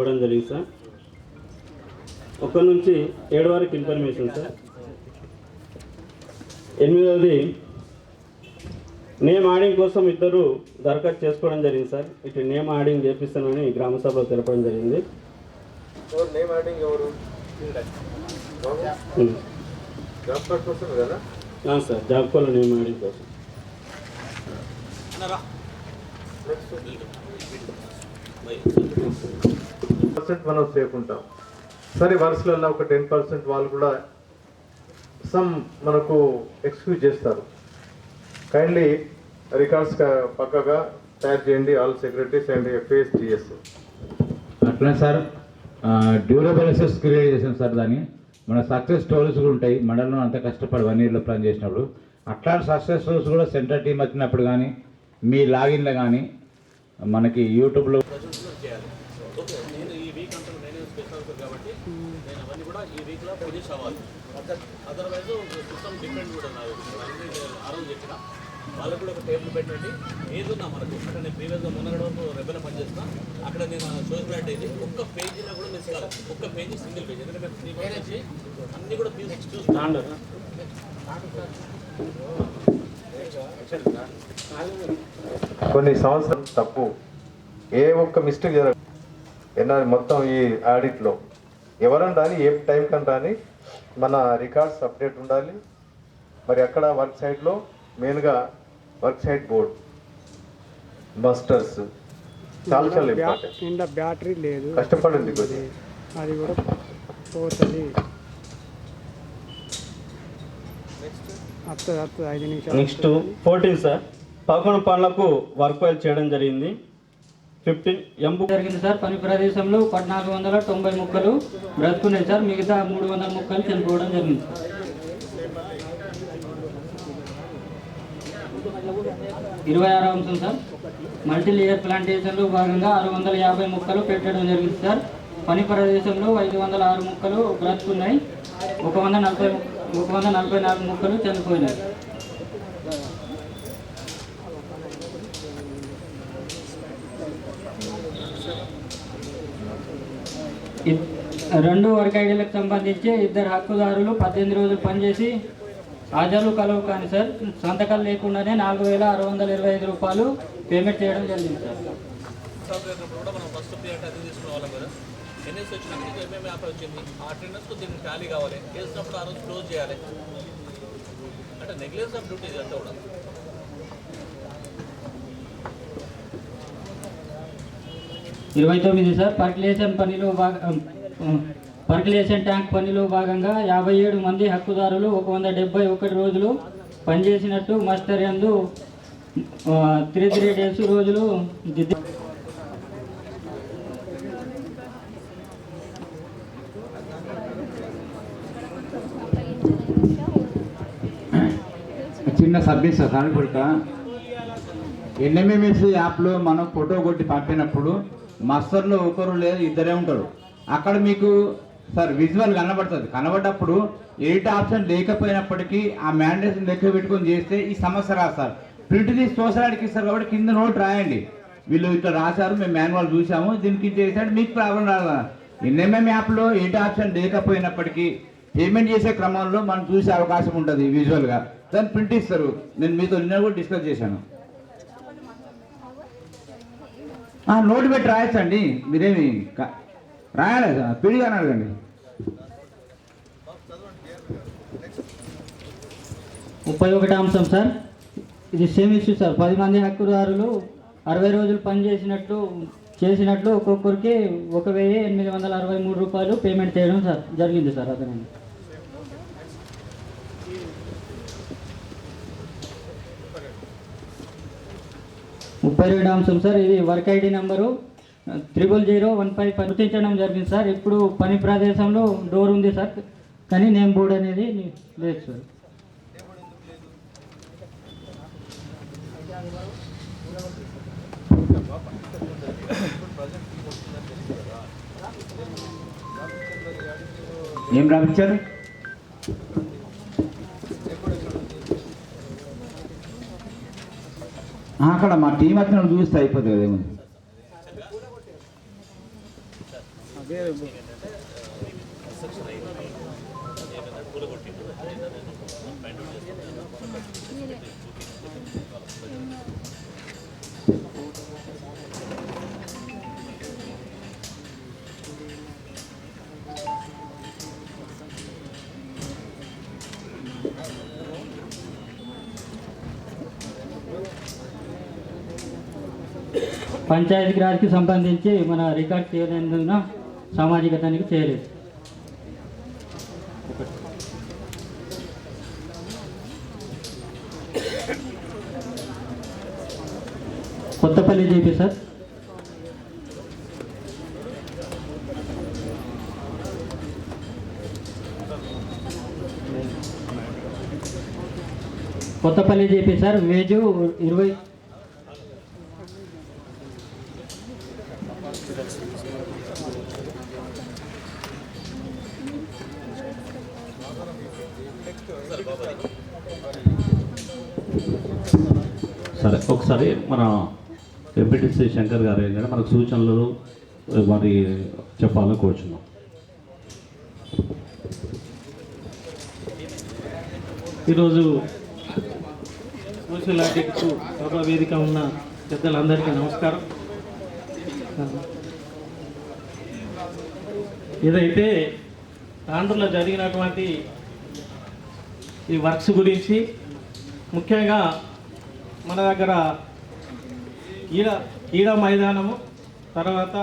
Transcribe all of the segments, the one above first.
ఇవ్వడం జరిగింది సార్. 1 నుంచి 7 వరకు ఇన్ఫర్మేషన్ సార్. 8వది నేమ్ యాడింగ్ కోసం ఇద్దరు దరఖాస్తు చేసుకోవడం జరిగింది సార్. ఇటు నేమ్ యాడింగ్ చేపిస్తానని గ్రామ సభలో తెలపడం జరిగింది. నేమ్ యాడింగ్ ఎవరు? జాబ్ కార్డ్ కోసం కదా సార్, జాబ్ కోళ్ళ నేమ్ యాడింగ్ కోసం. మనం సేఫ్ ఉంటాం. సరే, వరుసలలో ఒక 10% వాళ్ళు కూడా మనకు ఎక్స్క్యూజ్ చేస్తారు. కైండ్లీ రికార్డ్స్ పక్కగా తయారు చేయండి, ఆల్ సెక్రటరీస్ అండ్ FASTS. అట్లా సార్ డ్యూరబుల్ అసెస్ క్రియేట్ చేసాం సార్. దాన్ని మన సక్సెస్ స్టోరీస్ కూడా ఉంటాయి. మండలంలో అంత కష్టపడి 1 yearలో ప్లాన్ చేసినప్పుడు అట్లాంటి సక్సెస్ స్టోరీస్ కూడా సెంటర్ టీం వచ్చినప్పుడు కానీ మీ లాగిన్లో కానీ మనకి యూట్యూబ్లో నేను ఈ వీక్ అంతా నేనే స్పెషల్ కాబట్టి నేను అవన్నీ కూడా ఈ వీక్లో ఫినిష్ అవ్వాలి. అదర్వైజ్ సిస్టమ్ డిఫరెంట్ కూడా ఆరోజు చెప్పిన వాళ్ళకు కూడా ఒక టేబుల్ పెట్టండి. ఏదున్నా మనకు అక్కడ నేను ప్రీవియస్గా మొన్న రెబెల్ పనిచేస్తున్నా, అక్కడ నేను షోస్ బ్లాట్ అయింది. ఒక్క పేజీలో కూడా మిస్ కాదు, ఒక్క పేజీ సింగిల్ పేజ్. ఎందుకంటే మేము 3 months వచ్చి అన్నీ కూడా చూస్తాను. కొన్ని సంవత్సరం తప్పు ఏ ఒక్క మిస్టేక్ జరగదు. మొత్తం ఈ ఆడిట్లో ఎవరన్నా రాని, ఏ టైం కన్నా రాని, మన రికార్డ్స్ అప్డేట్ ఉండాలి. మరి అక్కడ వర్క్ సైట్లో మెయిన్గా వర్క్ సైట్ బోర్డ్, మస్టర్స్ చాలా ఇంపార్టెంట్. బ్యాటరీ లేదు, కష్టపడింది కొద్దిగా, అది కూడా పోతుంది. నెక్స్ట్ 14 సార్, 11 పనులకు వర్క్ ఫైల్ చేయడం జరిగింది. 15 ఎంబు జరిగింది సార్. పని ప్రదేశంలో 1490 మొక్కలు బ్రతుకున్నాయి సార్. మిగతా 300 మొక్కలు చనిపోవడం జరిగింది సార్. 26వ అంశం సార్, మల్టీ లేయర్ ప్లాంటేషన్లో భాగంగా 650 మొక్కలు పెట్టడం జరిగింది సార్. పని ప్రదేశంలో 506 మొక్కలు బ్రతుకున్నాయి. 144 మొక్కలు చనిపోయినాయి. రెండు వర్క్ ఐడీలకు సంబంధించి 2 హక్కుదారులు 18 రోజులు పనిచేసి హాజరు కలవు కానీ సార్ సంతకాలు లేకుండానే 4625 రూపాయలు పేమెంట్ చేయడం జరిగింది సార్. కూడా మనం ఫస్ట్ ప్రియారిటీ అది తీసుకునే కదా. ఎన్ఎస్ వచ్చినప్పుడు ఏమేమి ఆఫర్ వచ్చింది, ఆ అటెండెన్స్తో దీనికి ఖాళీ కావాలి, వేసినప్పుడు ఆ రోజు క్లోజ్ చేయాలి. అంటే నెగ్లెన్స్ ఆఫ్ డ్యూటీ ఇదంతా కూడా. సార్, పర్కులేషన్ ట్యాంక్ పనిలో భాగంగా 57 మంది హక్కుదారులు 171 రోజులు పనిచేసినట్టు మాస్టర్ యందు 3 డేస్ రోజులు చిన్న సర్వీస్ సార్. ఇప్పుడు NMMS యాప్లో మనం ఫోటో కొట్టి పంపినప్పుడు మాస్టర్లో ఒకరు లేదు, 2 ఉంటారు. అక్కడ మీకు సార్ విజువల్ కనబడ్డప్పుడు ఎడిట్ ఆప్షన్ లేకపోయినప్పటికీ ఆ మ్యాండేషన్ లెక్క పెట్టుకొని చేస్తే ఈ సమస్య రాదు సార్. ప్రింట్ తీసి చూసడానికి ఇస్తారు కాబట్టి కింద నోట్ రాయండి, వీళ్ళు ఇట్లా రాశారు, మేము మాన్యువల్ చూసాము, దీనికి చేసాడు, మీకు ప్రాబ్లం రాదు. NMM యాప్లో ఎడిట్ ఆప్షన్ లేకపోయినప్పటికీ పేమెంట్ చేసే క్రమంలో మనం చూసే అవకాశం ఉంటుంది విజువల్గా. దాన్ని ప్రింట్ ఇస్తారు. నేను మీతో నిన్న కూడా డిస్కస్ చేశాను. నోట్ పెట్టి రాయచ్చండి, మీరేమి రాయాలి పిడిగా అడగండి. 31వ అంశం సార్, ఇది సేమ్ ఇష్యూ సార్. 10 మంది హక్కుదారులు 60 రోజులు చేసినట్లు ఒక్కొక్కరికి 1863 రూపాయలు పేమెంట్ చేయడం సార్ జరిగింది సార్. అతను 32వ అంశం సార్, ఇది వర్క్ ఐడి నెంబరు 00015 గుర్తించడం జరిగింది సార్. ఇప్పుడు పని ప్రదేశంలో డోర్ ఉంది సార్, కానీ నేమ్ బోర్డ్ అనేది లేదు సార్. ఏం రాపించారు? అక్కడ మా టీం వచ్చిన చూస్తే అయిపోతుంది కదా. ఏముంది అదే కన్స్ట్రక్షన్ అయింది అదేమైనా కూలగొట్టిండు అదేనా నేను ఫైండ్ అవుట్ చేస్తాను. పంచాయతీ రాజ్కి సంబంధించి మన రికార్డ్ చేయలేనందున సామాజిక తనిఖీ చేయలేదు. Kothapalli GP sir. Kothapalli GP sir, wage 20. సరే, ఒకసారి మన ఎంపీటీసీ శంకర్ గారు ఏంటంటే మనకు సూచనలు మరి చెప్పాలని కోరుచున్నాం. ఈరోజు సోషల్ ఆర్టిక్స్ సభా వేదిక ఉన్న పెద్దలందరికీ నమస్కారం. ఏదైతే తాండ్రులో జరిగినటువంటి ఈ వర్క్స్ గురించి ముఖ్యంగా మన దగ్గర క్రీడా మైదానము, తర్వాత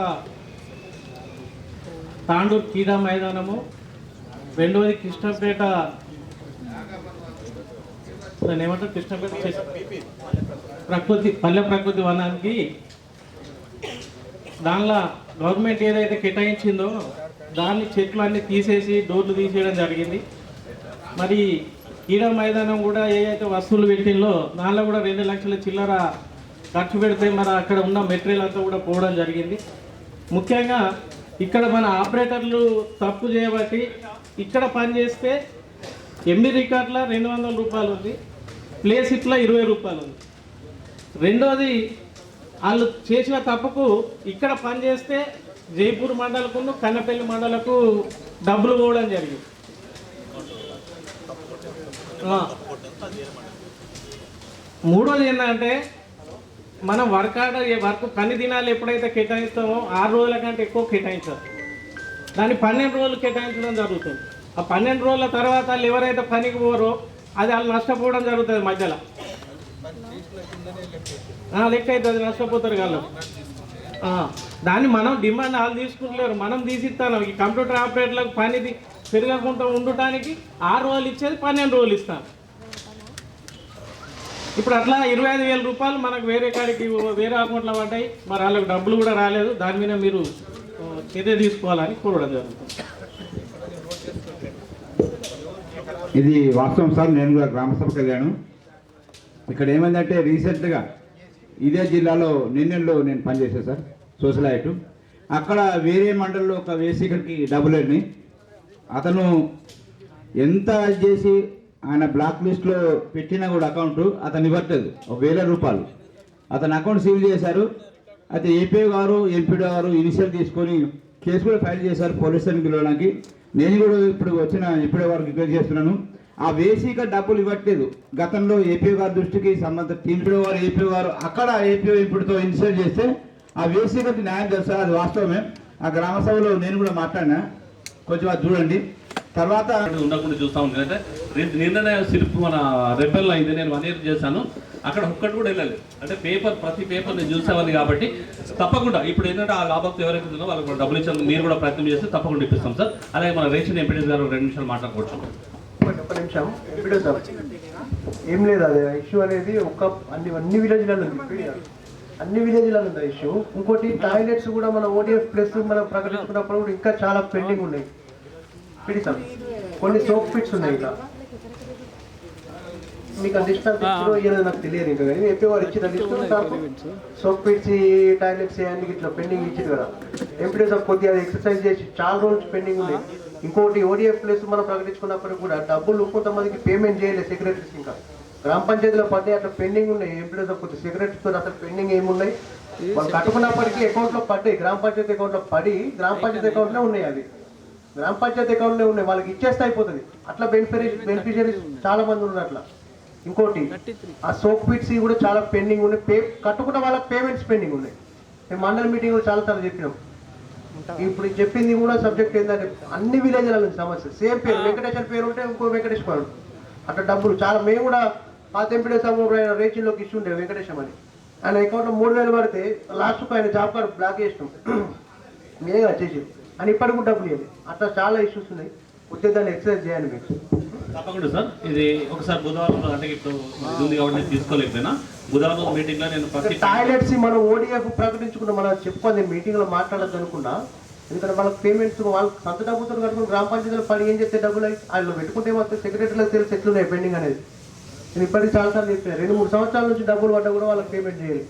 తాండూరు క్రీడా మైదానము, రెండవది కృష్ణపేట, దాన్ని ఏమంటారు, కృష్ణపేట పల్లె ప్రకృతి వనానికి దానిలో గవర్నమెంట్ ఏదైతే కేటాయించిందో దాన్ని చెట్లు అన్నీ తీసేసి డోర్లు తీసేయడం జరిగింది. మరి క్రీడా మైదానం కూడా ఏదైతే వస్తువులు పెట్టిందో దానిలో కూడా 2 లక్షల చిల్లర ఖర్చు పెడితే మరి అక్కడ ఉన్న మెటీరియల్ అంతా కూడా పోవడం జరిగింది. ముఖ్యంగా ఇక్కడ మన ఆపరేటర్లు తప్పు చేయబట్టి ఇక్కడ పని చేస్తే ఎంబీ రికార్డులో 200 రూపాయలు ఉంది, ప్లేస్ ఇట్లా 20 రూపాయలు ఉంది. రెండోది వాళ్ళు చేసిన తప్పుకు ఇక్కడ పని చేస్తే జైపూర్ మండలకు కన్నపల్లి మండలకు డబ్బులు పోవడం జరిగింది. మూడోది ఏంటంటే మనం వర్క్ పని దినాలు ఎప్పుడైతే కేటాయిస్తామో 6 రోజుల కంటే ఎక్కువ కేటాయించాలి. దాన్ని 12 రోజులు కేటాయించడం జరుగుతుంది. ఆ 12 రోజుల తర్వాత వాళ్ళు ఎవరైతే పనికి పోరో అది వాళ్ళు నష్టపోవడం జరుగుతుంది. మధ్యలో లెక్క అవుతుంది, నష్టపోతారు వాళ్ళు. దాన్ని మనం డిమాండ్ వాళ్ళు తీసుకుంటలేరు, మనం తీసిస్తాను. ఈ కంప్యూటర్ ఆపరేటర్లకు పని పెరగకుండా ఉండటానికి 6 రోజులు ఇచ్చేది 12 రోజులు ఇస్తాను. ఇప్పుడు అట్లా 25,000 రూపాయలు మనకు వేరే కాడికి వేరే అకౌంట్లో పడ్డాయి. మరి వాళ్ళకి డబ్బులు కూడా రాలేదు. దాని మీద మీరు చర్య తీసుకోవాలని కోరడం జరుగుతుంది. ఇది వాస్తవం సార్. నేను కూడా గ్రామ సభకు వెళ్ళాను. ఇక్కడ ఏమైందంటే రీసెంట్గా ఇదే జిల్లాలో నిన్నెల్లో నేను పనిచేశాను సార్, సోషల్ ఐటు. అక్కడ వేరే మండలంలో ఒక వేసీకర్కి డబ్బులు వెళ్ళినాయి. అతను ఎంత చేసి ఆయన బ్లాక్ లిస్ట్లో పెట్టినా కూడా అకౌంట్ అతను ఇవ్వట్లేదు. 1,000 రూపాయలు అతను అకౌంట్ సీల్ చేశారు. అయితే ఏపీ గారు ఎంపీడీ గారు ఇనిషియల్ తీసుకొని కేసు కూడా ఫైల్ చేశారు పోలీస్ స్టేషన్కి పిలవడానికి. నేను కూడా ఇప్పుడు వచ్చిన ఎంపీడీ గారికి రిక్వెస్ట్ చేస్తున్నాను, ఆ వేసీగా డబ్బులు ఇవ్వట్లేదు. గతంలో ఏపీ గారి దృష్టికి సంబంధ ఎంపీడీ గారు ఏపీ గారు అక్కడ ఏపీ ఎంపీడీతో ఇనిషియల్ చేస్తే ఆ వేసీకి న్యాయం చేస్తారు. అది వాస్తవమే. ఆ గ్రామ సభలో నేను కూడా మాట్లాడినా, కొంచెం అది చూడండి. తర్వాత ఉండకుండా చూస్తా ఉంది. అంటే నిన్ననే సిర్పు మన రెబెల్ అయింది, నేను 1 ఇయర్ చేశాను. అక్కడ ఒక్కటి కూడా వెళ్ళలేదు. అంటే ప్రతి పేపర్ నేను చూసేవాళ్ళు కాబట్టి తప్పకుండా ఇప్పుడు ఏంటంటే ఆ లాభంతో ఎవరైతే ఉందో వాళ్ళకి కూడా డబ్బులు ఇచ్చారు. మీరు కూడా ప్రయత్నం చేస్తే తప్పకుండా ఇప్పిస్తాం సార్. అలాగే మన రేషన్ ఎంపీడీ గారు 2 నిమిషాలు మాట్లాడుకోవచ్చు. ఒక్క నిమిషం. ఏం లేదు, అది ఇష్యూ అనేది అన్ని విలేజ్లలో ఉంది. అన్ని విలేజ్లలో ఉంది ఇష్యూ. ఇంకోటి టాయిలెట్స్ కూడా మన ఓడిఎఫ్ ప్లస్ మనం ప్రకటించుకున్నప్పుడు కూడా ఇంకా చాలా పెండింగ్ ఉన్నాయి. పిడిసాం కొన్ని సోప్ పిట్స్ ఉన్నాయి. ఇంకా మీకు ఆ లిస్ట్ అంతా ఇచ్చిన నాకు తెలియదు ఇంకా, కానీ ఏపీ వారు ఇచ్చిన లిస్ట్ సోప్ పిట్స్ టాయిలెట్స్ అన్ని ఇట్లా పెండింగ్ ఇచ్చింది కదా. ఎంపీడీ సార్ కొద్దిగా ఎక్సర్సైజ్ చేసి చాలా రోజులు పెండింగ్ ఉన్నాయి. ఇంకోటి ఓడిఎఫ్ ప్లస్ మనం ప్రకటించుకున్నప్పుడు కూడా డబ్బులు కొంతమందికి పేమెంట్ చేయలేదు సెక్రటరీస్. ఇంకా గ్రామ పంచాయతీలో పడ్డాయి, అట్లా పెండింగ్ ఉన్నాయి. ఎంపీడీ సార్ కొద్దిగా సెక్రటరీతో అసలు పెండింగ్ ఏమున్నాయి వాళ్ళు కట్టుకున్నప్పటికీ అకౌంట్లో పడ్డాయి, గ్రామ పంచాయతీ అకౌంట్లో పడి గ్రామ పంచాయతీ అకౌంట్లో ఉన్నాయి. అవి గ్రామ పంచాయతీ అకౌంట్లో ఉన్నాయి, వాళ్ళకి ఇచ్చేస్తే అయిపోతుంది. అట్లా బెనిఫిషరీస్ చాలా మంది ఉన్నారు అట్లా. ఇంకోటి ఆ సోప్ పిట్స్ కూడా చాలా పెండింగ్ ఉన్నాయి, కట్టుకున్న వాళ్ళకి పేమెంట్స్ పెండింగ్ ఉన్నాయి. మేము మండల మీటింగ్ కూడా చాలా సార్లు చెప్పినాం. ఇప్పుడు చెప్పింది కూడా సబ్జెక్ట్ ఏంటంటే అన్ని విలేజ్ల నుంచి సమస్య సేమ్ పేరు, వెంకటేశ్వర పేరు ఉంటే ఇంకో వెంకటేశ్వర అట్లా డబ్బులు చాలా. మేము కూడా పాత ఎంపీడీ రేచిల్లోకి ఇష్యూ ఉండే వెంకటేశ్వర అని, ఆయన అకౌంట్లో 3000 పడితే లాస్ట్కు ఆయన జాబ్ కార్డు బ్లాక్ చేసినాం, మీరే వచ్చేసి అని ఇప్పటికి కూడా డబ్బులు ఇవ్వాలి. అట్లా చాలా ఇష్యూస్ ఉన్నాయి, వచ్చే దాన్ని ఎక్సర్సైజ్ చేయండి మీరు. తప్పకుండా సార్. ఇది ఒకసారి బుధవారం అంటే ఇప్పుడు ఇది ఉంది కాబట్టి తీసుకోలేకపోయినా బుధవారం మీటింగ్లో నేను టాయిలెట్స్ మనం ఓడిఎఫ్ ప్రకటించుకున్న మనం చెప్పుకోండి మీటింగ్లో మాట్లాడద్దు అనుకున్నా. ఎందుకంటే వాళ్ళకి పేమెంట్స్ వాళ్ళకి సొంత డబ్బుతో కట్టుకుని గ్రామ పంచాయతీలో పని ఏం చేస్తే డబ్బులు అవి వాళ్ళు పెట్టుకుంటే మొత్తం సెక్రటరీలకు తెలిసి ఎట్లున్నాయి పెండింగ్ అనేది. నేను ఇప్పటికీ చాలాసార్లు చెప్పాను, 2-3 సంవత్సరాల నుంచి డబ్బులు పడ్డా కూడా వాళ్ళకి పేమెంట్ చేయాలి,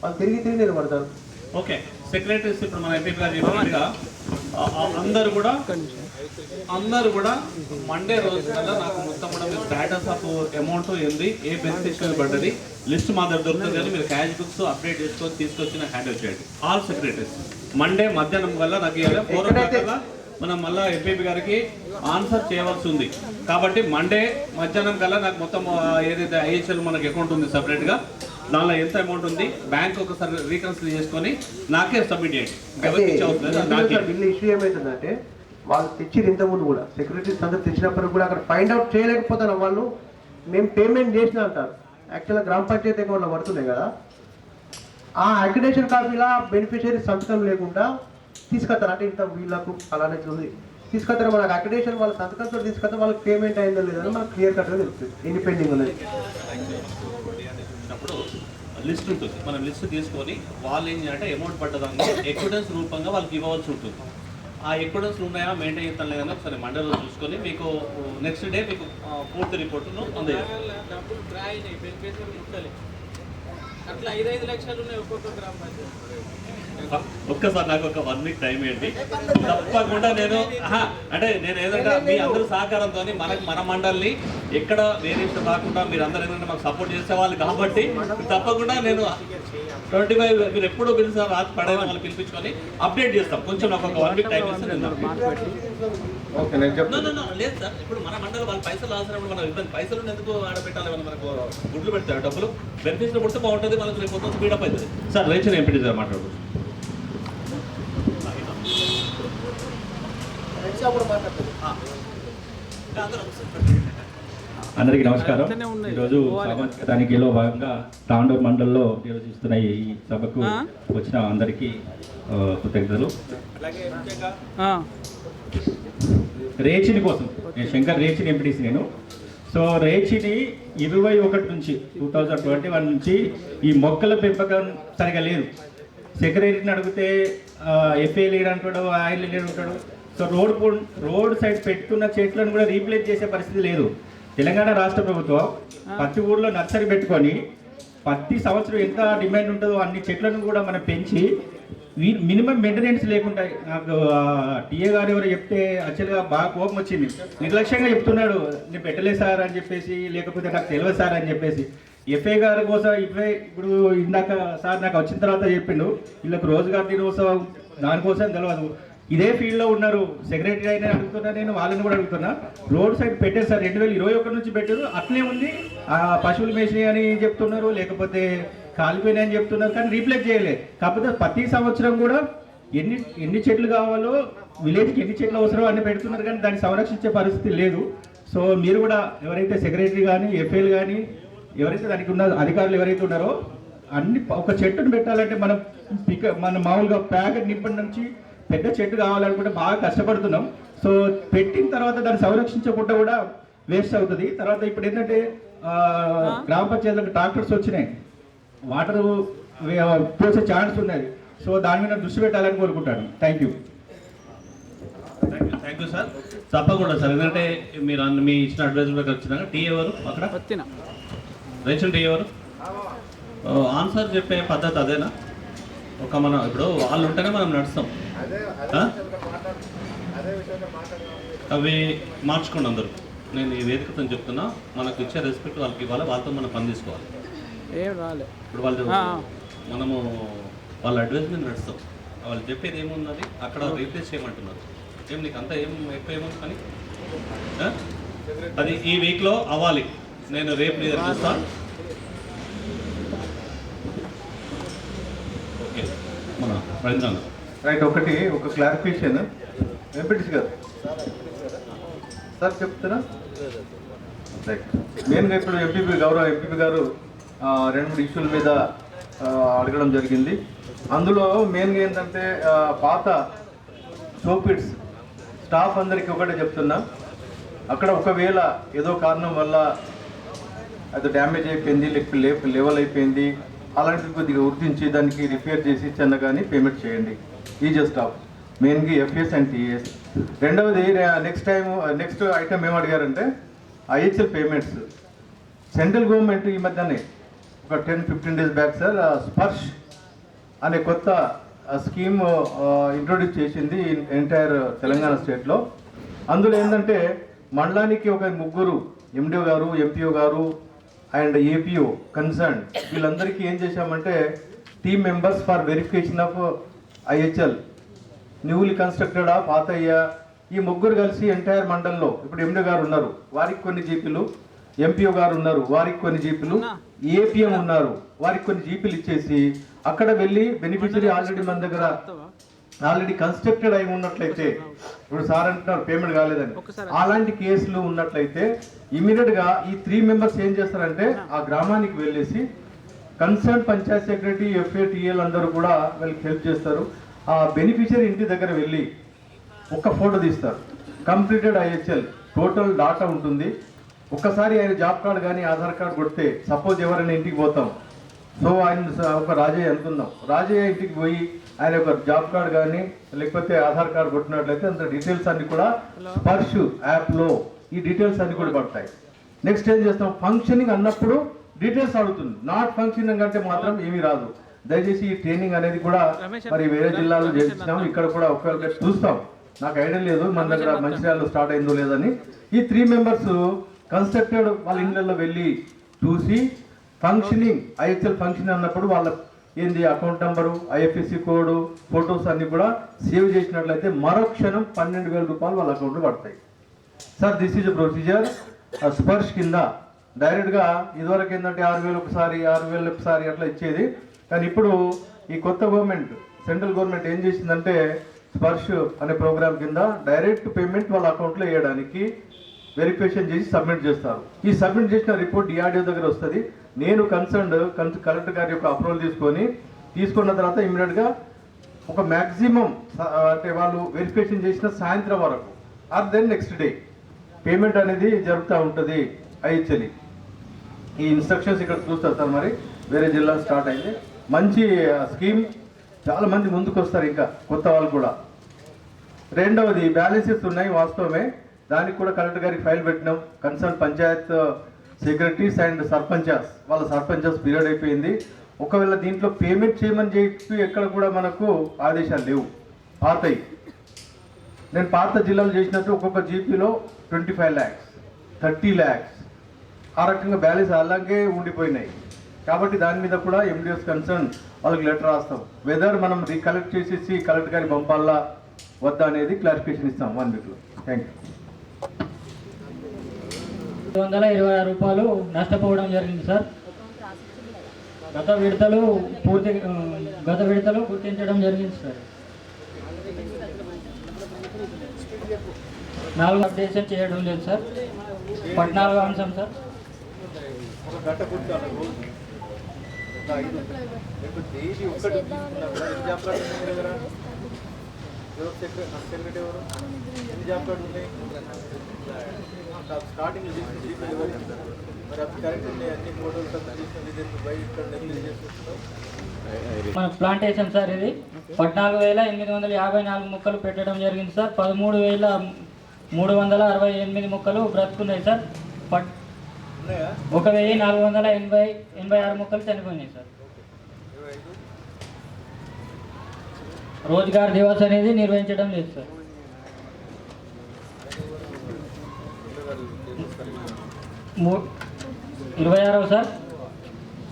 వాళ్ళు తిరిగి నిలబడతారు. ఓకే, సెక్రటరీస్ ఇప్పుడు మన ఎంపీ గారు చెప్పినట్టుగా అందరూ కూడా మండే రోజు కల్లా నాకు మొత్తం కూడా మీరు స్టాటస్ ఆఫ్ అమౌంట్ ఏంది, ఏ బెనిఫిషియరీ పడ్డది లిస్ట్ మా దగ్గర దొరుకుతుంది, కానీ మీరు క్యాష్ బుక్స్ అప్డేట్ చేసుకొని తీసుకొచ్చి నాకు హ్యాండిల్ చేయండి. ఆల్ సెక్రటరీస్ మండే మధ్యాహ్నం వల్ల నాకు 4 o'clock కల్లా మనం మళ్ళీ ఎంపీపీ గారికి ఆన్సర్ చేయవలసి ఉంది. కాబట్టి మండే మధ్యాహ్నం కల్లా నాకు మొత్తం ఏదైతే ఐహెచ్ఎల్ మనకి అకౌంట్ ఉంది సపరేట్గా, దానిలో ఎంత అమౌంట్ ఉంది బ్యాంక్ ఒకసారి రీకన్సిల్ చేసుకొని నాకే సబ్మిట్ చేయండి. బిల్లు ఇష్యూ ఏమవుతుందంటే వాళ్ళు తెచ్చిరు ఇంతకుముందు కూడా సెక్రటరీస్ అందరూ తెచ్చినప్పటికి కూడా అక్కడ ఫైండ్ అవుట్ చేయలేకపోతాను. వాళ్ళు మేము పేమెంట్ చేసిన అంటారు, యాక్చువల్గా గ్రామ పంచాయతీ అకౌంట్లో పడుతున్నాయి కదా, ఆ అక్రిడేషన్ కాపీలా బెనిఫిషియరీ సంతకం లేకుండా తీసుకొస్తారు. అంటే ఇంత వీళ్ళకు అలానే ఉంది తీసుకొస్తారు, మనకు అక్రిడేషన్ వాళ్ళ సంతకంతో తీసుకొస్తే వాళ్ళకి పేమెంట్ అయిందో లేదో మనకు క్లియర్ కట్గా తెలుస్తుంది ఎన్ని పెండింగ్ ఉన్నది. లిస్ట్ ఉంటుంది, మనం లిస్ట్ తీసుకొని వాళ్ళు ఏం చేయాలంటే అమౌంట్ పడ్డదాన్ని ఎక్విడెన్స్ రూపంగా వాళ్ళకి ఇవ్వవలసి ఉంటుంది. ఆ ఎక్విడెన్స్ ఉన్నాయా మెయింటైన్ చేస్తాను లేదని ఒకసారి మండలిలో చూసుకొని మీకు నెక్స్ట్ డే మీకు పూర్తి రిపోర్టును అందజేయాలి. డబ్బులు డ్రా అయినాయి, బెనిఫిషియరీ ముట్టలే, అట్లా 5-5 లక్షలు ఉన్నాయి ఒక్కొక్క గ్రామ పంచాయతీ. ఒక్కసారి నాకు ఒక 1 week టైం ఏంటి, తప్పకుండా నేను అంటే నేను ఏదంటే మీ అందరూ సహకారంతో మన మండలిని ఎక్కడ వేరియేషన్ రాకుండా మీరు అందరూ ఏంటంటే మాకు సపోర్ట్ చేసేవాళ్ళు కాబట్టి తప్పకుండా నేను 25 మీరు ఎప్పుడూ పిలిచారు రాత్రి పడైన వాళ్ళు పిలిపించుకొని అప్డేట్ చేస్తాం. కొంచెం నాకు ఒక 1 week టైం ఇస్తే నేను లేదు సార్. ఇప్పుడు మన మండలి వాళ్ళు పైసలు అవసరం, మనం ఇబ్బంది పైసలు ఎందుకు ఆడబెట్టాలి, మనకు గుడ్లు పెడతారు డబ్బులు బెనిఫిట్స్ పుడితే బాగుంటుంది, మనకు రేపు మొత్తం స్పీడప్ అవుతుంది. సార్ రేషన్ ఎంపీటీ సార్ మాట్లాడుతుంది. అందరికీ నమస్కారం. ఈరోజు సామాజిక తనిఖీలో భాగంగా తాండూరు మండలంలో నిర్వహిస్తున్న ఈ సభకు వచ్చిన అందరికీ కృతజ్ఞతలు. రేచిని కోసం నేను శంకర్ రేచిని ఎంపీటీసీ నేను. సో రేచిని 21 నుంచి 2021 నుంచి ఈ మొక్కల పెంపకం సరిగా లేదు. సెక్రటరీని అడిగితే ఎఫ్ఏ లీడ్ అంటాడు, ఆయన లీడ్ ఉంటాడు. సో రోడ్ సైడ్ పెట్టుకున్న చెట్లను కూడా రీప్లేస్ చేసే పరిస్థితి లేదు. తెలంగాణ రాష్ట్ర ప్రభుత్వం ప్రతి ఊర్లో నర్సరీ పెట్టుకొని ప్రతి సంవత్సరం ఎంత డిమాండ్ ఉంటుందో అన్ని చెట్లను కూడా మనం పెంచి మినిమం మెయింటెనెన్స్ లేకుండా, నాకు టీఏ గారు ఎవరు చెప్తే యాక్చువల్గా బాగా కోపం వచ్చింది. నిర్లక్ష్యంగా చెప్తున్నాడు, నేను పెట్టలే సార్ అని చెప్పేసి, లేకపోతే నాకు తెలియదు సార్ అని చెప్పేసి. ఎఫ్ఏ గారి కోసం ఇప్పుడు ఇందాక సార్ నాకు వచ్చిన తర్వాత చెప్పిండు వీళ్ళకి రోజుగారు దినోత్సవం దానికోసం తెలియదు. ఇదే ఫీల్డ్లో ఉన్నారు, సెక్రటరీ అయినా అడుగుతున్నా, నేను వాళ్ళని కూడా అడుగుతున్నా. రోడ్ సైడ్ పెట్టారు సార్, 2021 నుంచి పెట్టారు, అట్లే ఉంది. పశువులు మేసినాయి అని చెప్తున్నారు, లేకపోతే కాలిపోయినాయి అని చెప్తున్నారు, కానీ రీప్లేస్ చేయలేదు. కాకపోతే ప్రతి సంవత్సరం కూడా ఎన్ని చెట్లు కావాలో విలేజ్కి ఎన్ని చెట్లు అవసరం అన్ని పెడుతున్నారు, కానీ దాన్ని సంరక్షించే పరిస్థితి లేదు. సో మీరు కూడా ఎవరైతే సెక్రటరీ కానీ ఎఫ్ఏలు కానీ ఎవరైతే దానికి ఉన్న అధికారులు ఎవరైతే ఉన్నారో అన్ని ఒక చెట్టును పెట్టాలంటే మన మామూలుగా ప్యాకెట్ నింపటి నుంచి పెద్ద చెట్టు కావాలనుకుంటే బాగా కష్టపడుతున్నాం. సో పెట్టిన తర్వాత దాన్ని సంరక్షించకుండా కూడా వేస్ట్ అవుతుంది. తర్వాత ఇప్పుడు ఏంటంటే గ్రామ పంచాయతీలకు ట్రాక్టర్స్ వచ్చినాయి, వాటర్ పోసే ఛాన్స్ ఉన్నది. సో దాని మీద దృష్టి పెట్టాలని కోరుకుంటాను. Thank you sir. తప్పకుండా సార్, ఎందుకంటే మీరు మీ ఇచ్చిన అడ్వైజ్ కూడా వచ్చినాక టీ ఎవరు అక్కడ రేషన్ టీ ఎవరు ఆన్సర్ చెప్పే పద్ధతి అదేనా? ఒక మనం ఇప్పుడు వాళ్ళు ఉంటేనే మనం నడుస్తాం, అవి మార్చుకోండి అందరూ. నేను ఈ వేదికతో చెప్తున్నా, మనకు ఇచ్చే రెస్పెక్ట్ వాళ్ళకి ఇవ్వాలి, వాళ్ళతో మనం పని తీసుకోవాలి. ఇప్పుడు వాళ్ళు మనము వాళ్ళ అడ్వైస్ మీద నడుస్తాం. వాళ్ళు చెప్పేది ఏమున్నది అక్కడ రీప్లేస్ చేయమంటున్నారు. ఏం నీకు అంతా ఏం ఎక్కువ ఏముంది పని? అది ఈ వీక్లో అవ్వాలి. నేను రేపు నీ దగ్గర చూస్తాను. ఓకే మన రవీంద్ర రైట్. ఒక క్లారిఫికేషన్ ఎంపీటీసీ గారు సార్ చెప్తారా? రైట్. మెయిన్గా ఇప్పుడు గౌరవ ఎంపీపీ గారు 2-3 ఇష్యూల మీద అడగడం జరిగింది. అందులో మెయిన్గా ఏంటంటే పాత సోపిడ్స్ స్టాఫ్ అందరికీ ఒకటే చెప్తున్నా, అక్కడ ఒకవేళ ఏదో కారణం వల్ల అది డ్యామేజ్ అయిపోయింది, లెవెల్ అయిపోయింది, అలాంటివి కొద్దిగా గుర్తించి దానికి రిపేర్ చేసి చిన్న కానీ పేమెంట్ చేయండి. ఈజీ స్టాఫ్ మెయిన్గా ఎఫ్ఎస్ అండ్ టీఎస్. రెండవది నెక్స్ట్ ఐటమ్ ఏం అడిగారంటే ఐహెచ్ఎల్ పేమెంట్స్. సెంట్రల్ గవర్నమెంట్ ఈ మధ్యనే ఒక 10-15 డేస్ బ్యాక్ సార్ స్పర్శ్ అనే కొత్త స్కీమ్ ఇంట్రొడ్యూస్ చేసింది ఎంటైర్ తెలంగాణ స్టేట్లో. అందులో ఏంటంటే మండలానికి ఒక 3 ఎండిఓ గారు, ఎంపీఓ గారు అండ్ ఏపీఓ కన్సర్న్ వీళ్ళందరికీ ఏం చేశామంటే team members for verification of IHL newly కన్స్ట్రక్టెడా పాతయ్యా ఈ 3 కలిసి ఎంటైర్ మండలంలో ఇప్పుడు ఎండిఓ గారు ఉన్నారు, వారికి కొన్ని జీపీలు, ఎంపీఓ గారు ఉన్నారు, వారికి కొన్ని జీపీలు, ఏపీఎం ఉన్నారు, వారికి కొన్ని జీపీలు ఇచ్చేసి అక్కడ వెళ్ళి బెనిఫిషరీ ఆల్రెడీ మన దగ్గర ఆల్రెడీ కన్స్ట్రక్టెడ్ అయి ఉన్నట్లయితే, ఇప్పుడు సార్ అంటున్నారు పేమెంట్ కాలేదని, అలాంటి కేసులు ఉన్నట్లయితే ఇమీడియట్గా ఈ 3 మెంబర్స్ ఏం చేస్తారంటే ఆ గ్రామానికి వెళ్ళేసి కన్సర్న్ పంచాయత్ సెక్రటరీ, ఎఫ్ఏటిఎల్ అందరూ కూడా వీళ్ళకి హెల్ప్ చేస్తారు. ఆ బెనిఫిషరీ ఇంటి దగ్గర వెళ్ళి ఒక ఫోటో తీస్తారు. కంప్లీటెడ్ ఐహెచ్ఎల్ టోటల్ డాటా ఉంటుంది. ఒక్కసారి ఆయన జాబ్ కార్డు కానీ ఆధార్ కార్డు కొడితే సపోజ్ ఎవరైనా ఇంటికి పోతాం, సో ఆయన ఒక రాజయ్య అనుకుందాం, రాజయ్య ఇంటికి పోయి ఆయన ఒక జాబ్ కార్డు కానీ లేకపోతే ఆధార్ కార్డు కొట్టినట్లయితే అంత డీటెయిల్స్ అన్ని కూడా స్పర్శ్ యాప్లో ఈ డీటెయిల్స్ అన్ని కూడా పడతాయి. నెక్స్ట్ ఏం చేస్తాం, ఫంక్షనింగ్ అన్నప్పుడు డీటెయిల్స్ అడుగుతుంది, నాట్ ఫంక్షనింగ్ అంటే మాత్రం ఏమీ రాదు. దయచేసి ఈ ట్రైనింగ్ అనేది కూడా మరి వేరే జిల్లాలో చేయించినాం, ఇక్కడ కూడా ఒకవేళ చూస్తాం, నాకు ఐడియా లేదు మన దగ్గర మంచిర్యాలలో స్టార్ట్ అయిందో లేదని. ఈ 3 మెంబర్స్ కన్స్ట్రక్టెడ్ వాళ్ళ ఇళ్ళల్లో వెళ్ళి చూసి ఫంక్షనింగ్ ఐహెచ్ఎల్ ఫంక్షన్ అన్నప్పుడు వాళ్ళ ఏంది account number, IFSC code, photos అన్ని కూడా సేవ్ చేసినట్లయితే మరో క్షణం 12,000 రూపాయలు వాళ్ళ అకౌంట్లో పడతాయి. Sir this is procedure Sparsh కింద డైరెక్ట్గా ఇదివరకు ఏంటంటే 6,000 ఒకసారి 6,000 ఒకసారి అట్లా ఇచ్చేది. కానీ ఇప్పుడు ఈ కొత్త గవర్నమెంట్ సెంట్రల్ గవర్నమెంట్ ఏం చేసిందంటే స్పర్శ్ అనే ప్రోగ్రామ్ కింద డైరెక్ట్ పేమెంట్ వాళ్ళ అకౌంట్లో వేయడానికి వెరిఫికేషన్ చేసి సబ్మిట్ చేస్తారు. ఈ సబ్మిట్ చేసిన రిపోర్ట్ డిఆర్డిఓ దగ్గర వస్తుంది. నేను కలెక్టర్ గారి యొక్క అప్రూవల్ తీసుకున్న తర్వాత ఇమీడియట్గా ఒక మ్యాక్సిమం అంటే వాళ్ళు వెరిఫికేషన్ చేసిన సాయంత్రం వరకు or then next day payment అనేది జరుగుతూ ఉంటుంది. ఐహెచ్ఎల్ ఈ ఇన్స్ట్రక్షన్స్ ఇక్కడ చూస్తారు సార్. మరి వేరే జిల్లా స్టార్ట్ అయింది, మంచి స్కీమ్, చాలా మంది ముందుకు వస్తారు, ఇంకా కొత్త వాళ్ళు కూడా. రెండవది బ్యాలెన్సెస్ ఉన్నాయి వాస్తవమే, దానికి కూడా కలెక్టర్ గారికి ఫైల్ పెట్టినాం. కన్సర్న్ పంచాయత్ సెక్రటరీస్ అండ్ వాళ్ళ సర్పంచెస్ పీరియడ్ అయిపోయింది. ఒకవేళ దీంట్లో పేమెంట్ చేయమని చెప్పి ఎక్కడ కూడా మనకు ఆదేశాలు లేవు, పాతయి. నేను పాత జిల్లాలు చేసినట్టు ఒక్కొక్క జీపీలో 25 lakhs 30 lakhs ఆ రకంగా బ్యాలెన్స్ అలాగే ఉండిపోయినాయి. కాబట్టి దాని మీద కూడా ఎండిఎస్ కన్సర్న్ వాళ్ళకి లెటర్ రాస్తాం, వెదర్ మనం రీకలెక్ట్ చేసేసి కలెక్టర్ గారికి పంపాలా వద్దా అనేది క్లారిఫికేషన్ ఇస్తాం 1 weekలో. Thank you. 226 రూపాయలు నష్టపోవడం జరిగింది సార్. గత విడతలు గుర్తించడం జరిగింది సార్. 4 అప్డేషన్ చేయడం లేదు సార్. 14వ అంశం సార్. మన ప్లాంటేషన్ సార్ ఇది 14,854 మొక్కలు పెట్టడం జరిగింది సార్. 13,368 మొక్కలు బ్రతుకున్నాయి సార్. 1,486 మొక్కలు చనిపోయినాయి సార్. రోజ్గార్ దివస్ అనేది నిర్వహించడం లేదు సార్. 26వ సార్.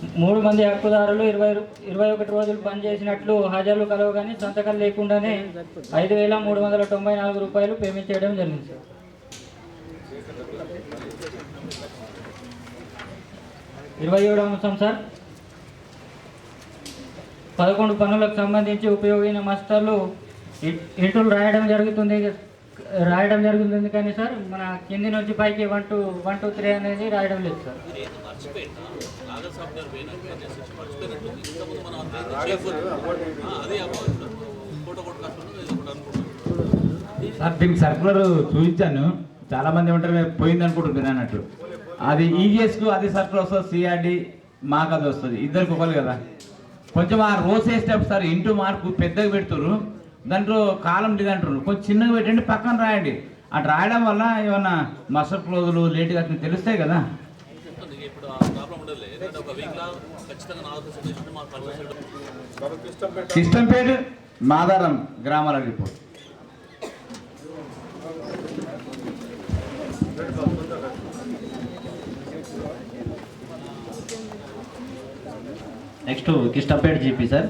3 మంది హక్కుదారులు 21 రోజులు పనిచేసినట్లు హాజరు కలవు కానీ సంతకాలు లేకుండానే 5,394 రూపాయలు పేమెంట్ చేయడం జరిగింది సార్. 27వ అంశం సార్, 11 పనులకు సంబంధించి ఉపయోగమైన మాస్టర్లు ఇంటులు రాయడం జరుగుతుంది కానీ సార్ మన కింది నుంచి పైకి 1 2 1 2 3 అనేది రాయడం లేదు సార్. మర్చిపోయిందా నాగర్ సాఫ్ట్వేర్ మర్చిపోయినట్టు ఇంతకుముందు మనం అదే ఫోటో కొట్టుకొస్తున్నాం. సార్ దీనికి సర్కులర్ చూపించాను, చాలా మంది ఉంటారు పోయింది అనుకుంటున్నాను అన్నట్టు. అది ఈజీఎస్కు అది సర్కులర్ వస్తుంది, సిఆర్డి మాకు అది వస్తుంది, ఇద్దరికి ఒకరు కదా. కొంచెం ఆ రోస్ వేసేటప్పుడు సార్ ఇంటూ మార్కు పెద్దగా పెడుతున్నారు, దాంట్లో కాలం లేదంటారు, కొంచెం చిన్నగా పెట్టండి పక్కన రాయండి. అటు రాయడం వల్ల ఏమన్నా మస్టర్ క్లోజులు లేట్గా తెలుస్తాయి కదా. ఇప్పుడు ఆ ప్రాబ్లం ఉండదు, ఎందుకంటే ఒక వీక్లో ఖచ్చితంగా 4% మాకు 10%. సిస్టంపేట మాదారం గ్రామాల report. Next Kishtampet GP sir.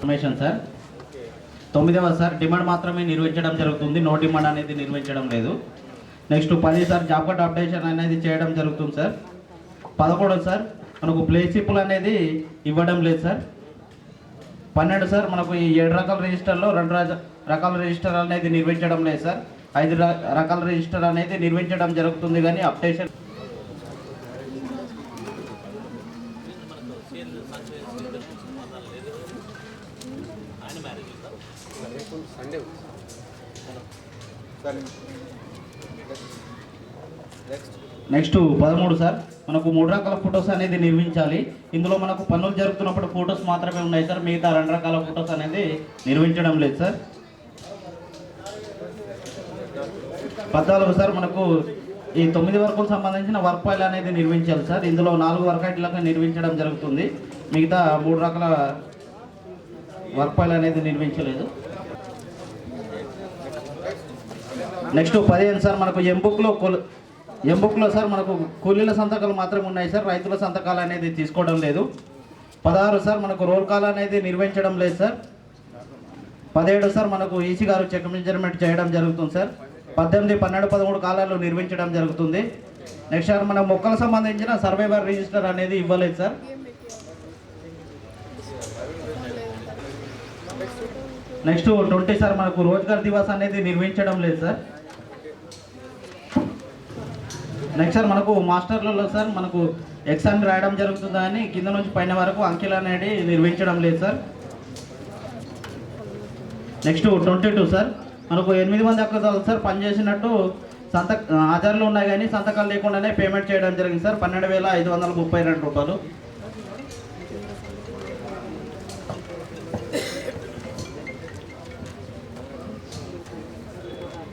Information sir 9వ సార్ డిమాండ్ మాత్రమే నిర్వహించడం జరుగుతుంది, నో డిమాండ్ అనేది నిర్వహించడం లేదు. Next 10 sir job card updation అనేది చేయడం జరుగుతుంది సార్. 11 సార్ మనకు ప్లేసిపుల్ అనేది ఇవ్వడం లేదు సార్. 12 సార్ మనకు ఈ 7 రకాల రిజిస్టర్లో 2 రకాల రిజిస్టర్ అనేది నిర్వహించడం లేదు సార్. 5 రకాల రిజిస్టర్ అనేది నిర్వహించడం జరుగుతుంది కానీ అప్డేషన్ నెక్స్ట్ 13 సార్ మనకు 3 రకాల ఫొటోస్ అనేది నిర్మించాలి. ఇందులో మనకు పనులు జరుగుతున్నప్పుడు ఫొటోస్ మాత్రమే ఉన్నాయి సార్, మిగతా 2 రకాల ఫొటోస్ అనేది నిర్మించడం లేదు సార్. 14 సార్ మనకు ఈ 9 వర్కులకు సంబంధించిన వర్క్ ఫైల్ అనేది నిర్మించాలి సార్. ఇందులో 4 వర్క్ ఐటెంలకు నిర్మించడం జరుగుతుంది, మిగతా 3 రకాల వర్క్ ఫైల్ అనేది నిర్మించలేదు. నెక్స్ట్ 15 సార్ మనకు ఎంబుక్లో సార్ మనకు కూలీల సంతకాలు మాత్రమే ఉన్నాయి సార్, రైతుల సంతకాలు అనేది తీసుకోవడం లేదు. 16 సార్ మనకు రోల్ కాల్ అనేది నిర్వహించడం లేదు సార్. 17 సార్ మనకు ఈసీ గారు చెక్ మెజర్మెంట్ చేయడం జరుగుతుంది సార్. 18, 12, 13 కాలాలు నిర్మించడం జరుగుతుంది. నెక్స్ట్ సార్ మన మొక్కలకు సంబంధించిన సర్వైవర్ రిజిస్టర్ అనేది ఇవ్వలేదు సార్. నెక్స్ట్ 20 సార్ మనకు రోజ్గార్ దివాస్ అనేది నిర్వహించడం లేదు సార్. నెక్స్ట్ సార్ మనకు మాస్టర్లలో సార్ మనకు ఎగ్జామ్ రాయడం జరుగుతుందా అని కింద నుంచి పైన వరకు అంకెలు అనేది నిర్వహించడం లేదు సార్. నెక్స్ట్ 22 సార్ మనకు 8 మంది హక్కుదారులు సార్ పనిచేసినట్టు హాజరులు ఉన్నాయి కానీ సంతకాలు లేకుండానే పేమెంట్ చేయడం జరిగింది సార్. 12,532 రూపాయలు.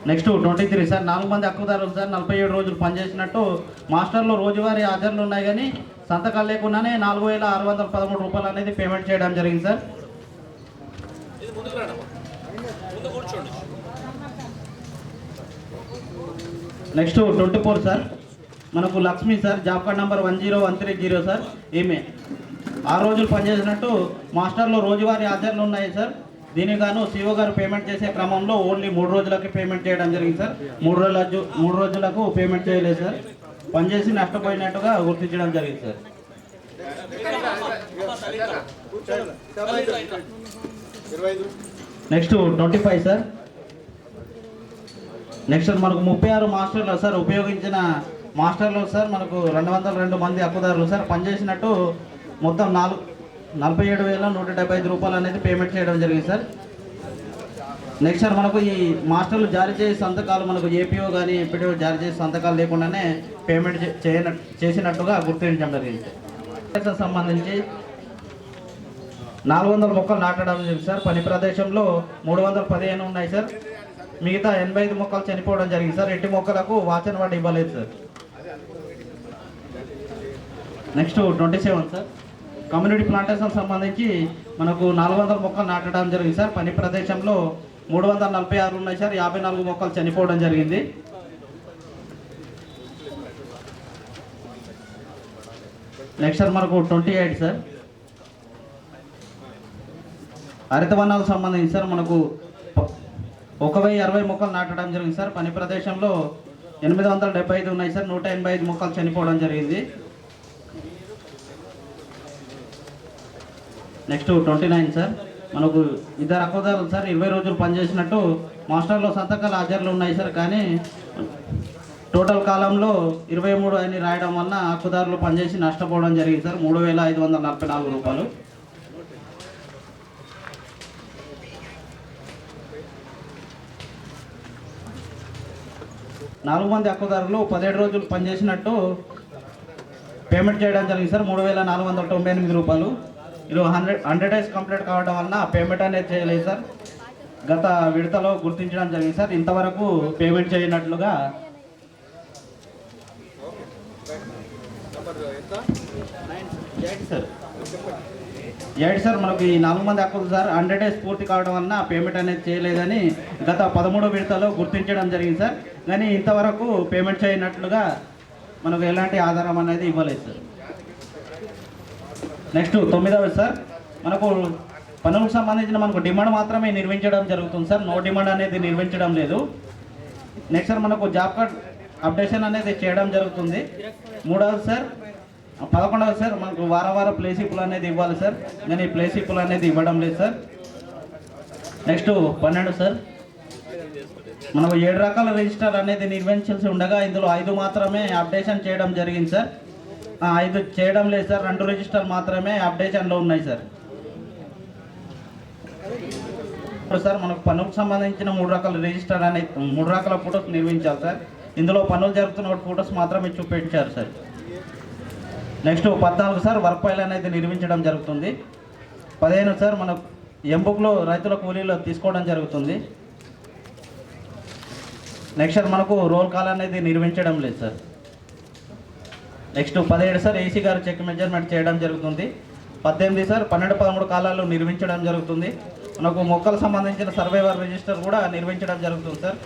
నెక్స్ట్ 23 సార్ 4 మంది హక్కుదారులు సార్ 47 రోజులు పనిచేసినట్టు మాస్టర్లో రోజువారీ హాజరులు ఉన్నాయి కానీ సంతకాలు లేకుండానే 4,613 రూపాయలు అనేది పేమెంట్ చేయడం జరిగింది సార్. నెక్స్ట్ 24 సార్ మనకు Lakshmi sir job card number 10130 sir. ఈమె 6 రోజులు పనిచేసినట్టు మాస్టర్లో రోజువారీ హాజరులు ఉన్నాయి సార్. దీనికి గాను సిఓ గారు పేమెంట్ చేసే క్రమంలో ఓన్లీ 3 రోజులకి పేమెంట్ చేయడం జరిగింది సార్. 3 రోజులకు పేమెంట్ చేయలేదు సార్. పనిచేసి నష్టపోయినట్టుగా గుర్తించడం జరిగింది సార్. నెక్స్ట్ 25 సార్ నెక్స్ట్ మనకు 36 మాస్టర్లు సార్ ఉపయోగించిన మాస్టర్లు సార్ మనకు 202 మంది హక్కుదారులు సార్ పనిచేసినట్టు మొత్తం 47,175 రూపాయలు అనేది పేమెంట్ చేయడం జరిగింది సార్. నెక్స్ట్ సార్ మనకు ఈ మాస్టర్లు జారీ చేసే సంతకాలు మనకు ఏపీఓ కానీ ఎంపీడీఓ జారీ చేసే సంతకాలు లేకుండానే పేమెంట్ చేసినట్టుగా గుర్తించడం జరిగింది. సంబంధించి 400 మొక్కలు నాటడం జరిగింది సార్. పని ప్రదేశంలో 315 ఉన్నాయి సార్. మిగతా 85 మొక్కలు చనిపోవడం జరిగింది సార్. 8 మొక్కలకు వాచన్ వార్డు ఇవ్వలేదు sir. Next 27 sir community plantation సంబంధించి మనకు 400 మొక్కలు నాటడం జరిగింది సార్. పని ప్రదేశంలో 346 ఉన్నాయి సార్. 54 మొక్కలు చనిపోవడం జరిగింది. నెక్స్ట్ సార్ మనకు 28 సార్ హరితవనాలకు సంబంధించి సార్ మనకు 1060 మొక్కలు నాటడం జరిగింది సార్. పని ప్రదేశంలో 875 ఉన్నాయి సార్. 185 మొక్కలు చనిపోవడం జరిగింది. నెక్స్ట్ 29 సార్ మనకు 2 హక్కుదారులు సార్ 20 రోజులు పనిచేసినట్టు మాస్టర్లో సంతకాలు హాజరులు ఉన్నాయి సార్. కానీ టోటల్ కాలంలో 23 అని రాయడం వల్ల హక్కుదారులు పనిచేసి నష్టపోవడం జరిగింది సార్. 3544 రూపాయలు. నాలుగు మంది హక్కుదారులు 17 రోజులు పనిచేసినట్టు పేమెంట్ చేయడం జరిగింది సార్. 3498 రూపాయలు. ఇది 100 డేస్ కంప్లీట్ కావడం వలన పేమెంట్ అనేది చేయలేదు సార్. గత విడతలో గుర్తించడం జరిగింది సార్. ఇంతవరకు పేమెంట్ చేయనట్లుగా సార్ మనకు ఈ 4 మంది హక్కులు సార్ 100 డేస్ పూర్తి కావడం వలన పేమెంట్ అనేది చేయలేదని గత 13 విడతలో గుర్తించడం జరిగింది సార్. కానీ ఇంతవరకు పేమెంట్ చేయనట్లుగా మనకు ఎలాంటి ఆధారం అనేది ఇవ్వలేదు సార్. నెక్స్ట్ 9వ సార్ మనకు పనులకు సంబంధించిన మనకు డిమాండ్ మాత్రమే నిర్మించడం జరుగుతుంది సార్. నో డిమాండ్ అనేది నిర్మించడం లేదు. నెక్స్ట్ సార్ మనకు జాబ్ కార్డ్ అప్డేషన్ అనేది చేయడం జరుగుతుంది. 3వ సార్ 11వ సార్ మనకు వారం ప్లేసిపుల్ అనేది ఇవ్వాలి సార్. కానీ ప్లేసిపుల్ అనేది ఇవ్వడం లేదు సార్. నెక్స్ట్ 12 సార్ మనకు 7 రకాల రిజిస్టర్ అనేది నిర్వహించాల్సి ఉండగా ఇందులో 5 మాత్రమే అప్డేషన్ చేయడం జరిగింది సార్. 5 చేయడం లేదు సార్. 2 రిజిస్టర్ మాత్రమే అప్డేషన్లో ఉన్నాయి సార్. సార్ మనకు పన్నుకు సంబంధించిన 3 రకాల రిజిస్టర్ అనేది 3 రకాల ఫొటోస్ నిర్మించాలి సార్. ఇందులో పన్నులు జరుగుతున్న ఫొటోస్ మాత్రమే చూపించారు sir. Next 14 sir work file అనేది నిర్మించడం జరుగుతుంది. 15 సార్ మన ఎంబుక్లో రైతుల కూలీలో తీసుకోవడం జరుగుతుంది. నెక్స్ట్ సార్ మనకు రోల్ కాల్ అనేది నిర్మించడం లేదు సార్. నెక్స్ట్ 17 సార్ ఏసీ గారు చెక్ మెజర్మెంట్ చేయడం జరుగుతుంది. 18 సార్ 12, 13 కాలాలు నిర్మించడం జరుగుతుంది. మనకు మొక్కలకు సంబంధించిన సర్వైవర్ రిజిస్టర్ కూడా నిర్మించడం జరుగుతుంది సార్.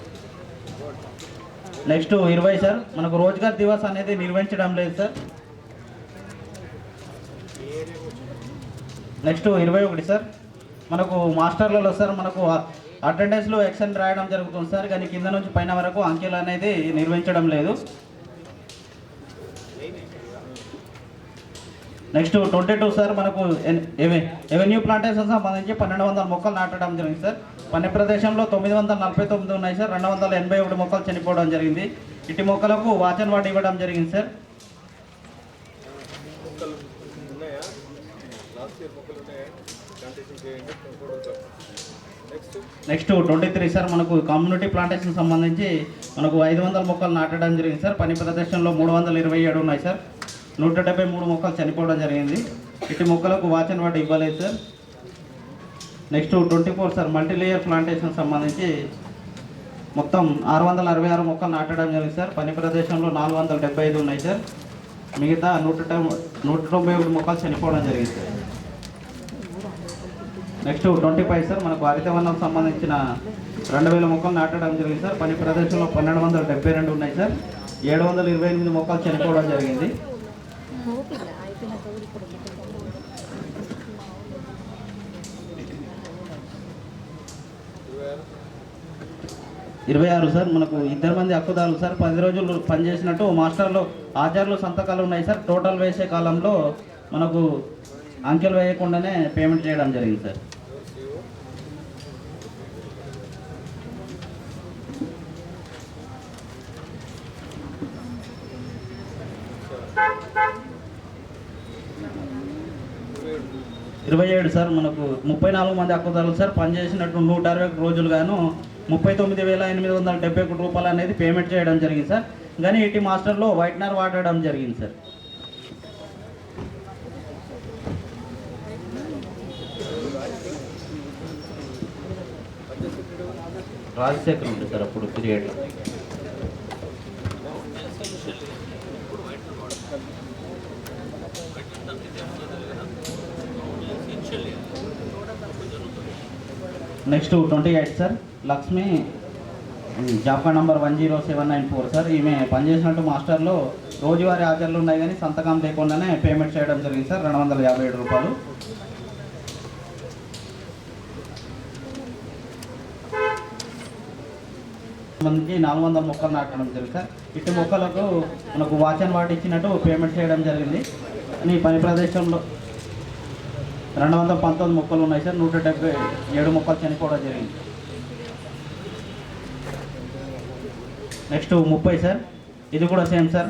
నెక్స్ట్ 20 సార్ మనకు రోజ్గార్ దివస్ అనేది నిర్వహించడం లేదు సార్. నెక్స్ట్ 21 సార్ మనకు మాస్టర్లలో సార్ మనకు అటెండెన్స్లో ఎక్సెంట్ రాయడం జరుగుతుంది సార్. కానీ కింద నుంచి పైన వరకు అంకెలు అనేది నిర్వహించడం లేదు. నెక్స్ట్ 22 సార్ మనకు ఎవెన్యూ ప్లాంటేషన్ సంబంధించి 1200 మొక్కలు నాటడం జరిగింది సార్. పని ప్రదేశంలో 949 ఉన్నాయి సార్. 281 మొక్కలు చనిపోవడం జరిగింది. ఇటు మొక్కలకు వాచ్ అండ్ వార్డ్ ఇవ్వడం జరిగింది సార్. నెక్స్ట్ 23 సార్ మనకు కమ్యూనిటీ ప్లాంటేషన్ సంబంధించి మనకు 500 మొక్కలు నాటడం జరిగింది సార్. పని ప్రదేశంలో 327 ఉన్నాయి సార్. 173 మొక్కలు చనిపోవడం జరిగింది. ఇటు మొక్కలకు వాచ్ అండ్ వార్డ్ ఇవ్వలేదు sir. Next 24 sir multilayer plantation సంబంధించి మొత్తం 666 మొక్కలు నాటడం జరిగింది సార్. పని ప్రదేశంలో 475 ఉన్నాయి సార్. మిగతా 191 మొక్కలు చనిపోవడం జరిగింది సార్. నెక్స్ట్ 25 సార్ మనకు హరితవనాలకు సంబంధించిన 2000 మొక్కలు నాటడం జరిగింది సార్. పని ప్రదేశంలో 1272 ఉన్నాయి సార్. 728 మొక్కలు చనిపోవడం జరిగింది. 26 సార్ మనకు 2 మంది హక్కుదారులు సార్ 10 రోజులు పనిచేసినట్టు మాస్టర్లో హాజరులు సంతకాలు ఉన్నాయి సార్. టోటల్ వేసే కాలంలో మనకు అంకెలు వేయకుండానే పేమెంట్ చేయడం జరిగింది సార్. ఇరవై 27 సార్ మనకు 34 మంది హక్కుదారులు సార్ పనిచేసినట్టు 160 రోజులు గాను 39,871 రూపాయలు అనేది పేమెంట్ చేయడం జరిగింది సార్. కానీ ఇటీ మాస్టర్లో వైట్నర్ వాడడం జరిగింది సార్. రాజశేఖర్ ఉంది సార్ అప్పుడు పీరియడ్లో. Next 28 sir Lakshmi job card number 10794 sir. ఈమె పనిచేసినట్టు మాస్టర్లో రోజువారీ హాజరులు ఉన్నాయి కానీ సంతకం లేకుండానే పేమెంట్ చేయడం జరిగింది సార్ 257 రూపాయలు. మందికి 400 మొక్కలు నాటడం జరిగింది సార్. ఇటు మొక్కలకు మనకు వాచ్ అండ్ వాట్ ఇచ్చినట్టు పేమెంట్ చేయడం జరిగింది. ఈ పని ప్రదేశంలో 219 మొక్కలు ఉన్నాయి సార్. 177 మొక్కలు చనిపోవడం జరిగింది. Next 30 sir. ఇది కూడా same sir,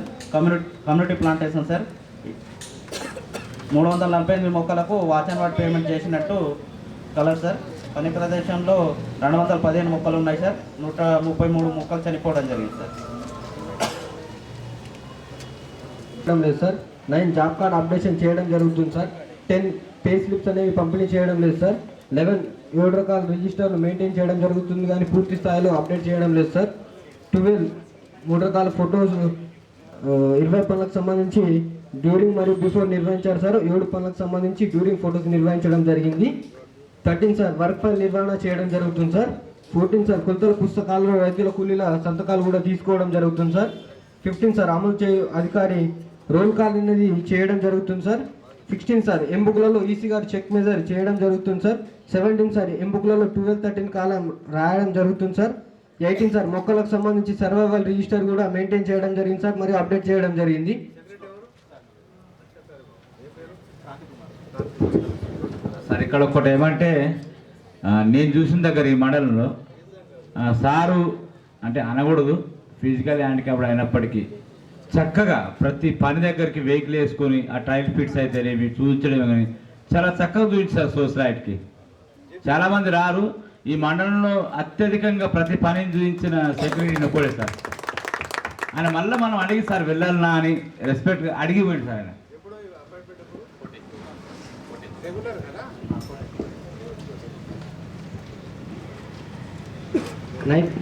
community plantation sir. 348 మొక్కలకు వాచ్ అండ్ వాట్ పేమెంట్ చేసినట్టు కలర్ సార్. పని ప్రదేశంలో 215 మొక్కలు ఉన్నాయి సార్. 133 మొక్కలు చనిపోవడం జరిగింది సార్. లేదు సార్. 9 జాబ్ కార్డ్ అప్డేషన్ చేయడం జరుగుతుంది సార్. 10 పే స్లిప్స్ అనేవి పంపిణీ చేయడం లేదు సార్. 11 7 రకాల రిజిస్టర్లు మెయింటైన్ చేయడం జరుగుతుంది కానీ పూర్తి స్థాయిలో అప్డేట్ చేయడం లేదు సార్. 12 3 రకాల ఫొటోస్ 20 పనులకు సంబంధించి డ్యూరింగ్ మరియు బిఫోర్ నిర్వహించారు సార్. 7 పనులకు సంబంధించి డ్యూరింగ్ ఫొటోస్ నిర్వహించడం జరిగింది. 13 సార్ వర్క్ ఫైల్ నిర్వహణ చేయడం జరుగుతుంది సార్. 14 సార్ కొలతల పుస్తకాల్లో రైతుల కూలీల సంతకాలు కూడా తీసుకోవడం జరుగుతుంది సార్. 15 సార్ అమలు చేయు అధికారి రోల్ కాల్ అనేది చేయడం జరుగుతుంది సార్. 16 సార్ ఎంబుక్లలో ఈసీ గారు చెక్ మెజర్ చేయడం జరుగుతుంది సార్. 17 సార్ ఎంబుక్లలో 12-13 కాలం రాయడం జరుగుతుంది సార్. 18 సార్ మొక్కలకు సంబంధించి సర్వైవల్ రిజిస్టర్ కూడా మెయింటైన్ చేయడం జరిగింది సార్ మరియు అప్డేట్ చేయడం జరిగింది. సార్ ఇక్కడ ఒకటి ఏమంటే నేను చూసిన దగ్గర ఈ మండలంలో సారు అంటే అనకూడదు ఫిజికల్ హ్యాండిక్యాప్డ్ అయినప్పటికీ చక్కగా ప్రతి పని దగ్గరికి వెహికల్ వేసుకొని ఆ ట్రైల్ ఫిట్స్ అయితేనేవి చూపించడం కానీ చాలా చక్కగా చూపించారు సొసైటీకి. చాలామంది రారు. ఈ మండలంలో అత్యధికంగా ప్రతి పనిని చూపించిన సెక్యూరిటీ నొక్కడే సార్. ఆయన మళ్ళీ మనం అడిగి సార్ వెళ్ళాలన్నా అని రెస్పెక్ట్ అడిగి పోయింది సార్ ఆయన.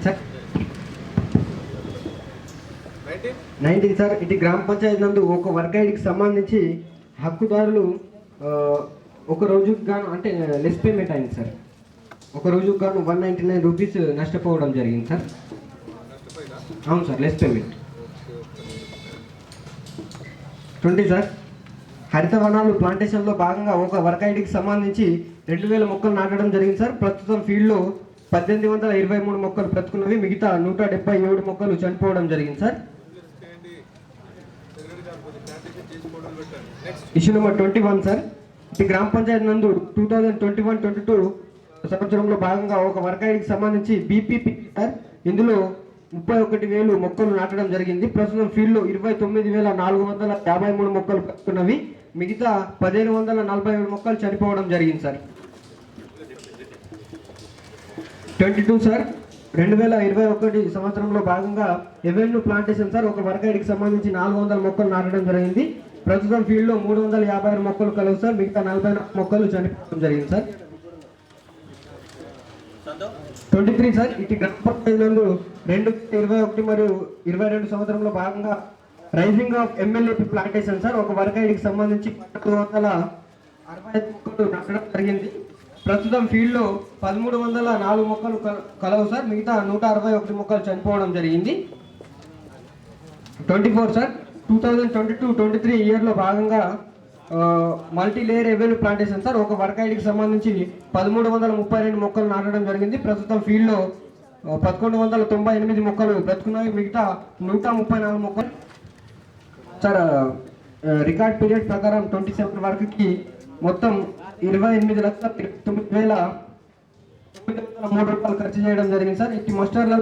సార్ 19 సార్ ఇటు గ్రామ పంచాయతీ నందు ఒక వర్క్ ఐడికి సంబంధించి హక్కుదారులు ఒక రోజుకు గాను అంటే లెస్ పేమెంట్ అయింది సార్. ఒక రోజుకు గాను 199 రూపీస్ నష్టపోవడం జరిగింది సార్. అవును సార్ లెస్ పేమెంట్. 20 సార్ హరిత వనాలు ప్లాంటేషన్లో భాగంగా ఒక వర్క్ ఐడికి సంబంధించి 2000 మొక్కలు నాటడం జరిగింది సార్. ప్రస్తుతం ఫీల్డ్లో 1823 మొక్కలు బ్రతుకున్నవి, మిగతా 177 మొక్కలు చనిపోవడం జరిగింది సార్. ఇష్యూ నెంబర్ 21 సార్ ఈ గ్రామ పంచాయతీ నందు 2021-22 సంవత్సరంలో భాగంగా ఒక వర్క్ ఐడికి సంబంధించి బీపీపీ సార్. ఇందులో 31,000 మొక్కలు నాటడం జరిగింది. ప్రస్తుతం ఫీల్డ్లో 29,453 మొక్కలు బ్రతుకున్నవి, మిగతా 1,547 మొక్కలు చనిపోవడం జరిగింది సార్. 22 సార్ 2021 సంవత్సరంలో భాగంగా ఎవెన్యూ ప్లాంటేషన్ సార్ ఒక వర్క్ ఐడికి సంబంధించి 400 మొక్కలు నాటడం జరిగింది. ప్రస్తుతం ఫీల్డ్లో 356 మొక్కలు కలవు సార్, మిగతా 40 మొక్కలు చనిపోవడం జరిగింది సార్. 23 సార్ ఇటు గ్రామ పంచాయతీ నందు 2021 మరియు 22 సంవత్సరంలో భాగంగా రైజింగ్ ఆఫ్ ఎమ్మెల్యేపీ ప్లాంటేషన్ సార్ ఒక వర్క్ ఐడికి సంబంధించి 465 మొక్కలు నాటడం జరిగింది. ప్రస్తుతం ఫీల్డ్లో 1304 మొక్కలు కలవు సార్, మిగతా 161 మొక్కలు చనిపోవడం జరిగింది. 24 సార్ 2022-23 ఇయర్లో భాగంగా multi layer avenue plantation sir ఒక వర్క్ ఐడికి సంబంధించి 1332 మొక్కలు నాటడం జరిగింది. ప్రస్తుతం ఫీల్డ్లో 1198 మొక్కలు బ్రతుకున్నాయి, మిగతా 134 మొక్కలు సార్. రికార్డ్ పీరియడ్ ప్రకారం 27 వరకుకి మొత్తం 28,29,903 రూపాయలు ఖర్చు చేయడం జరిగింది సార్. ఇటు మస్టర్ల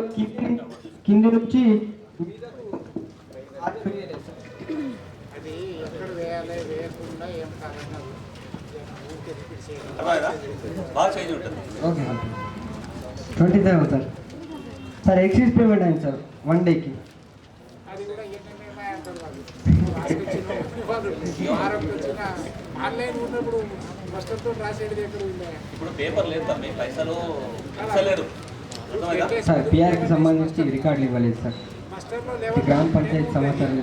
కింది నుంచి okay 27 sir. Sir excise payment అయింది సార్ 1 డేకి. ఇప్పుడు పేపర్ లేదు తమ్మి, పైసలు లేరు సార్. పిఆర్కి సంబంధించి రికార్డులు ఇవ్వలేదు సార్. గ్రామ పంచాయతీ సమాచారం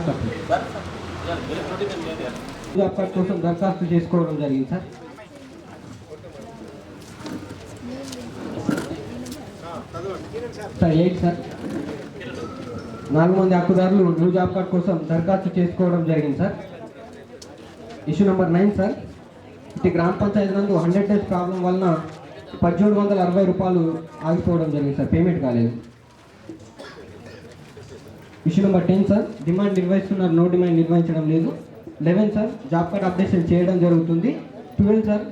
సార్. జాబ్ కార్డ్ కోసం దరఖాస్తు చేసుకోవడం జరిగింది సార్. సార్ 8 సార్ 4 మంది హక్కుదారులు న్యూ జాబ్ కార్డ్ కోసం దరఖాస్తు చేసుకోవడం జరిగింది సార్. ఇష్యూ నెంబర్ 9 సార్, ఇది గ్రామ పంచాయతీ నందు 100 డేస్ ప్రాబ్లం వలన 1760 రూపాయలు ఆగిపోవడం జరిగింది సార్, పేమెంట్ కాలేదు. ఇష్యూ నెంబర్ 10 సార్, డిమాండ్ నిర్వహిస్తున్నారు, నో డిమాండ్ నిర్వహించడం లేదు. 11 సార్, జాబ్ కార్డ్ అప్డేషన్ చేయడం జరుగుతుంది. 12 సార్,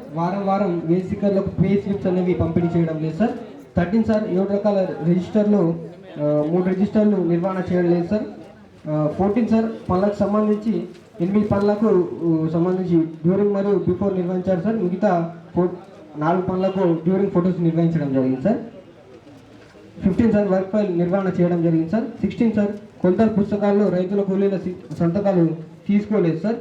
వారం వేసికర్లకు పే స్లిప్స్ అనేవి పంపిణీ చేయడం లేదు సార్. 13 సార్, 7 రకాల రిజిస్టర్లు 3 రిజిస్టర్లు నిర్వహణ చేయడం లేదు సార్. 14 సార్, పనులకు సంబంధించి 8 పనులకు సంబంధించి డ్యూరింగ్ మరియు బిఫోర్ నిర్వహించారు సార్. మిగతా 4 పనులకు డ్యూరింగ్ ఫొటోస్ నిర్వహించడం జరిగింది సార్. 15 సార్, వర్క్ ఫైల్ నిర్వహణ చేయడం జరిగింది సార్. 16 సార్, కొలతల పుస్తకాల్లో రైతుల కూలీల సంతకాలు తీసుకోలేదు సార్.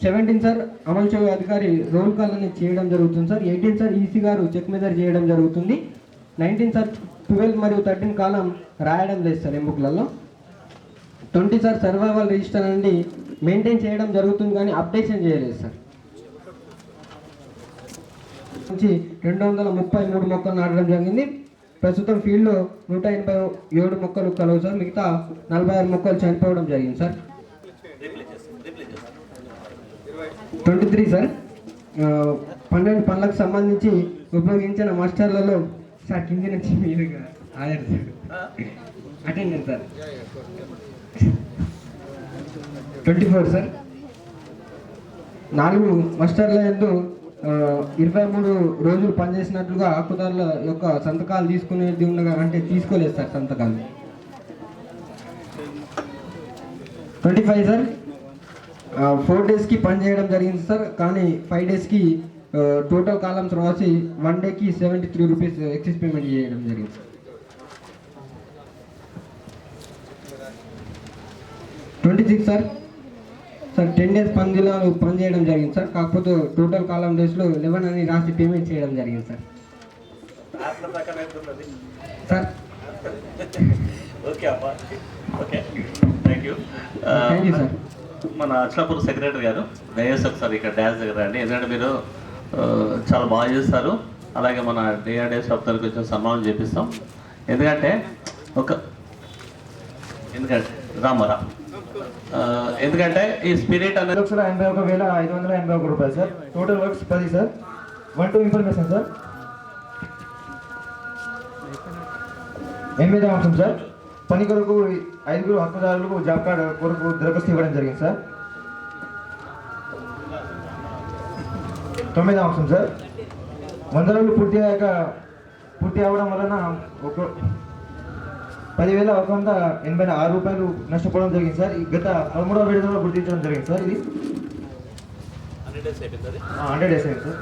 17 సార్, అమలు చేయు అధికారి రోల్ కాల్ అనేది చేయడం జరుగుతుంది సార్. 18 సార్, ఈసీ గారు చెక్ మెజర్ చేయడం జరుగుతుంది. 19 సార్, 12 మరియు 13 కాలం రాయడం లేదు సార్ ఎంబుక్లలో. 20 సార్, సర్వైవల్ రిజిస్టర్ అనేది మెయింటైన్ చేయడం జరుగుతుంది కానీ అప్డేషన్ చేయలేదు సార్. 233 మొక్కలు నాటడం జరిగింది. ప్రస్తుతం ఫీల్డ్లో 187 మొక్కలు కలవు సార్. మిగతా 46 మొక్కలు చనిపోవడం జరిగింది సార్. 23 సార్, 12 పనులకు సంబంధించి ఉపయోగించిన మాస్టర్లలో సార్ కింది నుంచి మీరుగా హాజరు సార్ అటెండెన్స్ సార్. 24 సార్, 4 మాస్టర్ల యందు 23 రోజులు పనిచేసినట్లుగా హక్కుదారుల యొక్క సంతకాలు తీసుకునేది ఉండగా అంటే తీసుకోలేదు సార్ సంతకాలు. 25 సార్, 4 డేస్కి పని చేయడం జరిగింది సార్, కానీ 5 డేస్కి టోటల్ కాలమ్స్ రాసి 1 డేకి 73 రూపీస్ ఎక్సెస్ పేమెంట్ చేయడం జరిగింది సార్. 26 సార్, 10 డేస్ పని చేయడం జరిగింది సార్, కాకపోతే టోటల్ కాలం డేస్లో 11 అని రాసి పేమెంట్ చేయడం జరిగింది సార్. సార్ ఓకే అమ్మా, ఓకే, థ్యాంక్ యూ సార్. మన అచ్లాపూర్ సెక్రటరీ గారు దయచేసి ఒకసారి ఇక్కడ డ్యాన్స్ దగ్గర రండి, ఎందుకంటే మీరు చాలా బాగా చేస్తారు. అలాగే మన డిఆర్డీఎస్ ఆఫీసర్కి కొంచెం సన్మానం చేపిస్తాం. ఎందుకంటే రామారా ఎందుకంటే ఈ స్పిరిట్ అనేది 1,81,581 రూపాయలు sir. Total works 10 sir. 1 information sir. 8వ అంశం సార్, పని కొరకు 5 హక్కుదారులకు జాబ్ కార్డు కొరకు దరఖాస్తు ఇవ్వడం జరిగింది సార్. 9వ అంశం సార్, 100 రోజులు పూర్తి అవ్వడం వలన 10,186 రూపాయలు నష్టపోవడం జరిగింది సార్. గత 13వ విడతలో గుర్తించడం జరిగింది సార్. ఇది 100 డేస్ అయింది సార్.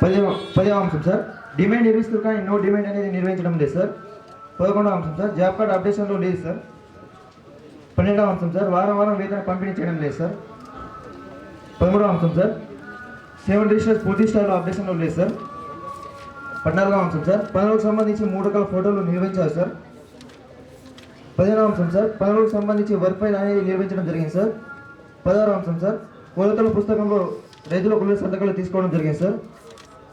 10వ అంశం సార్, డిమాండ్ నిర్వహిస్తూ కానీ నో డిమాండ్ అనేది నిర్వహించడం లేదు సార్. 11వ అంశం సార్, జాబ్ కార్డ్ అప్డేషన్లో లేదు సార్. 12వ అంశం సార్, వారం వేతన పంపిణీ చేయడం లేదు సార్. 13వ అంశం సార్, 7 రిజిస్టర్స్ పూర్తి స్థాయిలో అప్డేషన్లో లేదు సార్. 14వ అంశం సార్, పనులకు సంబంధించి 3 రకాల ఫోటోలు నిర్వహించారు సార్. 15వ అంశం సార్, పనులకు సంబంధించి వర్క్ ఫైల్ అనేది నిర్వహించడం జరిగింది సార్. 16వ అంశం సార్, కొలతల పుస్తకంలో రైతుల కూలీల సంతకాలు తీసుకోవడం జరిగింది సార్.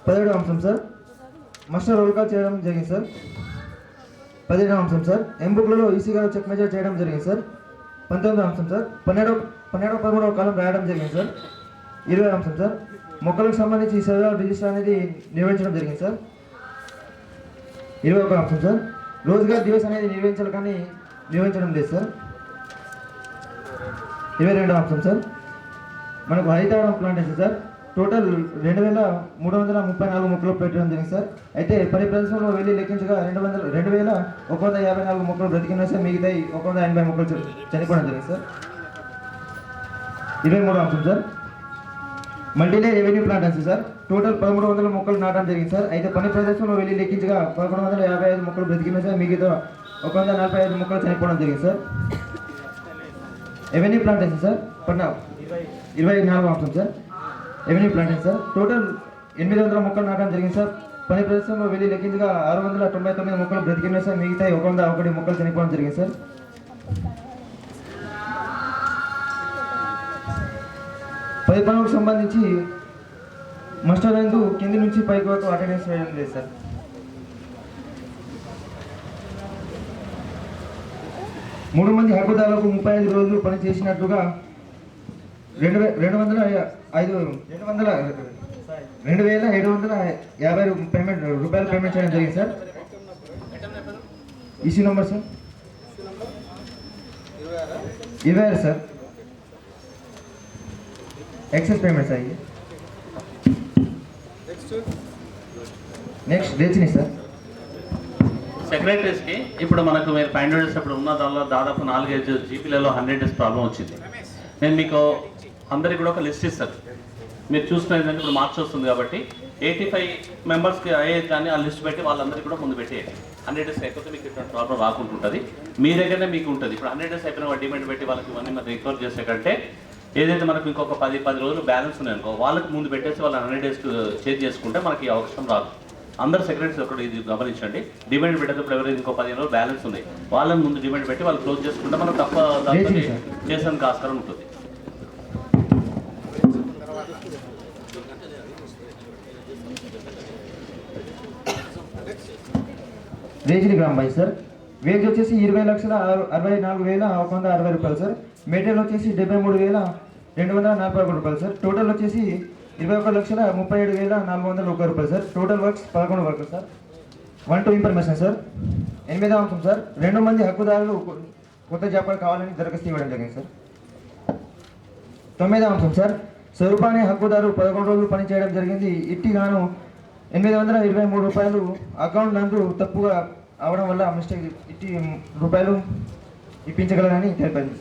17వ అంశం సార్, మాస్టర్ రోల్ కాల్ చేయడం జరిగింది సార్. 17వ అంశం సార్, ఎంబుక్లలో ఈసీ గారు చెక్ మెజర్ చేయడం జరిగింది సార్. 19వ అంశం సార్, 13వ కాలం రాయడం జరిగింది సార్. 20వ అంశం సార్, మొక్కలకు సంబంధించి సర్వైవల్ రిజిస్టర్ అనేది నిర్వహించడం జరిగింది సార్. 21వ అంశం సార్, రోజుగార్ దివస్ అనేది నిర్వహించాలి కానీ నిర్వహించడం లేదు సార్. 22వ అంశం సార్, మనకు హరితవనం ప్లాంటేషన్ సార్, టోటల్ 2,334 మొక్కలు పెట్టడం జరిగింది సార్. అయితే పని ప్రదేశంలో వెళ్ళి లెక్కించగా 2,154 మొక్కలు బ్రతికినా సార్, మిగతాయి 180 మొక్కలు చనిపోవడం జరిగింది సార్. 23వ అంశం sir, multilayer revenue plantation sir, total 1,300 మొక్కలు నాటడం జరిగింది సార్. అయితే పని ప్రదేశంలో వెళ్ళి లెక్కించగా 1,155 మొక్కలు బ్రతికినా సార్, మిగతా 145 మొక్కలు చనిపోవడం జరిగింది సార్. రెవెన్యూ ప్లాంటేషన్ సార్, 24వ అంశం sir, revenue plantation sir, total 800 మొక్కలు నాటడం జరిగింది సార్. పని ప్రదేశంలో వెళ్ళి లెక్కించగా 699 మొక్కలు బ్రతికినా సార్, మిగతా 101 మొక్కలు చనిపోవడం జరిగింది సార్. 10 పనులకు సంబంధించి మాస్టర్ నందు కింది నుంచి పైకి వరకు అటెండెన్స్ వేయడం లేదు సార్. 3 మంది హక్కుదారులకు 35 రోజులు పని చేసినట్లుగా 2,750 రూపాయలు పేమెంట్ చేయడం జరిగింది sir. EC number sir 26 sir. Excess payment sir. Next Rechini sir. సెక్రటరీస్కి ఇప్పుడు మనకు మీరు ఫైండ్ అవుట్ చేసేటప్పుడు ఉన్న దానిలో దాదాపు 4-5 జీపీలలో 100 డేస్ ప్రాబ్లం వచ్చింది. నేను మీకు అందరికి కూడా ఒక లిస్ట్ ఇస్తాను. మీరు చూసుకునే ఏంటంటే ఇప్పుడు మార్చ్ వస్తుంది కాబట్టి 85 మెంబర్స్కి అయ్యేది కానీ ఆ లిస్ట్ పెట్టి వాళ్ళందరికీ కూడా ముందు పెట్టేయండి. 100 డేస్ అయిపోతే మీకు ఇటువంటి ప్రాబ్లం రాకుంటుంటుంది. మీ దగ్గరనే మీకు ఉంటుంది. ఇప్పుడు 100 డేస్ అయిపోయిన వాళ్ళు డిమాండ్ పెట్టి వాళ్ళకి ఇవన్నీ మనం రికవర్ చేసే కంటే ఏదైతే మనకు ఇంకొక 10 రోజులు బ్యాలెన్స్ ఉన్నాయనుకో వాళ్ళకి ముందు పెట్టేసి వాళ్ళు 100 డేస్ చేంజ్ చేసుకుంటే మనకి అవకాశం రాదు. అందరు సెక్రటరీస్ ఒకటి ఇది గమనించండి. డిమాండ్ పెట్టేటప్పుడు ఎవరైతే ఇంకో 15 రోజులు బ్యాలెన్స్ ఉన్నాయి వాళ్ళని ముందు డిమాండ్ పెట్టి వాళ్ళు క్లోజ్ చేసుకుంటే మనం తప్ప చేసానికి ఆస్కారం ఉంటుంది. రేజిని గ్రామ్ బాయ్ సార్. వేజ్ వచ్చేసి 20,64,160 రూపాయలు సార్. మెటీరియల్ వచ్చేసి 73,241 రూపాయలు సార్. టోటల్ వచ్చేసి 21,37,401 రూపాయలు sir. Total works 11 works sir. 1 information sir. 8వ అంశం సార్. 2 మంది హక్కుదారులు కొత్త జాబ్ కావాలని దరఖాస్తు ఇవ్వడం జరిగింది సార్. 9వ అంశం సార్. స్వరూపాన్ని హక్కుదారు 11 రోజులు పని చేయడం జరిగింది. ఇట్టిగాను 823 రూపాయలు అకౌంట్ నందు తప్పుగా అవడం వల్ల మిస్టేక్ ఇట్టి రూపాయలు ఇప్పించగలరని తెలిపింది.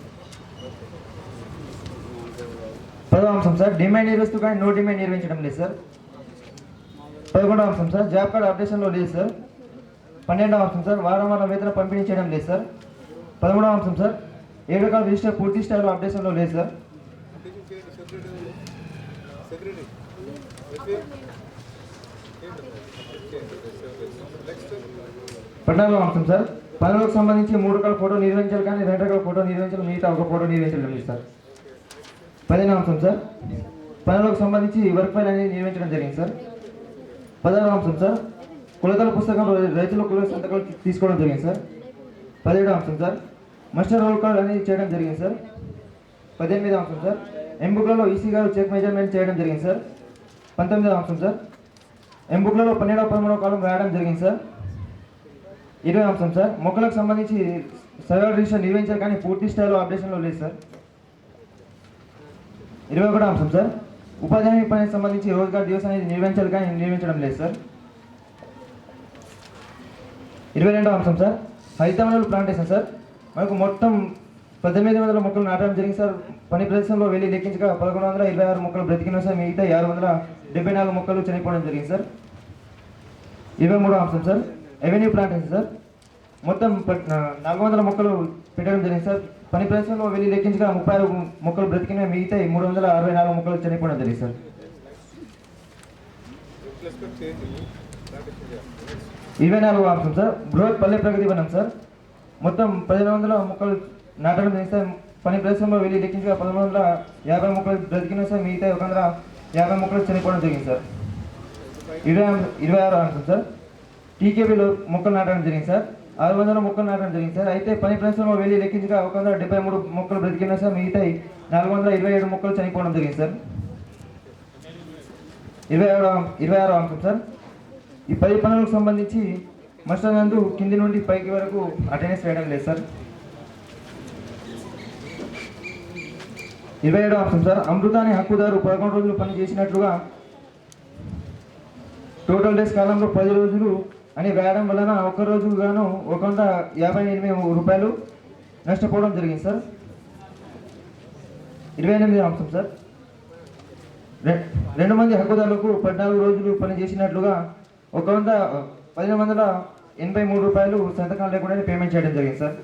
10వ అంశం సార్. డిమాండ్ నిర్వహిస్తూ కానీ నో డిమాండ్ నిర్వహించడం లేదు సార్. 11వ అంశం సార్. జాబ్ కార్డ్ అప్డేషన్లో లేదు సార్. 12వ అంశం సార్. వారం వేతన పంపిణీ చేయడం లేదు సార్. 13వ అంశం సార్. 7 రకాల రిజిస్టర్ పూర్తి స్థాయిలో అప్డేషన్లో లేదు సార్. 14వ అంశం సార్. పనులకు సంబంధించి 3 రకాల ఫోటో నిర్వహించాలి కానీ 2 రకాల ఫోటో నిర్వహించాలి, మిగతా ఒక ఫోటో నిర్వహించడం లేదు సార్. 15వ అంశం సార్. పనులకు సంబంధించి వర్క్ ఫైల్ అనేది నిర్వహించడం జరిగింది సార్. 16వ అంశం సార్. కొలతల పుస్తకంలో రైతుల కుల సంతకాలు తీసుకోవడం జరిగింది సార్. 17వ అంశం సార్. మాస్టర్ రోల్ కార్డ్ అనేది చేయడం జరిగింది సార్. 18వ అంశం సార్. ఎంబుక్లలో ఈసీ గారు చెక్ మెజర్మెంట్ చేయడం జరిగింది సార్. 19వ అంశం సార్. ఎంబుక్లలో 12వ 13వ కాలం రాయడం జరిగింది సార్. 20వ అంశం సార్. మొక్కలకు సంబంధించి సర్వర్ రిజిస్టర్ నిర్వహించారు కానీ పూర్తి స్థాయిలో అప్డేషన్లో లేదు సార్. 21వ అంశం సార్. ఉపాధి హామీ పనికి సంబంధించి రోజ్గార్ దివస్ అనేది నిర్వహించాలి కానీ నిర్వహించడం లేదు సార్. 22వ అంశం సార్. Hyderabad plantation sir. మనకు మొత్తం 1800 మొక్కలు నాటడం జరిగింది సార్. పని ప్రదేశంలో వెళ్ళి లెక్కించగా 1126 మొక్కలు బ్రతికిన సార్. మిగతా 674 మొక్కలు చనిపోవడం జరిగింది సార్. 23వ అంశం సార్. Avenue plantation sir. మొత్తం 400 మొక్కలు పెట్టడం జరిగింది సార్. పని ప్రదేశంలో వెళ్ళి లెక్కించగా 36 మొక్కలు బ్రతికిన, మిగతా 364 మొక్కలు చనిపోవడం జరిగింది సార్. 24వ అంశం సార్. బృహత్ పల్లె ప్రగతి వనం సార్. మొత్తం 1500 మొక్కలు నాటడం జరిగింది సార్. పని ప్రదేశంలో వెళ్ళి లెక్కించగా 1150 మొక్కలు బ్రతికిన సార్. మిగతా 150 మొక్కలు చనిపోవడం జరిగింది సార్. 26వ అంశం సార్. టీకేబీలో మొక్కలు నాటడం జరిగింది సార్. 600 మొక్కలు నాటడం జరిగింది సార్. అయితే పని ప్రదేశంలో వెళ్ళి లెక్కించగా 173 మొక్కలు బ్రతికిన సార్. మిగతా 427 మొక్కలు చనిపోవడం జరిగింది సార్. 26వ అంశం సార్. ఈ 10 పనులకు సంబంధించి మాస్టర్ నందు కింది నుండి పైకి వరకు అటెండెన్స్ వేయడం లేదు సార్. 27వ అంశం సార్. అమృతాని హక్కుదారు 11 రోజులు పని చేసినట్లుగా టోటల్ డేస్ కాలంలో 10 రోజులు అని వేయడం వలన 1 రోజు గాను 158 రూపాయలు నష్టపోవడం జరిగింది సార్. 28వ అంశం సార్. 2 మంది హక్కుదారులకు 14 రోజులు పని చేసినట్లుగా 1,183 రూపాయలు సంతకాలు లేకుండా పేమెంట్ చేయడం జరిగింది సార్.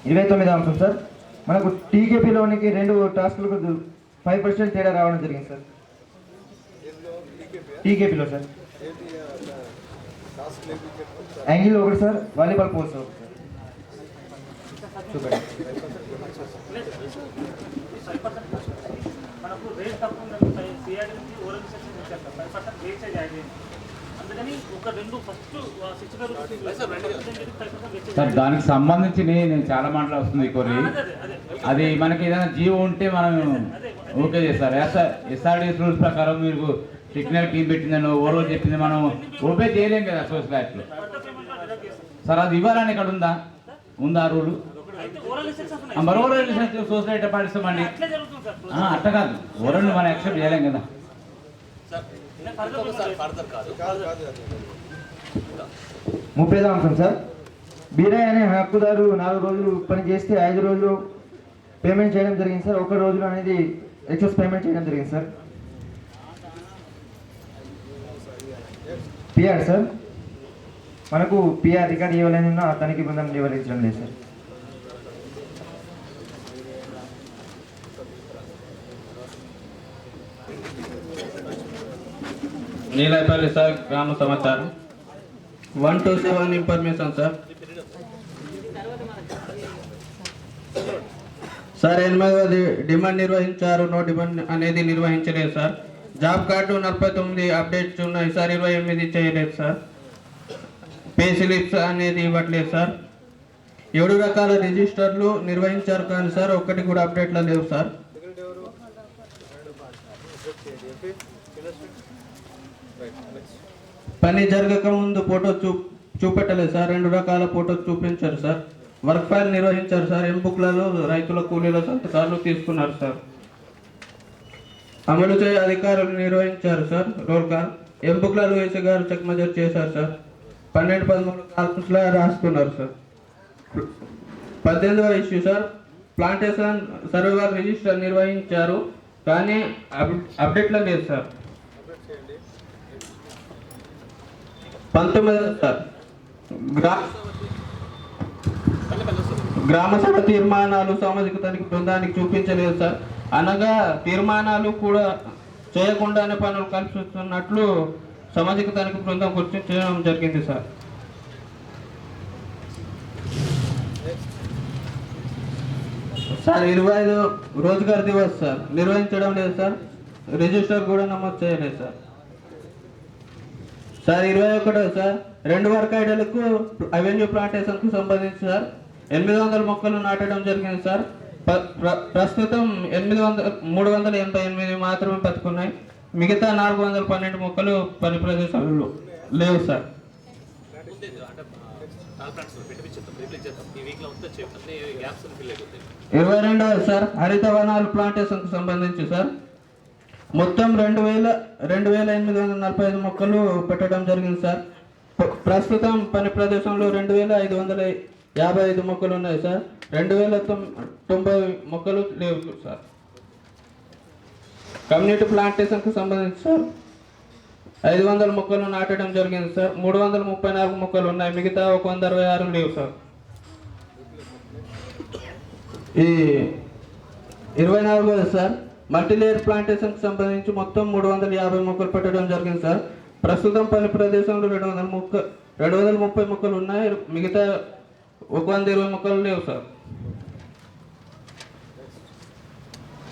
29వ అంశం సార్. మనకు టీకేపీలోనికి 2 టాస్కులకు 5% తేడా రావడం జరిగింది సార్. టీకేపీలో సార్. యాంగిల్ ఒకటి సార్. వాలీబాల్ పోస్ట్ ఒకటి సార్. మనకు రేట్ తక్కువ సిఆర్డీ నుంచి ఓరల్ సెక్షన్ ఇచ్చారు 5% వేస్టేజ్ యాడ్ చేయండి. అందుకని ఒక రెండు ఫస్ట్ 65 సార్ దానికి సంబంధించి నేను చాలా మాటలు వస్తుంది కొన్ని అది మనకి ఏదైనా జీవో ఉంటే మనం ఓకే చేస్తారు. ఎస్ఆర్డిఎస్ రూల్స్ ప్రకారం మీరు టెక్నికల్ టీం పెట్టిందని ఓరో చెప్పింది మనం ఓపే చేయలేం కదా సోషల్ యాక్ట్లో. సార్ అది ఇవ్వాలని ఇక్కడ ఉందా రూలు? మరి ఓరల్ సోషల్ యాక్ట్ పాటిస్తామండి. అట్లా కాదు, ఓరల్ మనం యాక్సెప్ట్ చేయలేం కదా. 30వ అంశం సార్, బీరాయ్ అనే హక్కుదారు 4 రోజులు పని చేస్తే 5 రోజులు పేమెంట్ చేయడం జరిగింది సార్. 1 రోజులో అనేది ఎక్సెస్ పేమెంట్ చేయడం జరిగింది సార్. పిఆర్ సార్, మనకు పిఆర్ రికార్డ్ ఇవ్వాలని ఉన్నా తనిఖీ బృందం నివేదించడం లేదు సార్. నీలాపల్లి సార్, గ్రామ సమాచారం 127 ఇన్ఫర్మేషన్ సార్. సార్ 8వ డిమాండ్ నిర్వహించారు, నో డిమాండ్ అనేది నిర్వహించలేదు సార్. జాబ్ కార్డు 49 అప్డేట్స్ ఉన్నాయి సార్, 28 చేయలేదు సార్. పే స్లిప్స్ అనేది ఇవ్వట్లేదు సార్. 7 రకాల రిజిస్టర్లు నిర్వహించారు కానీ సార్ ఒక్కటి కూడా అప్డేట్లో లేవు సార్. పని జరగక ముందు ఫోటో చూపెట్టలేదు సార్. 2 రకాల ఫోటో చూపించారు సార్. వర్క్ ఫైల్ నిర్వహించారు సార్. ఎంబుక్లలో రైతుల కూలీల సంతకాలు తీసుకున్నారు సార్. అమలు చేయ అధికారులు నిర్వహించారు సార్. రోల్ కాల్ ఎంబుక్లలో వేసి గారు చెక్ మెజర్ చేశారు సార్. 12-13 కాల్స్లా రాస్తున్నారు sir. 18వ issue sir, plantation సర్వేవర్ register నిర్వహించారు కానీ అప్డేట్లో లేదు సార్. 19 సార్, గ్రామ సభ తీర్మానాలు సామాజిక తనిఖీ బృందానికి చూపించలేదు సార్. అనగా తీర్మానాలు కూడా చేయకుండానే పనులు కల్పిస్తున్నట్లు సామాజిక తనిఖీ బృందం గుర్తించడం జరిగింది sir. Sir 25 Rozgar Divas sir నిర్వహించడం లేదు సార్. రిజిస్టర్ కూడా నమోదు చేయలేదు సార్. సార్ 21 సార్, 2 వర్క్ ఐడీలకు అవెన్యూ ప్లాంటేషన్కు సంబంధించి సార్ 800 మొక్కలు నాటడం జరిగింది సార్. ప్రస్తుతం 388 మాత్రమే బతుకున్నాయి. మిగతా 412 మొక్కలు పని ప్రదేశాలలో లేవు సార్. 22 సార్, హరిత వనాలు ప్లాంటేషన్కు సంబంధించి సార్ మొత్తం 2845 మొక్కలు పెట్టడం జరిగింది సార్. ప్రస్తుతం పని ప్రదేశంలో 2555 మొక్కలు ఉన్నాయి సార్. 2090 మొక్కలు లేవు సార్. కమ్యూనిటీ ప్లాంటేషన్కు సంబంధించి సార్ 500 మొక్కలు నాటడం జరిగింది సార్. 334 మొక్కలు ఉన్నాయి. మిగతా 166 లేవు సార్. ఈ 24 సార్, మల్టీలేయర్ ప్లాంటేషన్కి సంబంధించి మొత్తం 350 మొక్కలు పెట్టడం జరిగింది సార్. ప్రస్తుతం పని ప్రదేశంలో 230 మొక్కలు ఉన్నాయి. మిగతా 120 మొక్కలు లేవు సార్.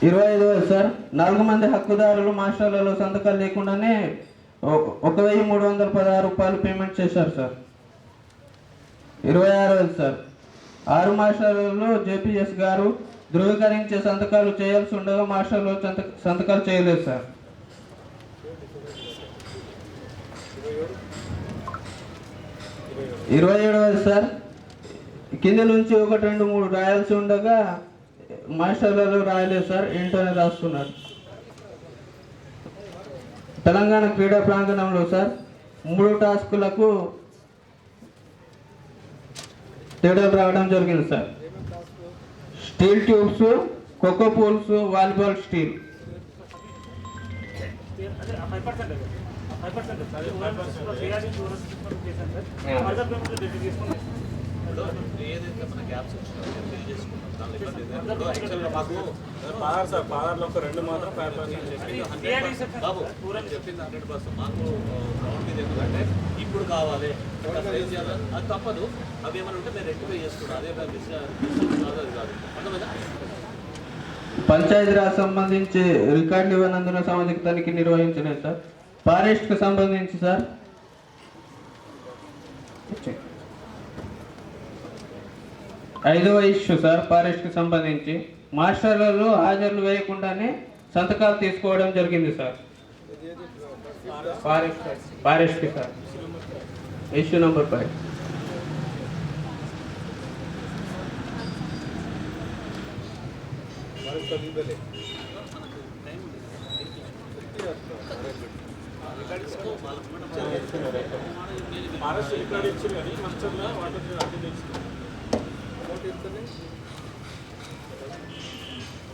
25 సార్, 4 మంది హక్కుదారులు మాస్టర్లలో సంతకాలు లేకుండానే 1316 రూపాయలు పేమెంట్ చేశారు సార్. 26 సార్, 6 మాస్టర్లలో జేపీఎస్ గారు ధృవీకరించే సంతకాలు చేయాల్సి ఉండగా మాస్టర్లు సంతకాలు చేయలేదు సార్. 27 సార్, కింద నుంచి 1, 2, 3 రాయాల్సి ఉండగా మాస్టర్లలో రాయలేదు సార్, ఏంటోనే రాస్తున్నారు. తెలంగాణ క్రీడా ప్రాంగణంలో సార్ 3 టాస్కులకు తేడాలు రావడం జరిగింది sir. Steel tubes, coco poles, volleyball steel. ఏదైతే మన గ్యాప్స్ వచ్చినాయో ఫిల్ చేసుకుంటాం దాని ఇబ్బంది ఇప్పుడు యాక్చువల్గా మాకు పాదార్లో ఒక 2 మాత్రం బాబు పూరం చెప్పింది 100% మాకు గ్రౌండ్ మీద ఎందుకంటే ఇప్పుడు కావాలి ఫేస్ చేయాలి అది తప్పదు. అవి ఏమైనా ఉంటే మేము రెక్టిఫై చేసుకుంటాం. అదే కాదు అది కాదు అర్థమైందా? పంచాయతీరాజ్ సంబంధించి రికార్డులు ఇవ్వనందున సామాజిక తనిఖీ నిర్వహించలేదు సార్. ఫారెస్ట్కి సంబంధించి సార్ 5వ ఇష్యూ సార్. ఫారెస్ట్కి సంబంధించి మాస్టర్లలో హాజరులు వేయకుండానే సంతకాలు తీసుకోవడం జరిగింది సార్. ఫారెస్ట్కి సార్ ఇష్యూ నెంబర్ 5.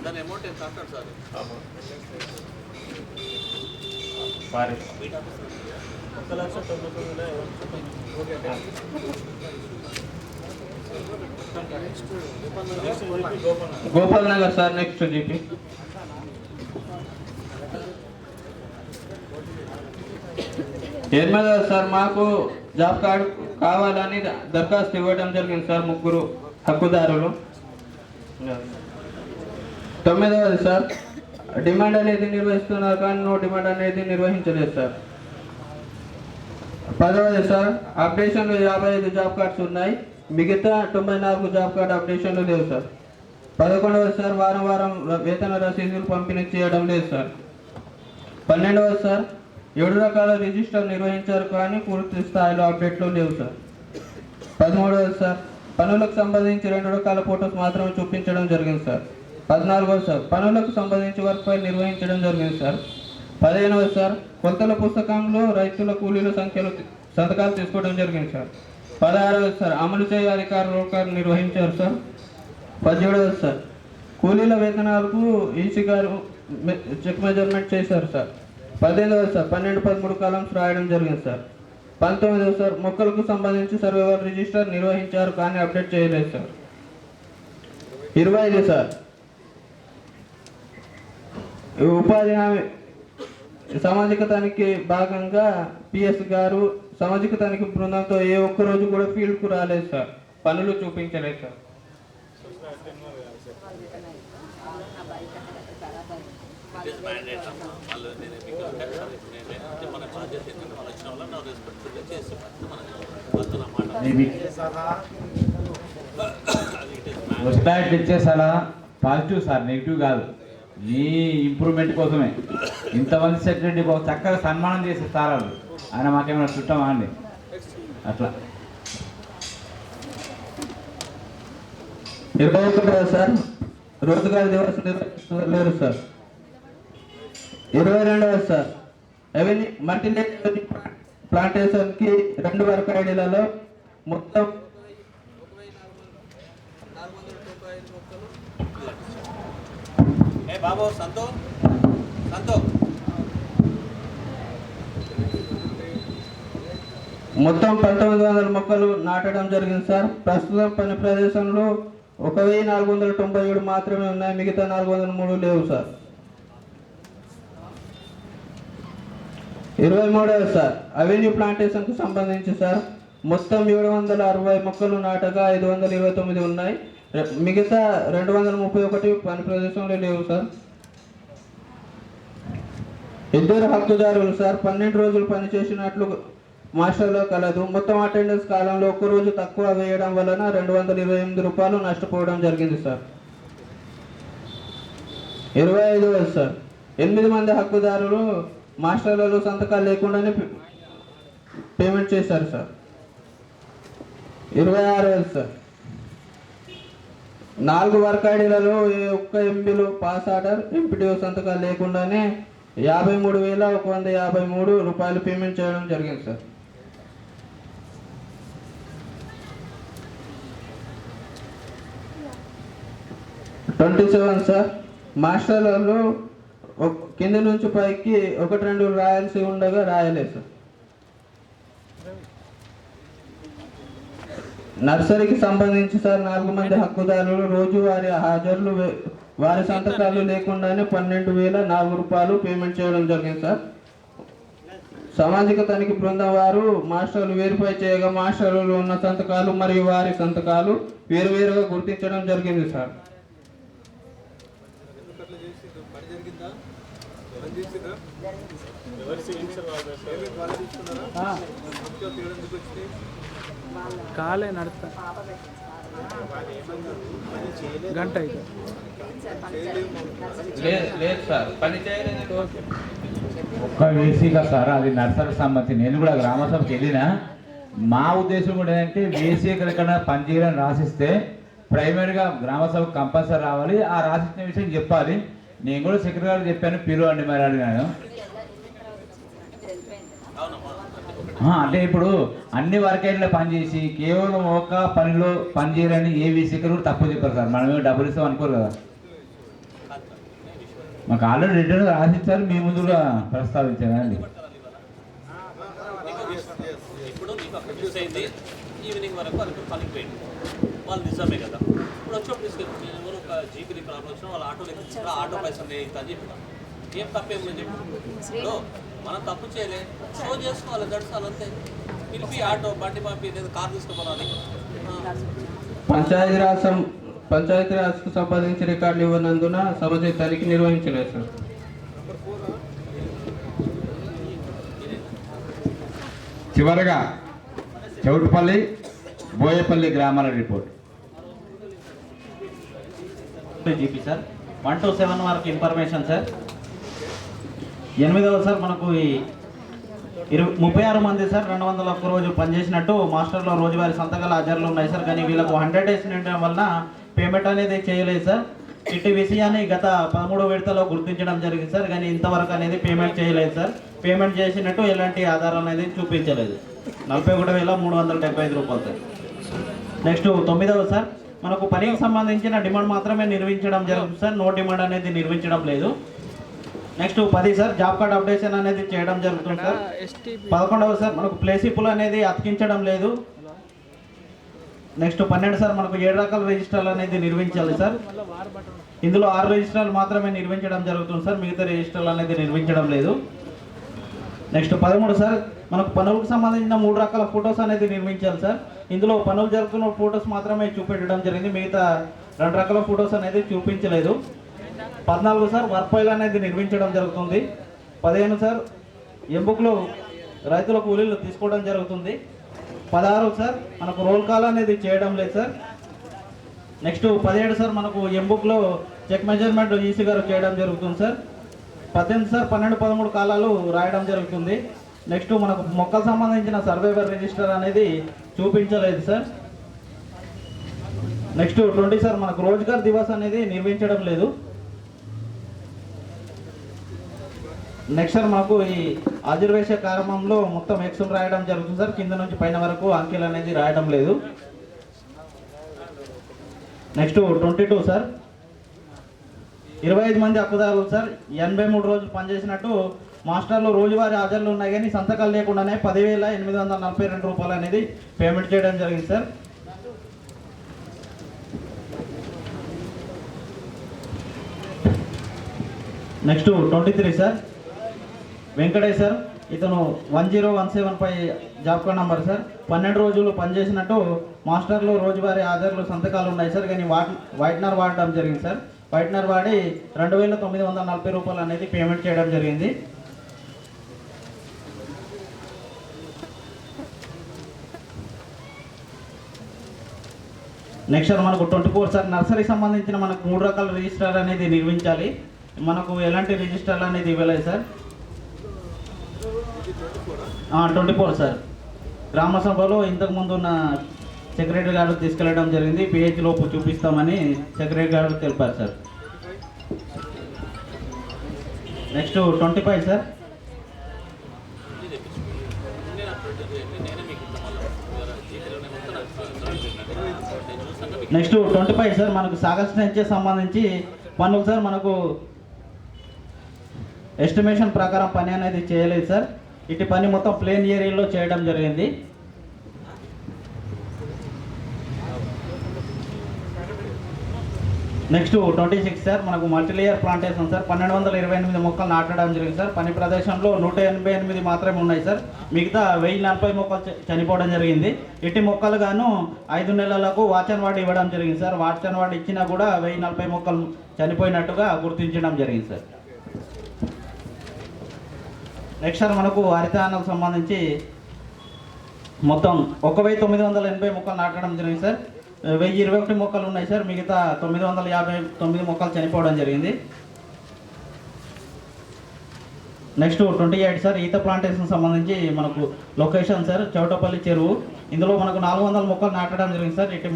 దాని అమౌంట్ ఎంత అంటారు sir? Gopal Nagar sir. Next GP ఎనిమిదవ సార్. మాకు జాబ్ కార్డు కావాలని దరఖాస్తు ఇవ్వడం జరిగింది సార్ 3 హక్కుదారులు. 9వది సార్. డిమాండ్ అనేది నిర్వహిస్తున్నారు కానీ నో డిమాండ్ అనేది నిర్వహించలేదు సార్. 10వది సార్. అప్డేషన్లు 55 జాబ్ కార్డ్స్ ఉన్నాయి, మిగతా 94 జాబ్ కార్డు అప్డేషన్లు లేవు సార్. 11వది సార్. వారం వారం వేతన రసీదులు పంపిణీ చేయడం లేదు సార్. 12వది సార్. 7 రకాల రిజిస్టర్ నిర్వహించారు కానీ పూర్తి స్థాయిలో అప్డేట్లు లేవు సార్. 13వది సార్. పనులకు సంబంధించి 2 రకాల ఫోటోస్ మాత్రమే చూపించడం జరిగింది సార్. 14వది సార్. పనులకు సంబంధించి వర్క్ ఫైల్ నిర్వహించడం జరిగింది సార్. 15వది సార్. కొలతల పుస్తకంలో రైతుల కూలీల సంఖ్యలో సంతకాలు తీసుకోవడం జరిగింది సార్. 16వది సార్. అమలు చేయ అధికారులు నిర్వహించారు సార్. 17వది సార్. కూలీల వేతనాలకు ఈసీ గారు చెక్ మెజర్మెంట్ చేశారు సార్. 18వది సార్. 12, 13 కాలమ్స్ రాయడం జరిగింది సార్. 19వది సార్. మొక్కలకు సంబంధించి సర్వేవర్ రిజిస్టర్ నిర్వహించారు కానీ అప్డేట్ చేయలేదు సార్. 25 సార్. ఉపాధి హామీ సామాజిక తనిఖీ భాగంగా పిఎస్ గారు సామాజిక తనిఖీ బృందంతో ఏ ఒక్క రోజు కూడా ఫీల్డ్కు రాలేదు సార్. పనులు చూపించలేదు సార్. మన బాధ్యత ఏంటంటే మన వచ్చిన వల్ల నా రెస్పెక్ట్ఫుల్గా రెస్పెక్ట్ ఇచ్చేసాలా పాజిటివ్ సార్, నెగిటివ్ కాదు. నీ ఇంప్రూవ్మెంట్ కోసమే ఇంతమంది సెక్రటరీ చక్కగా సన్మానం చేసే సార్ వాళ్ళు. ఆయన మాకేమైనా చుట్టమా అండి అట్లా. 21వ సార్. రోజుగారి దివసం నిర్వహిస్తలేరు సార్. 22వ సార్. అవన్నీ మల్టీలేయర్ ప్లాంటేషన్కి 2 వర్క్ ఐడీలలో మొత్తం బాబు సంతో మొత్తం 1900 మొక్కలు నాటడం జరిగింది సార్. ప్రస్తుతం పని ప్రదేశంలో 1497 మాత్రమే ఉన్నాయి, మిగతా 403 లేవు సార్. 23వ సార్. అవెన్యూ ప్లాంటేషన్కు సంబంధించి సార్ మొత్తం 760 మొక్కలు నాటగా 529 ఉన్నాయి, మిగతా 231 పని ప్రదేశంలో లేవు సార్. 2 హక్కుదారులు సార్ 12 రోజులు పనిచేసినట్లు మాస్టర్లో కలదు. మొత్తం అటెండెన్స్ కాలంలో 1 రోజు తక్కువ వేయడం వలన 228 రూపాయలు నష్టపోవడం జరిగింది సార్. 25వ సార్. 8 మంది హక్కుదారులు మాస్టర్లలో సంతకాలు లేకుండానే పేమెంట్ చేశారు సార్. 26వ సార్. 4 వర్క్ ఐడీలలో ఏ ఒక్క ఎంపీలో పాస్ ఆర్డర్ ఎంపీడీఓ సంతకాలు లేకుండానే 53,153 రూపాయలు పేమెంట్ చేయడం జరిగింది సార్. 27 సార్. మాస్టర్లలో కింద నుంచి పైకి 1-2 రాయాల్సి ఉండగా రాయలేదు సార్. నర్సరీకి సంబంధించి సార్ 4 మంది హక్కుదారులు రోజువారీ హాజరులు వారి సంతకాలు లేకుండానే 12,004 రూపాయలు పేమెంట్ చేయడం జరిగింది సార్. సామాజిక తనిఖీ బృందం వారు మాస్టర్లు వెరిఫై చేయగా మాస్టర్లు ఉన్న సంతకాలు మరియు వారి సంతకాలు వేరువేరుగా గుర్తించడం జరిగింది సార్. కాలే నడుస్తా గంట అయితే లేదు సార్, పని చేయలేదు. ఒక్క వేసీగా సార్, అది నర్సరీకి సంబంధించి నేను కూడా గ్రామ సభకి వెళ్ళినా. మా ఉద్దేశం కూడా ఏంటంటే వేసీ ఎక్కడికైనా పనిచేయాలని రాసిస్తే ప్రైమరీగా గ్రామ సభకు కంపల్సరీ రావాలి, ఆ రాసిచ్చిన విషయం చెప్పాలి. నేను కూడా సెక్రటరీ గారు చెప్పాను, పిలువండి మరి అడిగాను. అంటే ఇప్పుడు అన్ని వర్కైన్లో పనిచేసి కేవలం ఒక పనిలో పనిచేయాలని ఏ వీసీకర్ కూడా తప్పు చెప్పారు సార్. మనమే డబ్బులు ఇస్తాం అనుకోరు కదా. మాకు ఆల్రెడీ రిటర్న్ రాసిచ్చారు, మీ ముందుగా ప్రస్తావించారండి. ఇప్పుడు నీకు అక్కడ యూస్ అయింది, ఈవినింగ్ వరకు అక్కడ పనికి పోయింది, వాళ్ళు నిజమే కదా. ఇప్పుడు వచ్చేప్పుడు తీసుకెళ్ళి నేను ఎవరు ఒక జీపీ ప్రాబ్లం వచ్చినా వాళ్ళు ఆటోలో ఎక్కించుకున్నా, ఆటో పైసలు నేను ఇస్తా అని చెప్పిన. ఏం తప్పేం లేదు చెప్పు. మనం తప్పు చేయలే, షో చేసుకోవాలి, గడుస్తాను అంతే. పిలిపి ఆటో బండి పంపి లేదా కార్ తీసుకోవాలి. పంచాయతీరాజ్కు సంబంధించి రికార్డులు ఇవ్వనందున సమాజ తనిఖీ నిర్వహించలేదు సార్. చివరగా చౌటుపల్లి, బోయపల్లి గ్రామాల రిపోర్ట్. జీపీ సార్ 1 to 7 వరకు ఇన్ఫర్మేషన్ సార్. 8వ సార్ మనకు 36 మంది సార్ 201 రోజు పనిచేసినట్టు మాస్టర్లో రోజువారీ సంతకాల హాజరులు ఉన్నాయి సార్. కానీ వీళ్ళకు 100 days నిండడం వలన పేమెంట్ అనేది చేయలేదు సార్. ఇట్టి విషయాన్ని గత 13వ విడతలో గుర్తించడం జరిగింది సార్. కానీ ఇంతవరకు అనేది పేమెంట్ చేయలేదు సార్. పేమెంట్ చేసినట్టు ఎలాంటి ఆధారం అనేది చూపించలేదు. 41,375 రూపాయలు సార్. నెక్స్ట్ 9వ సార్ మనకు పనికి సంబంధించిన డిమాండ్ మాత్రమే నిర్వహించడం జరుగుతుంది సార్. నో డిమాండ్ అనేది నిర్వహించడం లేదు. Next 10 sir job card updation అనేది చేయడం జరుగుతుంది సార్. 11వ సార్ మనకు ప్లేసిపుల్ అనేది అతికించడం లేదు. నెక్స్ట్ 12 సార్ మనకు 7 రకాల రిజిస్టర్లు అనేది నిర్వహించాలి సార్. ఇందులో 6 రిజిస్టర్లు మాత్రమే నిర్వహించడం జరుగుతుంది సార్, మిగతా రిజిస్టర్లు అనేది నిర్వహించడం లేదు. నెక్స్ట్ 13 సార్ మనకు పనులకు సంబంధించిన 3 రకాల ఫొటోస్ అనేది నిర్మించాలి సార్. ఇందులో పనులు జరుగుతున్న ఫొటోస్ మాత్రమే చూపెట్టడం జరిగింది, మిగతా 2 రకాల ఫొటోస్ అనేది చూపించలేదు. 14 సార్ వర్క్ ఫైల్ అనేది నిర్మించడం జరుగుతుంది. 15 సార్ ఎంబుక్లో రైతుల కూలీలు తీసుకోవడం జరుగుతుంది. 16 సార్ మనకు రోల్ కాల్ అనేది చేయడం లేదు సార్. నెక్స్ట్ 17 సార్ మనకు ఎంబుక్లో చెక్ మెజర్మెంట్ ఈసీ గారు చేయడం జరుగుతుంది సార్. 18 సార్ 12, 13 కాలాలు రాయడం జరుగుతుంది. నెక్స్ట్ మనకు మొక్కకు సంబంధించిన సర్వేవర్ రిజిస్టర్ అనేది చూపించలేదు సార్. నెక్స్ట్ 20 సార్ మనకు రోజ్గార్ దివస్ అనేది నిర్వహించడం లేదు. నెక్స్ట్ సార్ మనకు ఈ ఆజుర్వేష కార్యక్రమంలో మొత్తం ఎక్స్లు రాయడం జరుగుతుంది సార్. కింద నుంచి పైన వరకు అంకెలు అనేది రాయడం లేదు. నెక్స్ట్ 22 సార్ 25 మంది హక్కుదారులు సార్ 83 రోజులు పనిచేసినట్టు మాస్టర్లు రోజువారీ హాజరులు ఉన్నాయి, కానీ సంతకాలు లేకుండానే 10,842 రూపాయలు అనేది పేమెంట్ చేయడం జరిగింది sir. Next 23 sir Venkatesh sir, ఇతను 10175 జాబ్ కార్డ్ నంబర్ సార్. 12 రోజులు పనిచేసినట్టు మాస్టర్లు రోజువారీ హాజరులు సంతకాలు ఉన్నాయి సార్, కానీ వైట్నర్ వాడడం జరిగింది సార్. వైట్నర్ వాడి 2,940 రూపాయలు అనేది పేమెంట్ చేయడం జరిగింది. నెక్స్ట్ సార్ మనకు 24 సార్ నర్సరీకి సంబంధించిన మనకు 3 రకాల రిజిస్టర్ అనేది నిర్మించాలి. మనకు ఎలాంటి రిజిస్టర్లు అనేది ఇవ్వలేదు సార్. 24 సార్ గ్రామ సభలో ఇంతకుముందు ఉన్న సెక్రటరీ గారు తీసుకెళ్ళడం జరిగింది. పిహెచ్ లోపు చూపిస్తామని సెక్రటరీ గారు తెలిపారు sir. Next 25 sir next 25 sir మనకు సాగర్ స్టెంచే సంబంధించి పనులు సార్ మనకు ఎస్టిమేషన్ ప్రకారం పని అనేది చేయలేదు సార్. ఇటు పని మొత్తం ప్లేన్ ఏరియాలో చేయడం జరిగింది. నెక్స్ట్ 26 సార్ మనకు మల్టీలేయర్ ప్లాంటేషన్ సార్ 1228 మొక్కలు నాటడం జరిగింది సార్. పని ప్రదేశంలో 188 మాత్రమే ఉన్నాయి సార్. మిగతా 1040 మొక్కలు చనిపోవడం జరిగింది. ఇట్టి మొక్కలు గాను 5 నెలలకు వాచ్ అండ్ వార్డ్ ఇవ్వడం జరిగింది సార్. వాచ్ అండ్ వార్డ్ ఇచ్చినా కూడా 1040 మొక్కలు చనిపోయినట్టుగా గుర్తించడం జరిగింది సార్. నెక్స్ట్ సార్ మనకు హరితానికి సంబంధించి మొత్తం 1980 మొక్కలు నాటడం జరిగింది సార్. 1021 మొక్కలు ఉన్నాయి సార్. మిగతా 959 మొక్కలు చనిపోవడం జరిగింది. నెక్స్ట్ 28 సార్ ఈత ప్లాంటేషన్ సంబంధించి మనకు లొకేషన్ సార్ చౌటపల్లి చెరువు. ఇందులో మనకు 400 మొక్కలు నాటడం జరిగింది సార్. ఇటు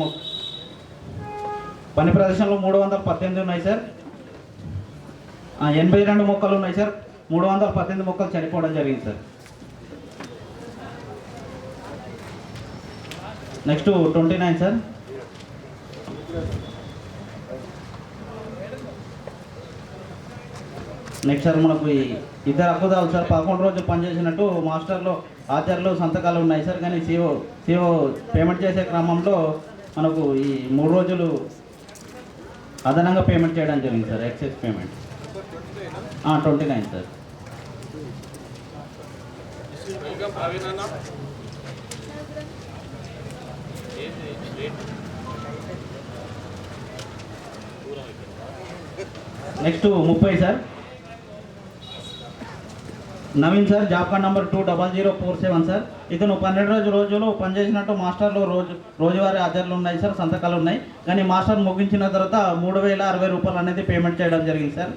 పని ప్రదేశంలో 318 ఉన్నాయి సార్. 82 మొక్కలు ఉన్నాయి సార్. 318 మొక్కలు చనిపోవడం జరిగింది sir. Next 29 sir. Next sir మనకు ఈ ఇద్దరు హక్కుదారులు సార్ 11 రోజులు పనిచేసినట్టు మాస్టర్లు ఆచార్యులు సంతకాలు ఉన్నాయి సార్. కానీ సిఓ పేమెంట్ చేసే క్రమంలో మనకు ఈ 3 రోజులు అదనంగా పేమెంట్ చేయడం జరిగింది sir. Excess payment 29 sir. Next 30 sir. Naveen sir job card number 20047 sir. ఇతను 12 రోజులు పనిచేసినట్టు మాస్టర్లు రోజువారీ హాజరులు ఉన్నాయి సార్. సంతకాలు ఉన్నాయి. కానీ మాస్టర్ ముగించిన తర్వాత 3060 రూపాయలు అనేది పేమెంట్ చేయడం జరిగింది సార్.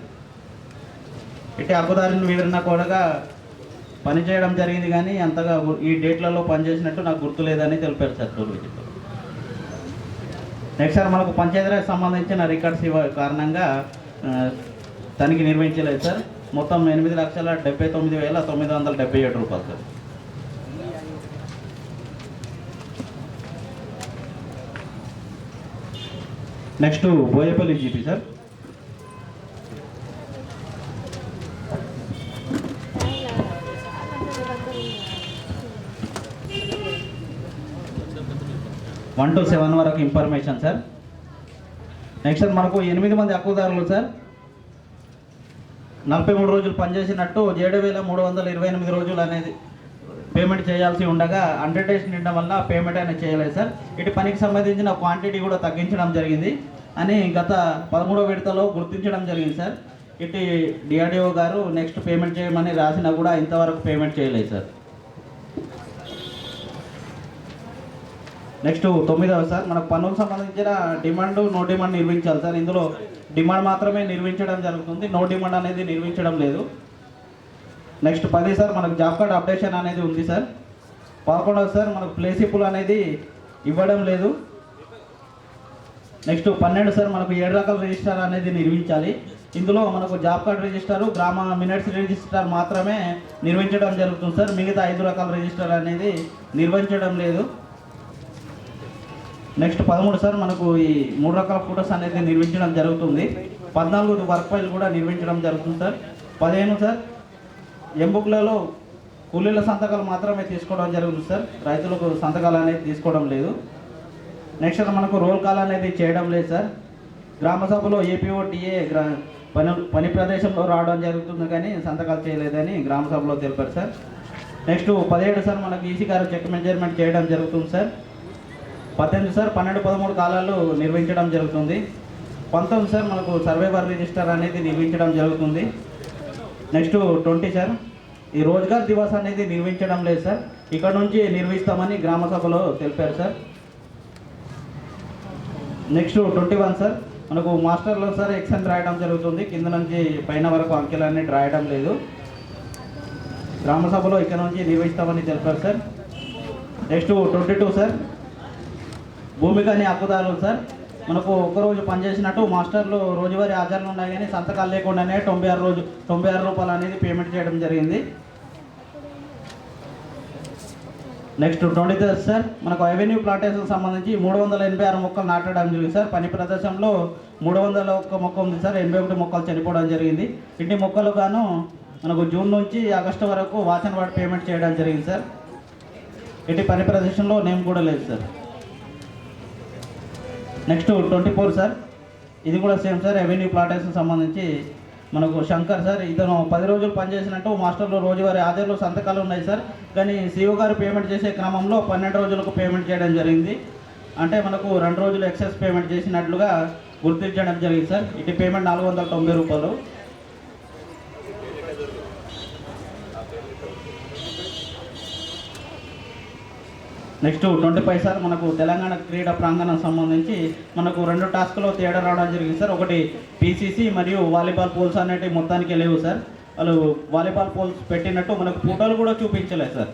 ఇటు హక్కుదారుని వివరణ కూడా పనిచేయడం జరిగింది కానీ అంతగా ఈ డేట్లలో పనిచేసినట్టు నాకు గుర్తులేదని తెలిపారు సార్ టోల్ విజిట్లో. నెక్స్ట్ సార్ మనకు పంచాయతీరాజ్ సంబంధించిన రికార్డ్స్ కారణంగా తనిఖీ నిర్వహించలేదు సార్. మొత్తం 8,79,977 రూపాయలు sir. Next Boyapalli GP sir. One to 7 వరకు ఇన్ఫర్మేషన్ సార్. నెక్స్ట్ సార్ మనకు 8 మంది హక్కుదారులు సార్ 43 రోజులు పనిచేసినట్టు 7,328 రోజులు అనేది పేమెంట్ చేయాల్సి ఉండగా 100 డేస్ నిండడం వల్ల పేమెంట్ అనేది చేయలేదు సార్. ఇటు పనికి సంబంధించిన క్వాంటిటీ కూడా తగ్గించడం జరిగింది అని గత 13వ విడతలో గుర్తించడం జరిగింది సార్. ఇటు డిఆర్డిఓ గారు నెక్స్ట్ పేమెంట్ చేయమని రాసినా కూడా ఇంతవరకు పేమెంట్ చేయలేదు సార్. నెక్స్ట్ 9వ సార్ మనకు పన్నుకు సంబంధించిన డిమాండ్ నో డిమాండ్ నిర్వహించాలి సార్. ఇందులో డిమాండ్ మాత్రమే నిర్వహించడం జరుగుతుంది. నో డిమాండ్ అనేది నిర్వహించడం లేదు. నెక్స్ట్ 10 సార్ మనకు జాబ్ కార్డ్ అప్డేషన్ అనేది ఉంది సార్. 11వ సార్ మనకు ప్లేసిబుల్ అనేది ఇవ్వడం లేదు. నెక్స్ట్ 12 సార్ మనకు 7 రకాల రిజిస్టర్ అనేది నిర్వహించాలి. ఇందులో మనకు జాబ్ కార్డ్ రిజిస్టర్ గ్రామ మినిట్స్ రిజిస్టర్ మాత్రమే నిర్వహించడం జరుగుతుంది సార్. మిగతా 5 రకాల రిజిస్టర్ అనేది నిర్వహించడం లేదు. నెక్స్ట్ 13 సార్ మనకు ఈ 3 రకాల ఫోటోస్ అనేది నిర్వహించడం జరుగుతుంది. 14 వర్క్ ఫైల్ కూడా నిర్వహించడం జరుగుతుంది సార్. 15 సార్ ఎంబుక్లలో కూలీల సంతకాలు మాత్రమే తీసుకోవడం జరుగుతుంది సార్. రైతులకు సంతకాలు అనేది తీసుకోవడం లేదు. నెక్స్ట్ మనకు రోల్ కాల్ అనేది చేయడం లేదు సార్. గ్రామ సభలో ఏపీఓ టీఏ పని ప్రదేశంలో రావడం జరుగుతుంది కానీ సంతకాలు చేయలేదని గ్రామ సభలో తెలిపారు సార్. నెక్స్ట్ 17 సార్ మనకు ఈసీ గారు చెక్ మెజర్మెంట్ చేయడం జరుగుతుంది సార్. 18 సార్ 12, 13 కాలాలు నిర్వహించడం జరుగుతుంది. 19 సార్ మనకు సర్వేవర్ రిజిస్టర్ అనేది నిర్వహించడం జరుగుతుంది. నెక్స్ట్ 20 సార్ ఈ రోజ్గార్ దివస్ అనేది నిర్వహించడం లేదు సార్. ఇక్కడ నుంచి నిర్వహిస్తామని గ్రామ సభలో తెలిపారు సార్. నెక్స్ట్ 21 సార్ మనకు మాస్టర్లో సార్ ఎక్సెంట్ రాయడం జరుగుతుంది. కింద నుంచి పైన వరకు అంకెలన్నీ రాయడం లేదు. గ్రామ సభలో ఇక్కడ నుంచి నిర్వహిస్తామని తెలిపారు సార్. నెక్స్ట్ 22 సార్ భూమి కానీ హక్కుదారులు సార్ మనకు ఒక్కరోజు పనిచేసినట్టు మాస్టర్లు రోజువారీ హాజరులు ఉన్నాయి కానీ సంతకాలు లేకుండానే 96 రూపాయలు అనేది పేమెంట్ చేయడం జరిగింది. నెక్స్ట్ 23 సార్ మనకు అవెన్యూ ప్లాంటేషన్ సంబంధించి 386 మొక్కలు నాటడం జరిగింది సార్. పని ప్రదేశంలో 301 మొక్క ఉంది సార్. 81 మొక్కలు చనిపోవడం జరిగింది. ఇంటి మొక్కలు గాను మనకు జూన్ నుంచి ఆగస్టు వరకు వాచ్ అండ్ వార్డ్ పేమెంట్ చేయడం జరిగింది సార్. ఇంటి పని ప్రదేశంలో నేమ్ కూడా లేదు సార్. నెక్స్ట్ 24 సార్ ఇది కూడా సేమ్ సార్ రెవెన్యూ ప్లాటేషన్ సంబంధించి మనకు శంకర్ సార్ ఇతను 10 రోజులు పనిచేసినట్టు మాస్టర్లో రోజువారీ ఆధార్లో సంతకాలు ఉన్నాయి సార్. కానీ సిఓ గారు పేమెంట్ చేసే క్రమంలో 12 రోజులకు పేమెంట్ చేయడం జరిగింది. అంటే మనకు 2 రోజులు ఎక్సెస్ పేమెంట్ చేసినట్లుగా గుర్తించడం జరిగింది సార్. ఇటు పేమెంట్ 490 రూపాయలు. నెక్స్ట్ 25 సార్ మనకు తెలంగాణ క్రీడా ప్రాంగణం సంబంధించి మనకు 2 టాస్క్లో తేడా రావడం జరిగింది సార్. ఒకటి పీసీసీ మరియు వాలీబాల్ పోల్స్ అనేవి మొత్తానికి లేవు సార్. వాళ్ళు వాలీబాల్ పోల్స్ పెట్టినట్టు మనకు ఫోటోలు కూడా చూపించలేదు సార్.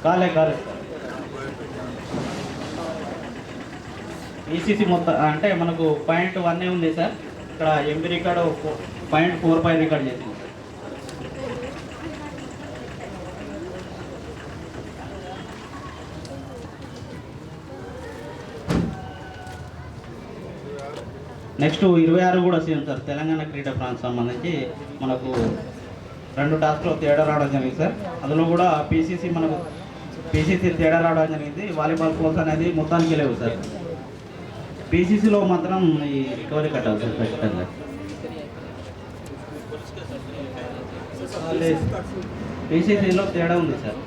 కాలే పీసీసీ మొత్తం అంటే మనకు .1 ఉంది సార్. ఇక్కడ ఎంపీ రికార్డు .45 రికార్డ్ చేసింది. నెక్స్ట్ 26 కూడా సేమ్ సార్. తెలంగాణ క్రీడా ప్రాంతం సంబంధించి మనకు 2 టాస్క్లో తేడా రావడం జరిగింది సార్. అందులో కూడా పీసీసీ తేడా రావడం జరిగింది. వాలీబాల్ పోల్స్ అనేది మొత్తానికి లేవు సార్. పీసీసీలో మాత్రం ఈ రికవరీ కట్టాలి సార్ ఖచ్చితంగా. పీసీసీలో తేడా ఉంది sir.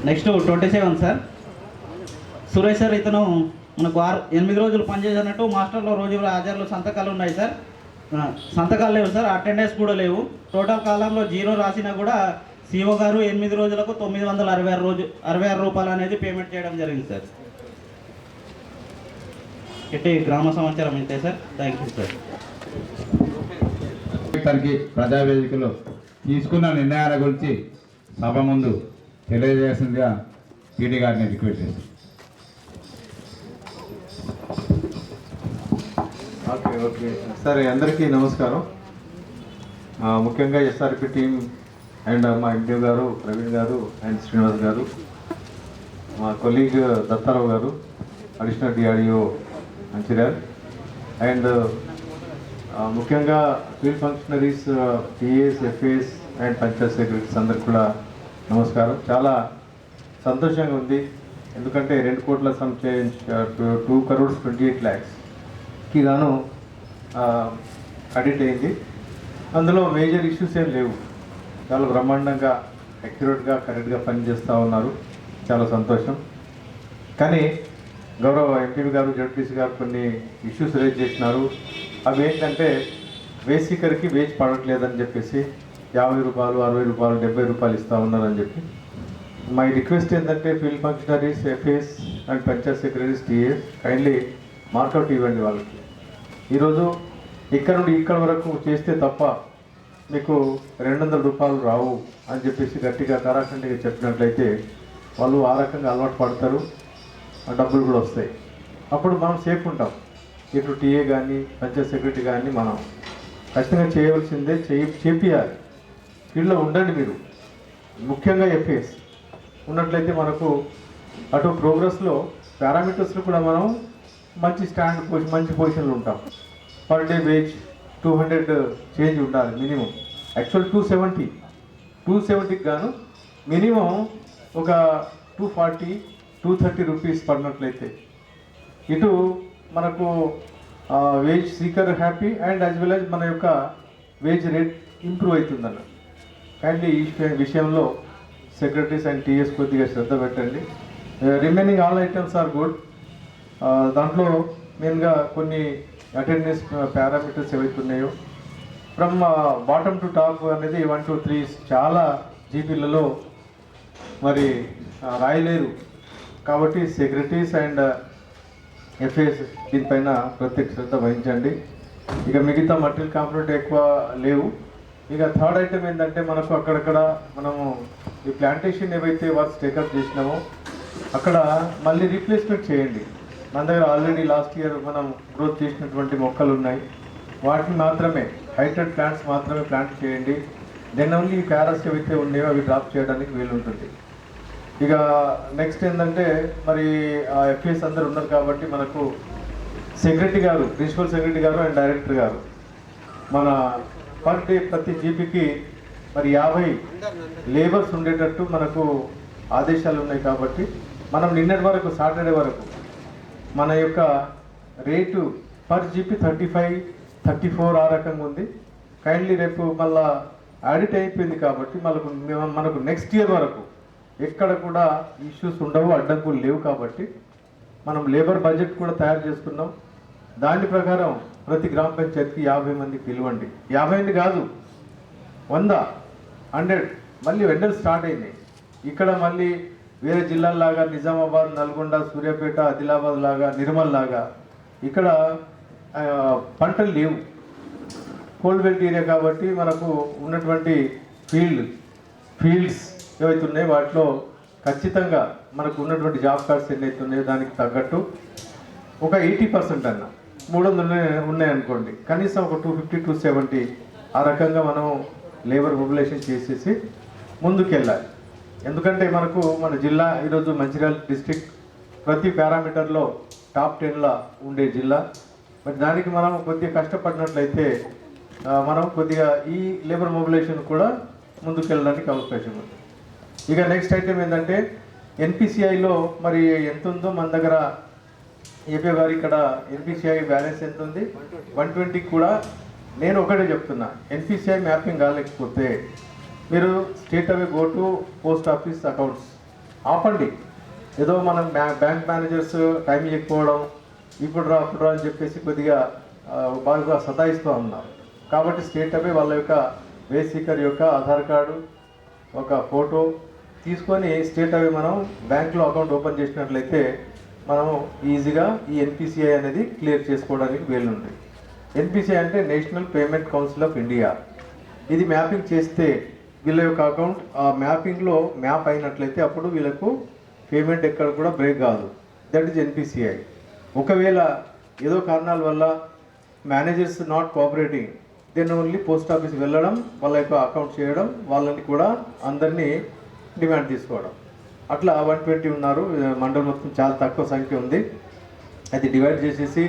Next 27 sir. Suresh sir ఇతను మనకు 8 రోజులు పనిచేసినట్టు మాస్టర్లో రోజుల హాజరులో సంతకాలు ఉన్నాయి సార్. సంతకాలు లేవు సార్. అటెండెన్స్ కూడా లేవు. టోటల్ కాలంలో 0 రాసినా కూడా సిఓ గారు 8 రోజులకు 966 రూపాయలు అనేది పేమెంట్ చేయడం జరిగింది సార్. ఇట్టి గ్రామ సమాచారం ఇంతే సార్. Thank you sir. ప్రజావేదికలో తీసుకున్న నిర్ణయాల గురించి సభ ముందు తెలియజేసిందిగా పీటీ గారిని రిక్వెస్ట్ చేస్తాను. ఓకే సరే, అందరికీ నమస్కారం. ముఖ్యంగా ఎస్ఆర్పి టీం అండ్ మా ఎండి గారు, ప్రవీణ్ గారు అండ్ శ్రీనివాస్ గారు, మా colleague Dattarao garu, additional DRDO Mancherial, and ముఖ్యంగా field functionaries, TAs, FAs and panchayat secretaries అందరికి కూడా నమస్కారం. చాలా సంతోషంగా ఉంది. ఎందుకంటే 2 కోట్ల సమ్ చేంజ్ 2 crores 28 lakhsకి గాను అడిట్ అయింది. అందులో మేజర్ ఇష్యూస్ ఏం లేవు. చాలా బ్రహ్మాండంగా అక్యురేట్గా కరెక్ట్గా పనిచేస్తూ ఉన్నారు. చాలా సంతోషం. కానీ గౌరవ ఎంపీ గారు, జడ్పీసీ గారు కొన్ని ఇష్యూస్ రేజ్ చేసినారు. అవి ఏంటంటే బేసికర్కి వేజ్ పడట్లేదని చెప్పేసి 50 రూపాయలు, 60 రూపాయలు, 70 రూపాయలు ఇస్తూ ఉన్నారని చెప్పి. మై రిక్వెస్ట్ ఏంటంటే field functionaries, FAs and panchayat secretaries, TAs kindly mark out ఇవ్వండి వాళ్ళకి. ఈరోజు ఇక్కడ నుండి ఇక్కడ వరకు చేస్తే తప్ప మీకు 200 రూపాయలు రావు అని చెప్పేసి గట్టిగా కరాఖండిగా చెప్పినట్లయితే వాళ్ళు ఆ రకంగా అలవాటు పడతారు, డబ్బులు కూడా వస్తాయి. అప్పుడు మనం సేఫ్ ఉంటాం. ఇటు టీఏ కానీ పంచాయత్ సెక్రటరీ కానీ మనం ఖచ్చితంగా చేయవలసిందే, చేపియాలి. ఫీల్డ్లో ఉండండి మీరు. ముఖ్యంగా ఎఫ్ఏస్ ఉన్నట్లయితే మనకు అటు ప్రోగ్రెస్లో పారామీటర్స్లో కూడా మనం మంచి మంచి పొజిషన్లో ఉంటాం. పర్ డే వేజ్ 200 చేంజ్ ఉండాలి మినిమం. యాక్చువల్ 270కి గాను మినిమం ఒక 240, 230 రూపీస్ పడినట్లయితే ఇటు మనకు wage seeker happy and as well as మన యొక్క వేజ్ రేట్ ఇంప్రూవ్ అవుతుందన్న. కైండ్లీ ఈ విషయంలో సెక్రటరీస్ అండ్ టీఎస్ కొద్దిగా శ్రద్ధ పెట్టండి. Remaining all items are good. దాంట్లో మెయిన్గా కొన్ని అటెండెన్స్ పారామీటర్స్ ఏవైతే ఉన్నాయో ఫ్రమ్ బాటమ్ టు టాప్ అనేది 1 to 3 చాలా జీపీలలో మరి రాయలేరు. కాబట్టి సెక్రటరీస్ అండ్ ఎఫ్ఏస్ దీనిపైన ప్రత్యేక శ్రద్ధ వహించండి. ఇక మిగతా మటీరియల్ కాంపోనెంట్ ఎక్కువ లేవు. ఇక థర్డ్ ఐటమ్ ఏంటంటే మనకు అక్కడక్కడ మనము ఈ ప్లాంటేషన్ ఏవైతే వర్క్స్ టేకప్ చేసినామో అక్కడ మళ్ళీ రీప్లేస్మెంట్ చేయండి. మన దగ్గర ఆల్రెడీ లాస్ట్ ఇయర్ మనం గ్రోత్ చేసినటువంటి మొక్కలు ఉన్నాయి, వాటిని మాత్రమే హైటెడ్ ప్లాంట్స్ మాత్రమే ప్లాంట్ చేయండి. దెన్ ఓన్లీ ఈ ప్యారస్ ఏవైతే ఉన్నాయో అవి డ్రాప్ చేయడానికి వీలుంటుంది. ఇక నెక్స్ట్ ఏంటంటే మరి ఆ ఎఫ్ఏస్ అందరు ఉన్నారు కాబట్టి మనకు సెక్రటరీ గారు, ప్రిన్సిపల్ సెక్రటరీ గారు అండ్ డైరెక్టర్ గారు మన పర్ డే ప్రతి జీపీకి మరి 50 లేబర్స్ ఉండేటట్టు మనకు ఆదేశాలు ఉన్నాయి. కాబట్టి మనం నిన్నటి వరకు సాటర్డే వరకు మన యొక్క రేటు పర్ జీపీ 35, 34 ఆ రకంగా ఉంది. కైండ్లీ రేపు మళ్ళా ఆడిట్ అయిపోయింది కాబట్టి మనకు నెక్స్ట్ ఇయర్ వరకు ఎక్కడ కూడా ఇష్యూస్ ఉండవు, అడ్డంకులు లేవు. కాబట్టి మనం లేబర్ బడ్జెట్ కూడా తయారు చేసుకున్నాం. దాని ప్రకారం ప్రతి గ్రామ పంచాయతీకి 50 మందికి పిలవండి. 50 కాదు, 100, 100 మళ్ళీ వెండర్ స్టార్ట్ అయినాయి. ఇక్కడ మళ్ళీ వేరే జిల్లాల్లాగా నిజామాబాద్, నల్గొండ, సూర్యాపేట, ఆదిలాబాద్ లాగా, నిర్మల్ లాగా ఇక్కడ పంటలు లేవు. కోల్డ్ బెల్ట్ ఏరియా కాబట్టి మనకు ఉన్నటువంటి ఫీల్డ్స్ ఏవైతే ఉన్నాయో వాటిలో ఖచ్చితంగా మనకు ఉన్నటువంటి జాబ్ కార్డ్స్ ఎన్నైతే ఉన్నాయో దానికి తగ్గట్టు ఒక 80% అన్న 300 ఉన్నాయనుకోండి, కనీసం ఒక 250 to 270 ఆ రకంగా మనం లేబర్ మొబిలైజేషన్ చేసేసి ముందుకెళ్ళాలి. ఎందుకంటే మనకు మన జిల్లా ఈరోజు మంచిర్యాల డిస్ట్రిక్ట్ ప్రతి పారామీటర్లో టాప్ 10లో ఉండే జిల్లా. మరి దానికి మనం కొద్దిగా కష్టపడినట్లయితే మనం కొద్దిగా ఈ లేబర్ మొబిలైజేషన్ కూడా ముందుకెళ్ళడానికి అవకాశం ఉంది. ఇక నెక్స్ట్ ఐటెం ఏంటంటే ఎన్పిసిఐలో మరి ఎంత ఉందో మన దగ్గర ఏపీ గారు ఇక్కడ ఎన్పిసిఐ బ్యాలెన్స్ ఎంత ఉంది 120 కూడా. నేను ఒకటే చెప్తున్నా, ఎన్పిసిఐ మ్యాపింగ్ కాలేకపోతే మీరు straight away go to post office accounts ఆపండి. ఏదో మనం బ్యాంక్ మేనేజర్స్ టైం ఇవ్వకపోవడం, ఇప్పుడు రా అప్పుడు రా అని చెప్పేసి కొద్దిగా బాగా సతాయిస్తూ ఉన్నారు. కాబట్టి స్ట్రేట్ అవే వాళ్ళ యొక్క బేసికర్ యొక్క ఆధార్ కార్డు, ఒక ఫోటో తీసుకొని స్ట్రేట్ అవే మనం బ్యాంక్లో అకౌంట్ ఓపెన్ చేసినట్లయితే మనం ఈజీగా ఈ ఎన్పిసిఐ అనేది క్లియర్ చేసుకోవడానికి వీలుంది. ఎన్పిసిఐ అంటే national payment council of India. ఇది మ్యాపింగ్ చేస్తే వీళ్ళ యొక్క అకౌంట్ ఆ మ్యాపింగ్లో మ్యాప్ అయినట్లయితే అప్పుడు వీళ్ళకు పేమెంట్ ఎక్కడ కూడా బ్రేక్ కాదు. That is NPCI. ఒకవేళ ఏదో కారణాల వల్ల managers not cooperating, then only post ఆఫీస్కి వెళ్ళడం, వాళ్ళ యొక్క అకౌంట్ చేయడం, వాళ్ళని కూడా అందరినీ డిమాండ్ తీసుకోవడం. అట్లా 120 ఉన్నారు. మండలం మొత్తం చాలా తక్కువ సంఖ్య ఉంది. అది డివైడ్ చేసేసి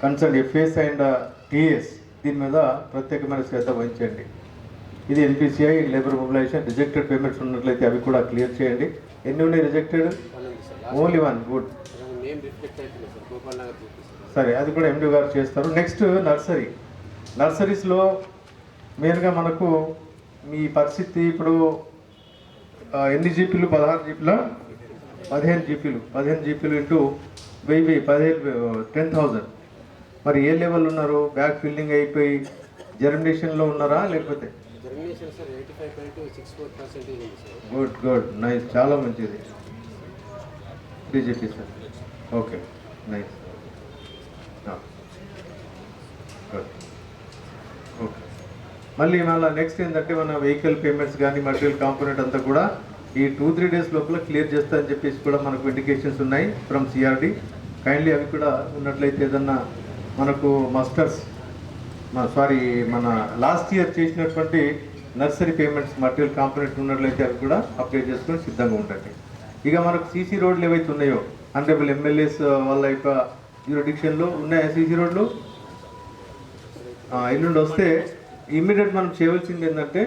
కన్సర్న్ ఎఫ్ఏఎస్ అండ్ టీఎస్ దీని మీద ప్రత్యేకమైన శ్రద్ధ వహించండి. ఇది NPCI labour mobilisation. Rejected payments ఉన్నట్లయితే అవి కూడా క్లియర్ చేయండి. ఎన్ని ఉన్నాయి రిజెక్టెడ్? ఓన్లీ 1. గుడ్. సరే, అది కూడా ఎండి గారు చేస్తారు. నెక్స్ట్ నర్సరీస్లో మెయిన్గా మనకు మీ పరిస్థితి ఇప్పుడు ఎన్ని జీపీలు? 16 జీపీల 15 జీపీలు 15 జీపీలు ఇంటూ 10,000. మరి ఏ లెవెల్ ఉన్నారు? బ్యాక్ ఫిల్లింగ్ అయిపోయి జర్మినేషన్లో ఉన్నారా లేకపోతే? గుడ్, నైస్, చాలా మంచిది. 3 GP sir. Okay, nice, good. Okay, మళ్ళీ నెక్స్ట్ ఏంటంటే మన వెహికల్ పేమెంట్స్ కానీ మటీరియల్ కాంపోనెంట్ అంతా కూడా ఈ 2-3 డేస్ లోపల క్లియర్ చేస్తా అని చెప్పేసి కూడా మనకు ఇండికేషన్స్ ఉన్నాయి ఫ్రమ్ సిఆర్డి. కైండ్లీ అవి కూడా ఉన్నట్లయితే ఏదన్నా మనకు మన లాస్ట్ ఇయర్ చేసినటువంటి నర్సరీ పేమెంట్స్ మటీరియల్ కాంపోనెంట్ ఉన్నట్లయితే అవి కూడా అప్డేట్ చేసుకొని సిద్ధంగా ఉంటుంది. ఇక మనకు సీసీ రోడ్లు ఏవైతే ఉన్నాయో ఆనరబుల్ ఎమ్మెల్యేస్ వాళ్ళ యొక్క జ్యూరిడిక్షన్లో ఉన్నాయా సీసీ రోడ్లు? ఎల్లుండి వస్తే ఇమ్మీడియట్ మనం చేయవలసింది ఏంటంటే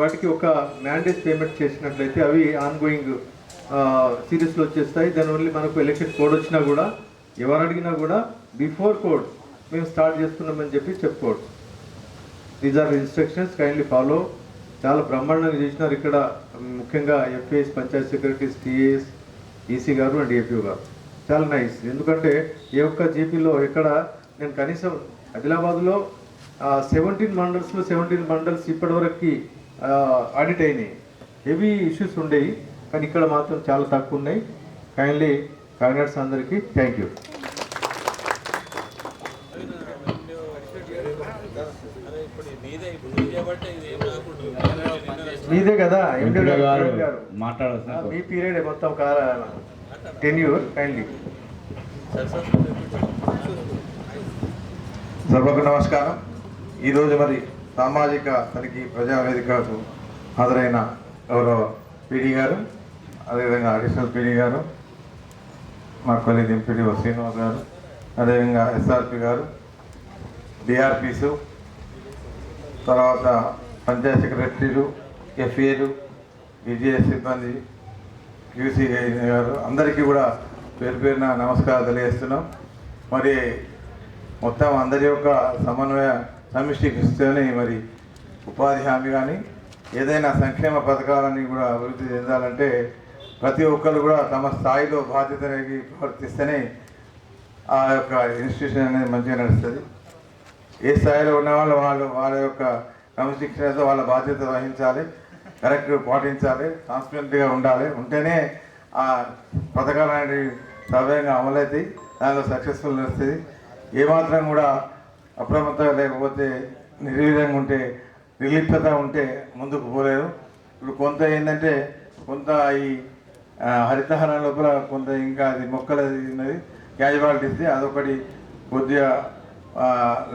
వాటికి ఒక మ్యాండేట్ పేమెంట్ చేసినట్లయితే అవి ఆన్ గోయింగ్ సిరీస్లో వచ్చేస్తాయి. దాని ఓన్లీ మనకు ఎలక్షన్ కోడ్ వచ్చినా కూడా ఎవరు అడిగినా కూడా బిఫోర్ కోడ్ మేము స్టార్ట్ చేస్తున్నామని చెప్పి చెప్పుకోవచ్చు. These are instructions, kindly follow. చాలా బ్రహ్మాండంగా చేసినారు ఇక్కడ. ముఖ్యంగా FAs, panchayat secretaries, TAs, EC గారు అండ్ ఏపీ గారు చాలా నైస్. ఎందుకంటే ఏ ఒక్క జీపీలో ఎక్కడ నేను కనీసం ఆదిలాబాద్లో 17 మండల్స్ ఇప్పటివరకు ఆడిట్ అయినాయి. హెవీ ఇష్యూస్ ఉండేవి, కానీ ఇక్కడ మాత్రం చాలా తక్కువ ఉన్నాయి. కైండ్లీ కాంగ్రెస్ అందరికీ థ్యాంక్ యూ. మీదే కదా ఎండి గారు మాట్లాడారు. మీ పీరియడ్ మొత్తం 10 కైండ్లీ. సభకు నమస్కారం. ఈరోజు మరి సామాజిక తనిఖీ ప్రజావేదికకు హాజరైన గౌరవ పీడీ గారు, అదేవిధంగా అడిషనల్ పీడీ గారు, మా కొలీగ్ ఎంపీడీ శ్రీనివాస్ గారు, అదేవిధంగా ఎస్ఆర్పి గారు, డిఆర్పిసు, తర్వాత పంచాయత్ సెక్రటరీలు, ఎఫ్ఏలు, విజిఎస్ సిబ్బంది, క్యూసీ గారు అందరికీ కూడా పేరు పేరున నమస్కారాలు తెలియజేస్తున్నాం. మరి మొత్తం అందరి యొక్క సమన్వయ సమిష్టి కృషితోనే మరి ఉపాధి హామీ కానీ ఏదైనా సంక్షేమ పథకాలని కూడా అభివృద్ధి చెందాలంటే ప్రతి ఒక్కరు కూడా తమ స్థాయిలో బాధ్యతని ప్రవర్తిస్తేనే ఆ యొక్క ఇన్స్టిట్యూషన్ అనేది మంచిగా నడుస్తుంది. ఏ స్థాయిలో ఉన్న వాళ్ళ యొక్క క్రమశిక్షణతో వాళ్ళ బాధ్యత వహించాలి, కరెక్ట్ పాటించాలి, ట్రాన్స్పరెంట్గా ఉండాలి. ఉంటేనే ఆ పథకాలు అనేవి సవ్యంగా అమలవుతాయి, దానిలో సక్సెస్ఫుల్ నడుస్తుంది. ఏమాత్రం కూడా అప్రమత్తంగా లేకపోతే నిర్వీర్యంగా ఉంటే నిర్లిప్తత ఉంటే ముందుకు పోలేదు. ఇప్పుడు కొంత ఏంటంటే కొంత ఈ హరితహారం లోపల కొంత ఇంకా అది మొక్కలది ఉన్నది క్యాజువాలిటీస్ది, అదొకటి కొద్దిగా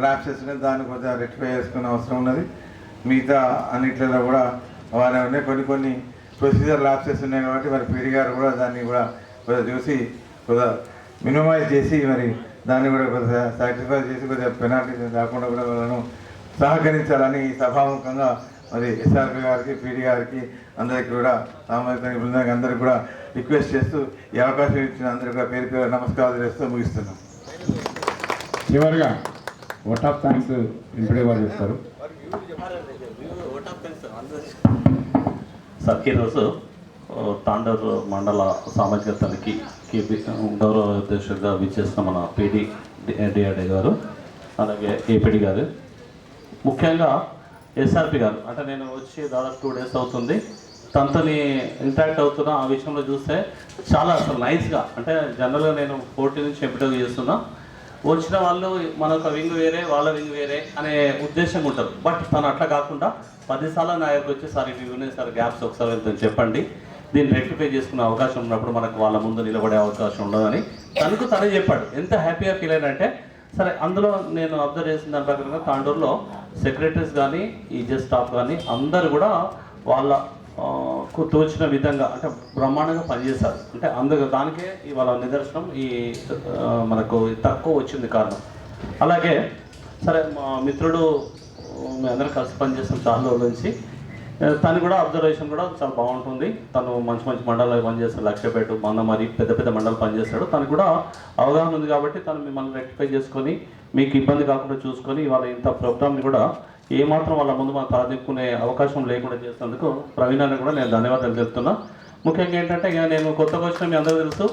ల్యాప్సెస్ ఉన్నాయి, దాన్ని కొద్దిగా రెక్టిఫై చేసుకునే అవసరం ఉన్నది. మిగతా అన్నిట్లలో కూడా బాగానే ఉన్నాయి. కొన్ని ప్రొసీజర్ ల్యాప్సెస్ ఉన్నాయి కాబట్టి మరి పీడి గారు కూడా దాన్ని కూడా కొద్దిగా చూసి కొద్దిగా మినిమైజ్ చేసి మరి దాన్ని కూడా కొద్దిగా సాక్రిఫైస్ చేసి కొద్దిగా పెనాల్టీ రాకుండా కూడా వాళ్ళను సహకరించాలని సభాముఖంగా మరి ఎస్ఆర్పి గారికి, పీడి గారికి అందరికీ కూడా సామాజిక బృందానికి అందరికీ కూడా రిక్వెస్ట్ చేస్తూ ఈ అవకాశం ఇచ్చిన అందరికీ కూడా పేరు పేరు నమస్కారాలు చేస్తూ ముగిస్తున్నాం. చివరిగా ఓట్ ఆఫ్ థ్యాంక్స్ ఇంపడే వారు చెప్తారు. సార్, ఈరోజు తాండూరు మండల సామాజిక తనిఖీ గౌరవ అధ్యక్షుడిగా విచ్చేసిన మన పీడి డిఆర్డి గారు, అలాగే ఏపీడి గారు, ముఖ్యంగా ఎస్ఆర్పి గారు. అంటే నేను వచ్చి దాదాపు 2 days అవుతుంది, తనతోని ఇంటరాక్ట్ అవుతున్నా. ఆ విషయంలో చూస్తే చాలా అసలు నైస్గా, అంటే జనరల్గా నేను 40 నుంచి ఎంపిక చేస్తున్నా, వచ్చిన వాళ్ళు మనొక వింగ్ వేరే, వాళ్ళ వింగ్ వేరే అనే ఉద్దేశం ఉంటుంది. బట్ తను అట్లా కాకుండా 10 సార్లు నా దగ్గరకు వచ్చి సార్ ఇవి ఉన్నాయి సార్, గ్యాప్స్ ఒకసారి వెళ్తాను చెప్పండి, దీన్ని రెక్టిఫై చేసుకునే అవకాశం ఉన్నప్పుడు మనకు వాళ్ళ ముందు నిలబడే అవకాశం ఉండదని తనే చెప్పాడు. ఎంత హ్యాపీగా ఫీల్ అయినంటే సరే. అందులో నేను అబ్జర్వ్ చేసిన దాని ప్రకారంగా తాండూరులో సెక్రటరీస్ కానీ, ఈజెస్ స్టాఫ్ కానీ అందరూ కూడా వాళ్ళకు తోచిన విధంగా అంటే బ్రహ్మాండంగా పనిచేశారు. అంటే దానికే ఇవాళ నిదర్శనం ఈ మనకు తక్కువ వచ్చింది కారణం. అలాగే సరే, మా మిత్రుడు మీ అందరం కలిసి పనిచేస్తాం చాలా రోజుల నుంచి, తను కూడా అబ్జర్వేషన్ కూడా చాలా బాగుంటుంది. తను మంచి మండలాలు పనిచేస్తాడు, లక్ష్యపేట, మందమరి పెద్ద పెద్ద మండలాలు పనిచేస్తాడు. తను కూడా అవగాహన ఉంది కాబట్టి తను మిమ్మల్ని రెక్టిఫై చేసుకొని మీకు ఇబ్బంది కాకుండా చూసుకొని ఇవాళ ఇంత ప్రోగ్రామ్ని కూడా ఏమాత్రం వాళ్ళ ముందు మనం తలదిప్పుకునే అవకాశం లేకుండా చేసినందుకు ప్రవీణ్ అని కూడా నేను ధన్యవాదాలు చెప్తున్నా. ముఖ్యంగా ఏంటంటే ఇక నేను కొత్తగా వచ్చిన మీ అందరూ తెలుసు,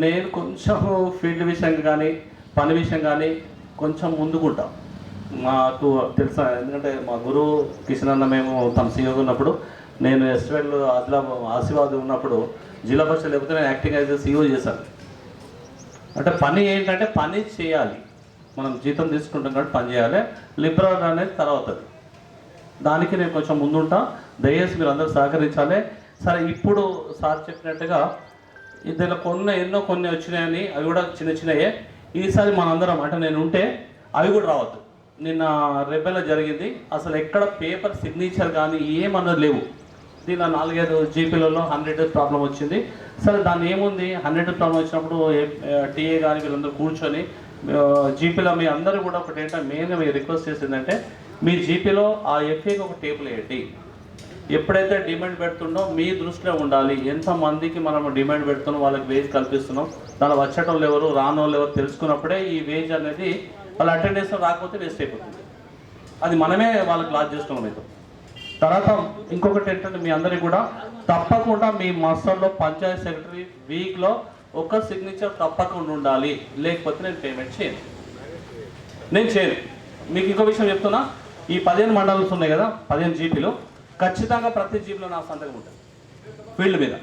నేను కొంచెం ఫీల్డ్ విషయం కానీ పని విషయం కానీ కొంచెం ముందుకుంటాం. మాకు తెలుసా, ఎందుకంటే మా గురువు కిషన్ అన్న మేము తన సీఈఓ ఉన్నప్పుడు, నేను ఎస్ట్వెల్ ఆశీర్వాద్ ఉన్నప్పుడు జిల్లా పరిషత్ లేకపోతే నేను యాక్టింగ్ యాజ్ సీఈఓ చేశాను. అంటే పని ఏంటంటే పని చేయాలి, మనం జీతం తీసుకుంటాం కాబట్టి పని చేయాలి, లిబరల్ అనేది తర్వాత. దానికి నేను కొంచెం ముందుంటా, దయచేసి మీరు అందరూ సహకరించాలి. సరే, ఇప్పుడు సార్ చెప్పినట్టుగా ఇందులో కొన్ని వచ్చినాయని, అవి కూడా చిన్న చిన్నయే. ఈసారి మనందరం అంటే నేను ఉంటే అవి కూడా రావద్దు. నిన్న రెబెల్లో జరిగింది, అసలు ఎక్కడ పేపర్ సిగ్నేచర్ కానీ ఏమన్నది లేవు. దీనిలో 4-5 జీపీలలో 100 ప్రాబ్లం వచ్చింది. సరే, దాన్ని ఏముంది, 100 ప్రాబ్లం వచ్చినప్పుడు టీఏ కానీ వీళ్ళందరూ కూర్చొని జీపీలో మీ అందరూ కూడా ఒకటి ఏంటంటే మెయిన్గా మీరు రిక్వెస్ట్ చేసిందంటే మీ జీపీలో ఆ ఎఫ్ఏకి ఒక టేబుల్ వేయండి. ఎప్పుడైతే డిమాండ్ పెడుతుండో మీ దృష్టిలో ఉండాలి, ఎంతమందికి మనం డిమాండ్ పెడుతున్నాం, వాళ్ళకి వేజ్ కల్పిస్తున్నాం, దాని వచ్చేటోళ్ళు ఎవరు రానోళ్ళు ఎవరు తెలుసుకున్నప్పుడే ఈ వేజ్ అనేది వాళ్ళ అటెండెన్స్ రాకపోతే వేస్ట్ అయిపోతుంది. అది మనమే వాళ్ళకి లాస్ చేస్తున్నాం. అయితే తర్వాత ఇంకొకటి ఏంటంటే మీ అందరికీ కూడా తప్పకుండా మీ మస్టర్లో పంచాయత్ సెక్రటరీ వీక్లో ఒక సిగ్నేచర్ తప్పకుండా ఉండాలి, లేకపోతే నేను పేమెంట్ చేయను. మీకు ఇంకో విషయం చెప్తున్నా, ఈ 15 మండలాలు ఉన్నాయి కదా, 15 జీపీలు, ఖచ్చితంగా ప్రతి జీపీలో నా సంతకం ఉంటుంది ఫీల్డ్ మీద.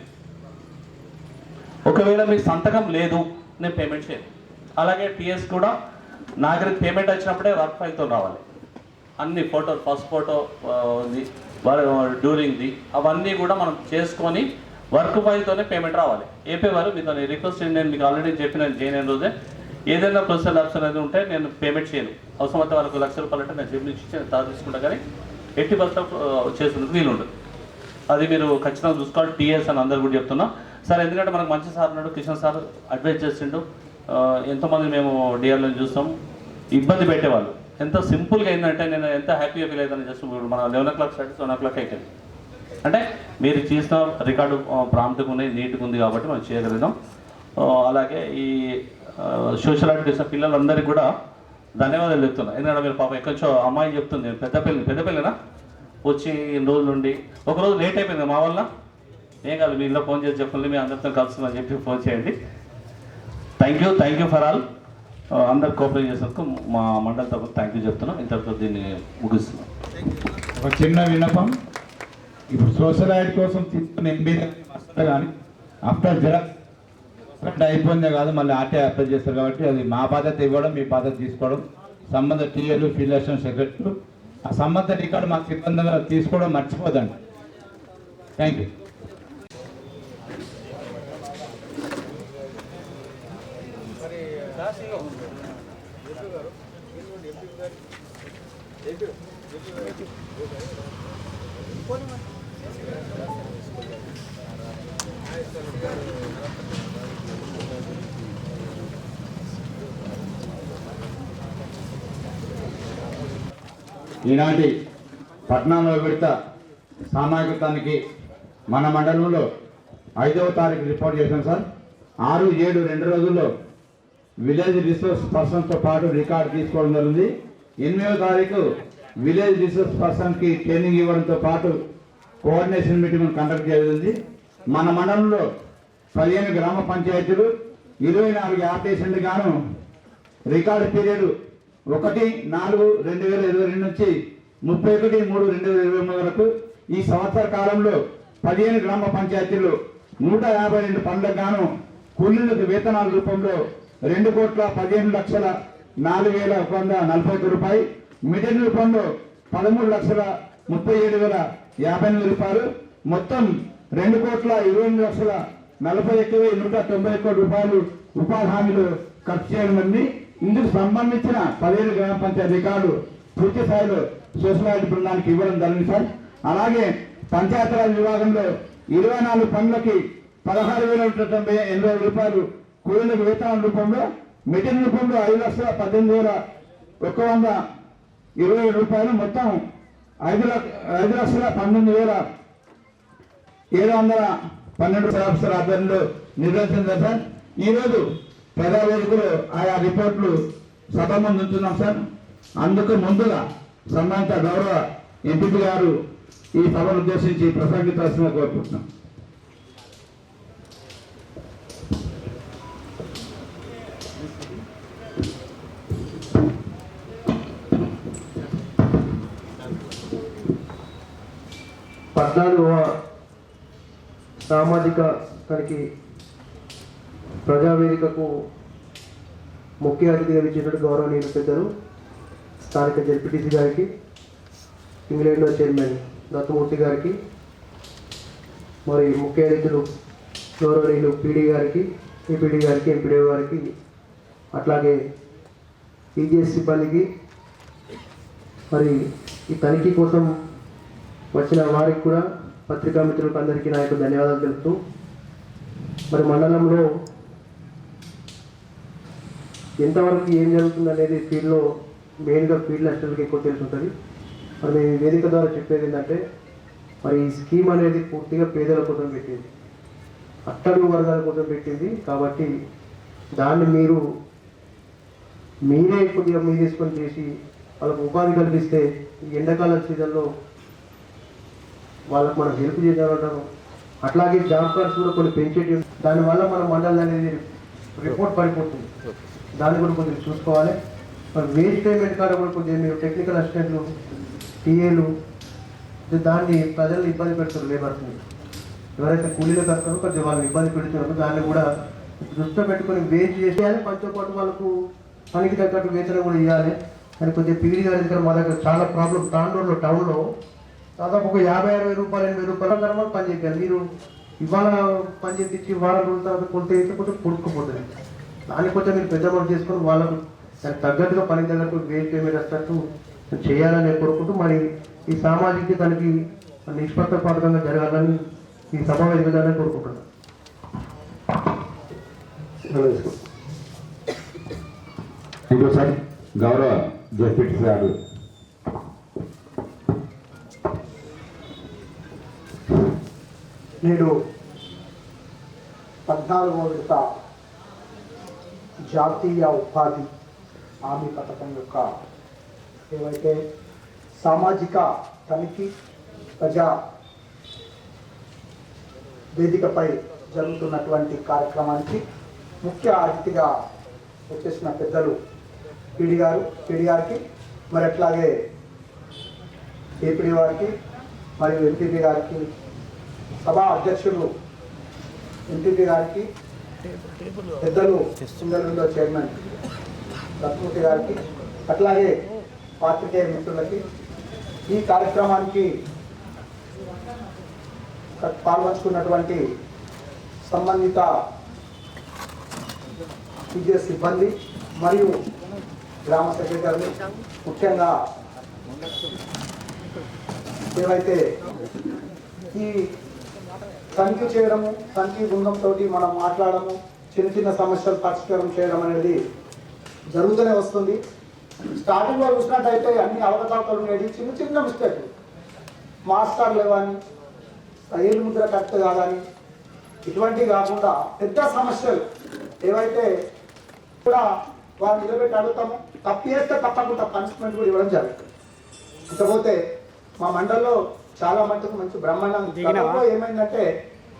ఒకవేళ మీ సంతకం లేదు, నేను పేమెంట్ చేయను. అలాగే టీఎస్ కూడా నాగరిక పేమెంట్ వచ్చినప్పుడే వర్క్ ఫైల్తో రావాలి. అన్ని ఫోటోలు, ఫస్ట్ ఫోటో డ్యూరింగ్ది అవన్నీ కూడా మనం చేసుకొని వర్క్ ఫైల్తోనే పేమెంట్ రావాలి. ఏపీ వారు మీతో రిక్వెస్ట్ నేను మీకు ఆల్రెడీ చెప్పిన చేయని రోజే ఏదైనా ప్రొసెస్ ల్యాబ్స్ అనేది ఉంటే నేను పేమెంట్ చేయను. అవసరమైతే వాళ్ళకు ₹1,00,000 అంటే నేను జేబు నుంచి ఇచ్చి తీసుకుంటా, కానీ 80% చేసేందుకు వీలు ఉండదు. అది మీరు ఖచ్చితంగా చూసుకోవాలి. టీఎస్ అని అందరు కూడా చెప్తున్నా. సరే, ఎందుకంటే మనకు మంచి సార్ ఉన్నాడు, కిషన్ సార్ అడ్వైజ్ చేసిండు, ఎంతోమంది మేము డిఆర్లను చూస్తాం ఇబ్బంది పెట్టేవాళ్ళు. ఎంత సింపుల్గా ఏంటంటే నేను ఎంత హ్యాపీగా ఫీల్ అవుతాను. జస్ట్ మన 11 o'clock స్టార్ట్ 7 o'clock అయిపోయింది. అంటే మీరు చేసిన రికార్డు ప్రాంప్ట్గా ఉంది, నీట్గా ఉంది కాబట్టి మనం చేయగలిగినాం. అలాగే ఈ సోషల్ యాక్ట్ చేసిన పిల్లలందరికీ కూడా ధన్యవాదాలు చెప్తున్నా. ఎందుకంటే మీరు పాపం ఎక్కడో అమ్మాయి చెప్తుంది, పెద్దపల్లినా వచ్చి ఇన్ని రోజులు ఉండి ఒకరోజు లేట్ అయిపోయింది మా వల్ల. ఏం కాదు, మీ ఇంట్లో ఫోన్ చేసి చెప్పండి, మీ అందరితో కలుస్తుందని చెప్పి ఫోన్ చేయండి. Thank you for all. అందరు కోఆపరేట్ చేసినందుకు మా మండలి తరఫున థ్యాంక్ యూ చెప్తున్నాం. ఇంతటితో దీన్ని ముగిస్తున్నాం. ఒక చిన్న విన్నపం, ఇప్పుడు సోషల్ యాడ్ కోసం తీసుకున్న ఎంబీ కానీ ఆఫ్టర్ జెరాక్స్ అయిపోయిందే కాదు, మళ్ళీ ఆర్టీఐ అప్లై చేస్తారు కాబట్టి అది మా బాధ్యత ఇవ్వడం, మీ బాధ్యత తీసుకోవడం. సంబంధ టీఏలు, ఫీల్డ్ అసిస్టెంట్ సెక్రటరీలు ఆ సంబంధ రికార్డు మాకు సిబ్బందిగా తీసుకోవడం మర్చిపోదండి. Thank you. ఈనాటి 14వ విడత సామాజికానికి మన మండలంలో 5వ తారీఖు రిపోర్ట్ చేశాం సార్. 6, 7 2 రోజుల్లో విలేజ్ రిసోర్స్ పర్సన్తో పాటు రికార్డు తీసుకోవడం జరిగింది. 8వ తారీఖు విలేజ్ రిసోర్స్ పర్సన్కి ట్రైనింగ్ ఇవ్వడంతో పాటు కోఆర్డినేషన్ మీటింగ్ కండక్ట్ చేయడం. మన మండలంలో 15 గ్రామ పంచాయతీలు, 24 యాప్టేషన్లు గాను రికార్డు పీరియడ్ 1/4/2022 నుంచి 31/3/2023 వరకు ఈ సంవత్సర కాలంలో 15 గ్రామ పంచాయతీలు 152 పనులకు గాను కూలీలకు వేతనాల రూపంలో 2,15,04,141 రూపాయలు, మిడిల్ రూపంలో 13,37,058 మొత్తం 2,28,41,191 రూపాయలు ఉపాధి హామీలు ఖర్చు చేయడం జరిగింది. ఇందుకు సంబంధించిన 15 గ్రామ పంచాయతీ రికార్డు పూర్తి స్థాయిలో సోషల్ యాడ్ బృందానికి ఇవ్వడం జరిగింది సార్. అలాగే పంచాయతీరాజ్ విభాగంలో 24 పనులకి 16,180 రూపాయలు కూలీలకు వేతనాల రూపంలో, మెటీరియల్ రూపంలో 5,18,120 రూపాయలు, మొత్తం 5,19,712 ఆఫీసర్ ఆధ్వర్యంలో నిర్వహించింది సార్. ఈరోజు ప్రజావేదికలో ఆయా రిపోర్ట్లు సభ ముందు ఉంచున్నాం సార్. అందుకు ముందుగా సంబంధిత గౌరవ ఎంపీ గారు ఈ సభను ఉద్దేశించి ప్రసంగించాల్సిందిగా కోరుకుంటున్నాం. సామాజిక తనిఖీ ప్రజావేదికకు ముఖ్య అతిథిగా ఇచ్చినటువంటి గౌరవనీయులు పెద్దలు స్థానిక జెడ్పీటీసీ గారికి, ఇంగ్లాండ్ చైర్మన్ దత్తమూర్తి గారికి, మరి ముఖ్య అతిథులు గౌరవనీయులు పీడీ గారికి, ఏపీడీ గారికి, ఎంపీడీ గారికి, అట్లాగే ఈజీఎస్ సిబ్బందికి, మరి ఈ తనిఖీ కోసం వచ్చిన వారికి కూడా పత్రికా మిత్రులకు అందరికీ నా యొక్క ధన్యవాదాలు తెలుపుతూ, మరి మండలంలో ఎంతవరకు ఏం జరుగుతుంది అనేది ఫీల్డ్లో మెయిన్గా ఫీల్డ్ అసిస్టెంట్కి ఎక్కువ తెలిసి ఉంటుంది. మరి మేము ఈ వేదిక ద్వారా చెప్పేది ఏంటంటే, మరి ఈ స్కీమ్ అనేది పూర్తిగా పేదల కోసం పెట్టింది, అట్టడుగు వర్గాల కోసం పెట్టింది. కాబట్టి దాన్ని మీరే కొద్దిగా మీరు తీసుకొని చేసి వాళ్ళకు ఉపాధి కల్పిస్తే ఈ ఎండాకాలం సీజన్లో వాళ్ళకు మనం హెల్ప్ చేద్దామంటారు. అట్లాగే జాబ్ కార్డ్స్ కూడా కొన్ని పెంచేటి, దానివల్ల మన మండలం అనేది రిపోర్ట్ పడిపోతుంది. దాన్ని కూడా కొద్దిగా చూసుకోవాలి. మరి వేజ్ పేమెంట్ కార్డు కూడా కొద్దిగా మీరు టెక్నికల్ అసిస్టెంట్లు, టీఏలు దాన్ని ప్రజలు ఇబ్బంది పెడుతున్నారు. లేబర్స్ని ఎవరైతే కూలీలకు వస్తారో కొద్దిగా వాళ్ళని ఇబ్బంది పెడుతున్నారు. దాన్ని కూడా దృష్టిలో పెట్టుకొని వేజ్ చేసేయాలి. పంచో పాటు వాళ్ళకు పనికి తగ్గట్టు వేతనం కూడా ఇవ్వాలి. అని కొద్దిగా పీడీ గారి దగ్గర మా దగ్గర చాలా ప్రాబ్లం. తాండూరులో టౌన్లో దాదాపు ఒక 50-60 రూపాయలు 80 రూపాయల తర్వాత పని చేయాలి. మీరు ఇవాళ పని చేయించి వారం రోజుల తర్వాత కొలితే అయితే కొంచెం పుడుకుపోతుంది. దాన్ని కొంచెం మీరు పెద్ద అమౌంట్ చేసుకొని వాళ్ళకు దానికి తగ్గట్టుగా పని తగ్గట్టు వేజ్ పేమెంట్ వస్తట్టు చేయాలని కోరుకుంటూ, మరి ఈ సామాజిక దానికి నిష్పక్షపాతంగా జరగాలని ఈ సభ వేదికగానే కోరుకుంటున్నాను. Thank you sir. గౌరవ జెడ్పీటీ గారు. నేడు 14వ విడత జాతీయ ఉపాధి హామీ పథకం యొక్క ఏవైతే సామాజిక తనిఖీ ప్రజా వేదికపై జరుగుతున్నటువంటి కార్యక్రమానికి ముఖ్య అతిథిగా వచ్చేసిన పెద్దలు పీడి గారికి మరి అట్లాగే ఏపీడీ వారికి మరియు ఎంపీపీ గారికి, సభా అధ్యక్షులు ఎంపీపీ గారికి, పెద్దలు సింగల్ చైర్మన్ రత్మూర్తి గారికి, అట్లాగే పాత్రికేయ మిత్రులకి, ఈ కార్యక్రమానికి పాల్గొంచుకున్నటువంటి సంబంధిత టీజీఎస్ సిబ్బంది మరియు గ్రామ సెక్రటరీలు, ముఖ్యంగా ఏవైతే ఈ తనిఖీ చేయడము, తనిఖీ బృందంతో మనం మాట్లాడము, చిన్న చిన్న సమస్యలు పరిష్కారం చేయడం అనేది జరుగుతూనే వస్తుంది. స్టార్టింగ్లో చూసినట్టయితే అన్ని అవకతవకలు ఉండేవి, చిన్న చిన్న మిస్టేక్లు, మాస్టర్లు కానీ ఏళ్ళు ముద్ర కరెక్ట్ కాదని ఇటువంటివి కాకుండా పెద్ద సమస్యలు ఏవైతే కూడా వాళ్ళు నిలబెట్టి అడుగుతాము. తప్పు చేస్తే తప్పకుండా పనిష్మెంట్ కూడా ఇవ్వడం జరుగుతుంది. ఇకపోతే మా మండలంలో చాలా మటుకు మంచి బ్రహ్మాండంగా ఏమైందంటే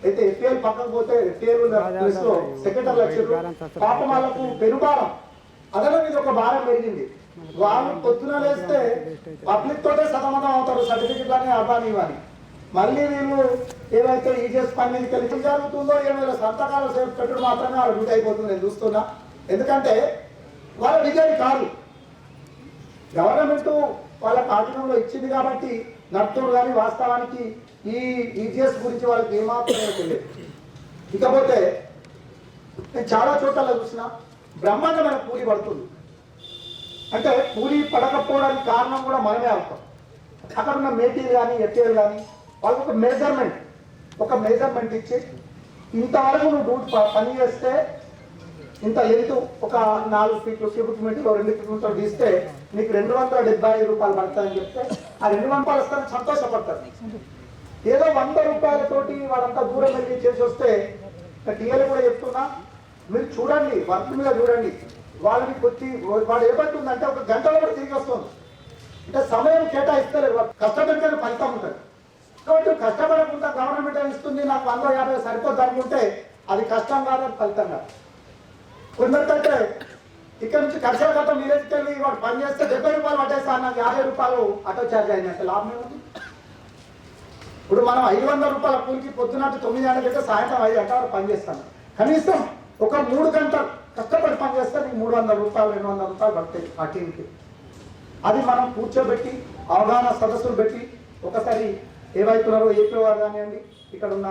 అయితే ఎఫ్ఐఎల్ పక్కకు పోతే ఎఫ్ఐఎల్ ప్లేస్లో సెక్రటరీ వచ్చారు. పాపం వాళ్ళకు పెనుభారం, అదనం మీద ఒక భారం పెరిగింది. వాళ్ళు పొద్దున లేస్తే పబ్లిక్ తోటే సతమతం అవుతారు, సర్టిఫికెట్ అని అవ్వాలి ఇవ్వాలి. మళ్ళీ వీళ్ళు ఏవైతే ఈజీఎస్ పని మీద కలిసి జరుగుతుందో ఏమైనా సంతకాలు పెట్టడం మాత్రమే వాళ్ళ డ్యూటీ అయిపోతుంది. నేను చూస్తున్నా. ఎందుకంటే వాళ్ళ విజయం కాదు, గవర్నమెంట్ వాళ్ళ ఆధీనంలో ఇచ్చింది కాబట్టి నడుతుడు. కానీ వాస్తవానికి ఈ ఈజీఎస్ గురించి వాళ్ళకి ఏమాత్రమే తెలియదు. ఇకపోతే నేను చాలా చోట్ల చూసిన బ్రహ్మాండమైన కూలీ పడుతుంది. అంటే కూలీ పడకపోవడానికి కారణం కూడా మనమే అవుతాం. అక్కడ ఉన్న మేటీలు కానీ ఎఫ్ఏలు కానీ వాళ్ళకి ఒక మెజర్మెంట్ ఇచ్చి ఇంతవరకు నువ్వు పని చేస్తే ఇంత ఎత్తు ఒక 4 ఫీట్లు క్యూబిక్ మీటర్లో 2 ఫీట్లతో తీస్తే నీకు 275 రూపాయలు పడతాయని చెప్తే ఆ 200 రూపాయలు వస్తారని సంతోషపడతారు. ఏదో 100 రూపాయలతోటి వాళ్ళంతా దూరం వెళ్ళి చేసి వస్తే టీఎల్ కూడా చెప్తున్నా, మీరు చూడండి, వర్క్ మీద చూడండి. వాళ్ళని వాడు ఏమంటుందంటే ఒక గంటలో కూడా తిరిగి వస్తుంది. అంటే సమయం కేటాయిస్తలేదు, కష్టపడితే ఫలితం ఉంటుంది. కాబట్టి కష్టపడకుండా గవర్నమెంట్ ఇస్తుంది, నాకు 150 సరిపోద్ది అనుకుంటే అది కష్టం కాదు, అది ఫలితం కాదు. కొందరికంటే ఇక్కడ నుంచి కర్షక గట్టం విలేజ్కి వెళ్ళి వాడు పని చేస్తే 70 రూపాయలు పట్టేస్తా, నాకు 50 రూపాయలు ఆటో ఛార్జ్ అయినట్టు లాభం ఏముంది? ఇప్పుడు మనం 500 రూపాయల కూలికి పొద్దున్నట్టు 9 గంటలకైతే సాయంత్రం 5 గంటల పని చేస్తాను. కనీసం ఒక 3 గంటలు కష్టపడి పని చేస్తే నీకు 300 రూపాయలు 200 రూపాయలు పడతాయి ఆ టీంకి. అది మనం కూర్చోబెట్టి అవగాహన సదస్సులు పెట్టి ఒకసారి ఏవైతున్నారో ఏపీ వారు కానివ్వండి, ఇక్కడ ఉన్న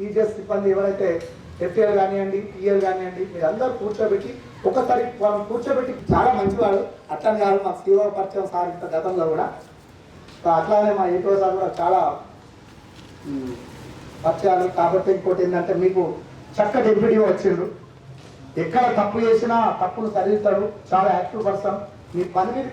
ఈజీఎస్ సిబ్బంది ఎవరైతే ఎఫ్ఏలు కానివ్వండి, టీఎల్ కానివ్వండి, మీరు అందరూ కూర్చోబెట్టి ఒకసారి వాళ్ళని కూర్చోబెట్టి, చాలా మంచివాడు అట్లని కాదు, మా సీఓ పరిచయం సార్ ఇంత గతంలో కూడా, అట్లానే మా ఏపీ సార్ కూడా చాలా పరిచయాలు. కాబట్టి ఇంకోటి ఏంటంటే మీకు చక్కటి ఎంపీడీఓ వచ్చిండ్రు, ఎక్కడ తప్పు చేసినా తప్పును సరిదిద్దాడు, చాలా యాక్టివ్ పర్సన్. మీ పని మీద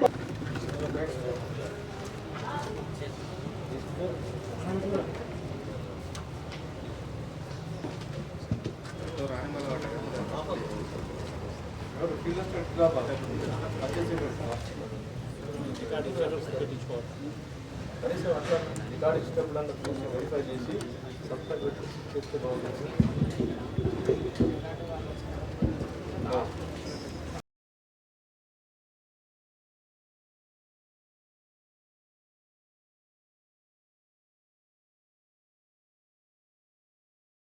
రికార్డ్ ఇచ్చినప్పుడు వెరిఫై చేసి సబ్స్క్రైబ్ చేస్తే బాగుంటుంది.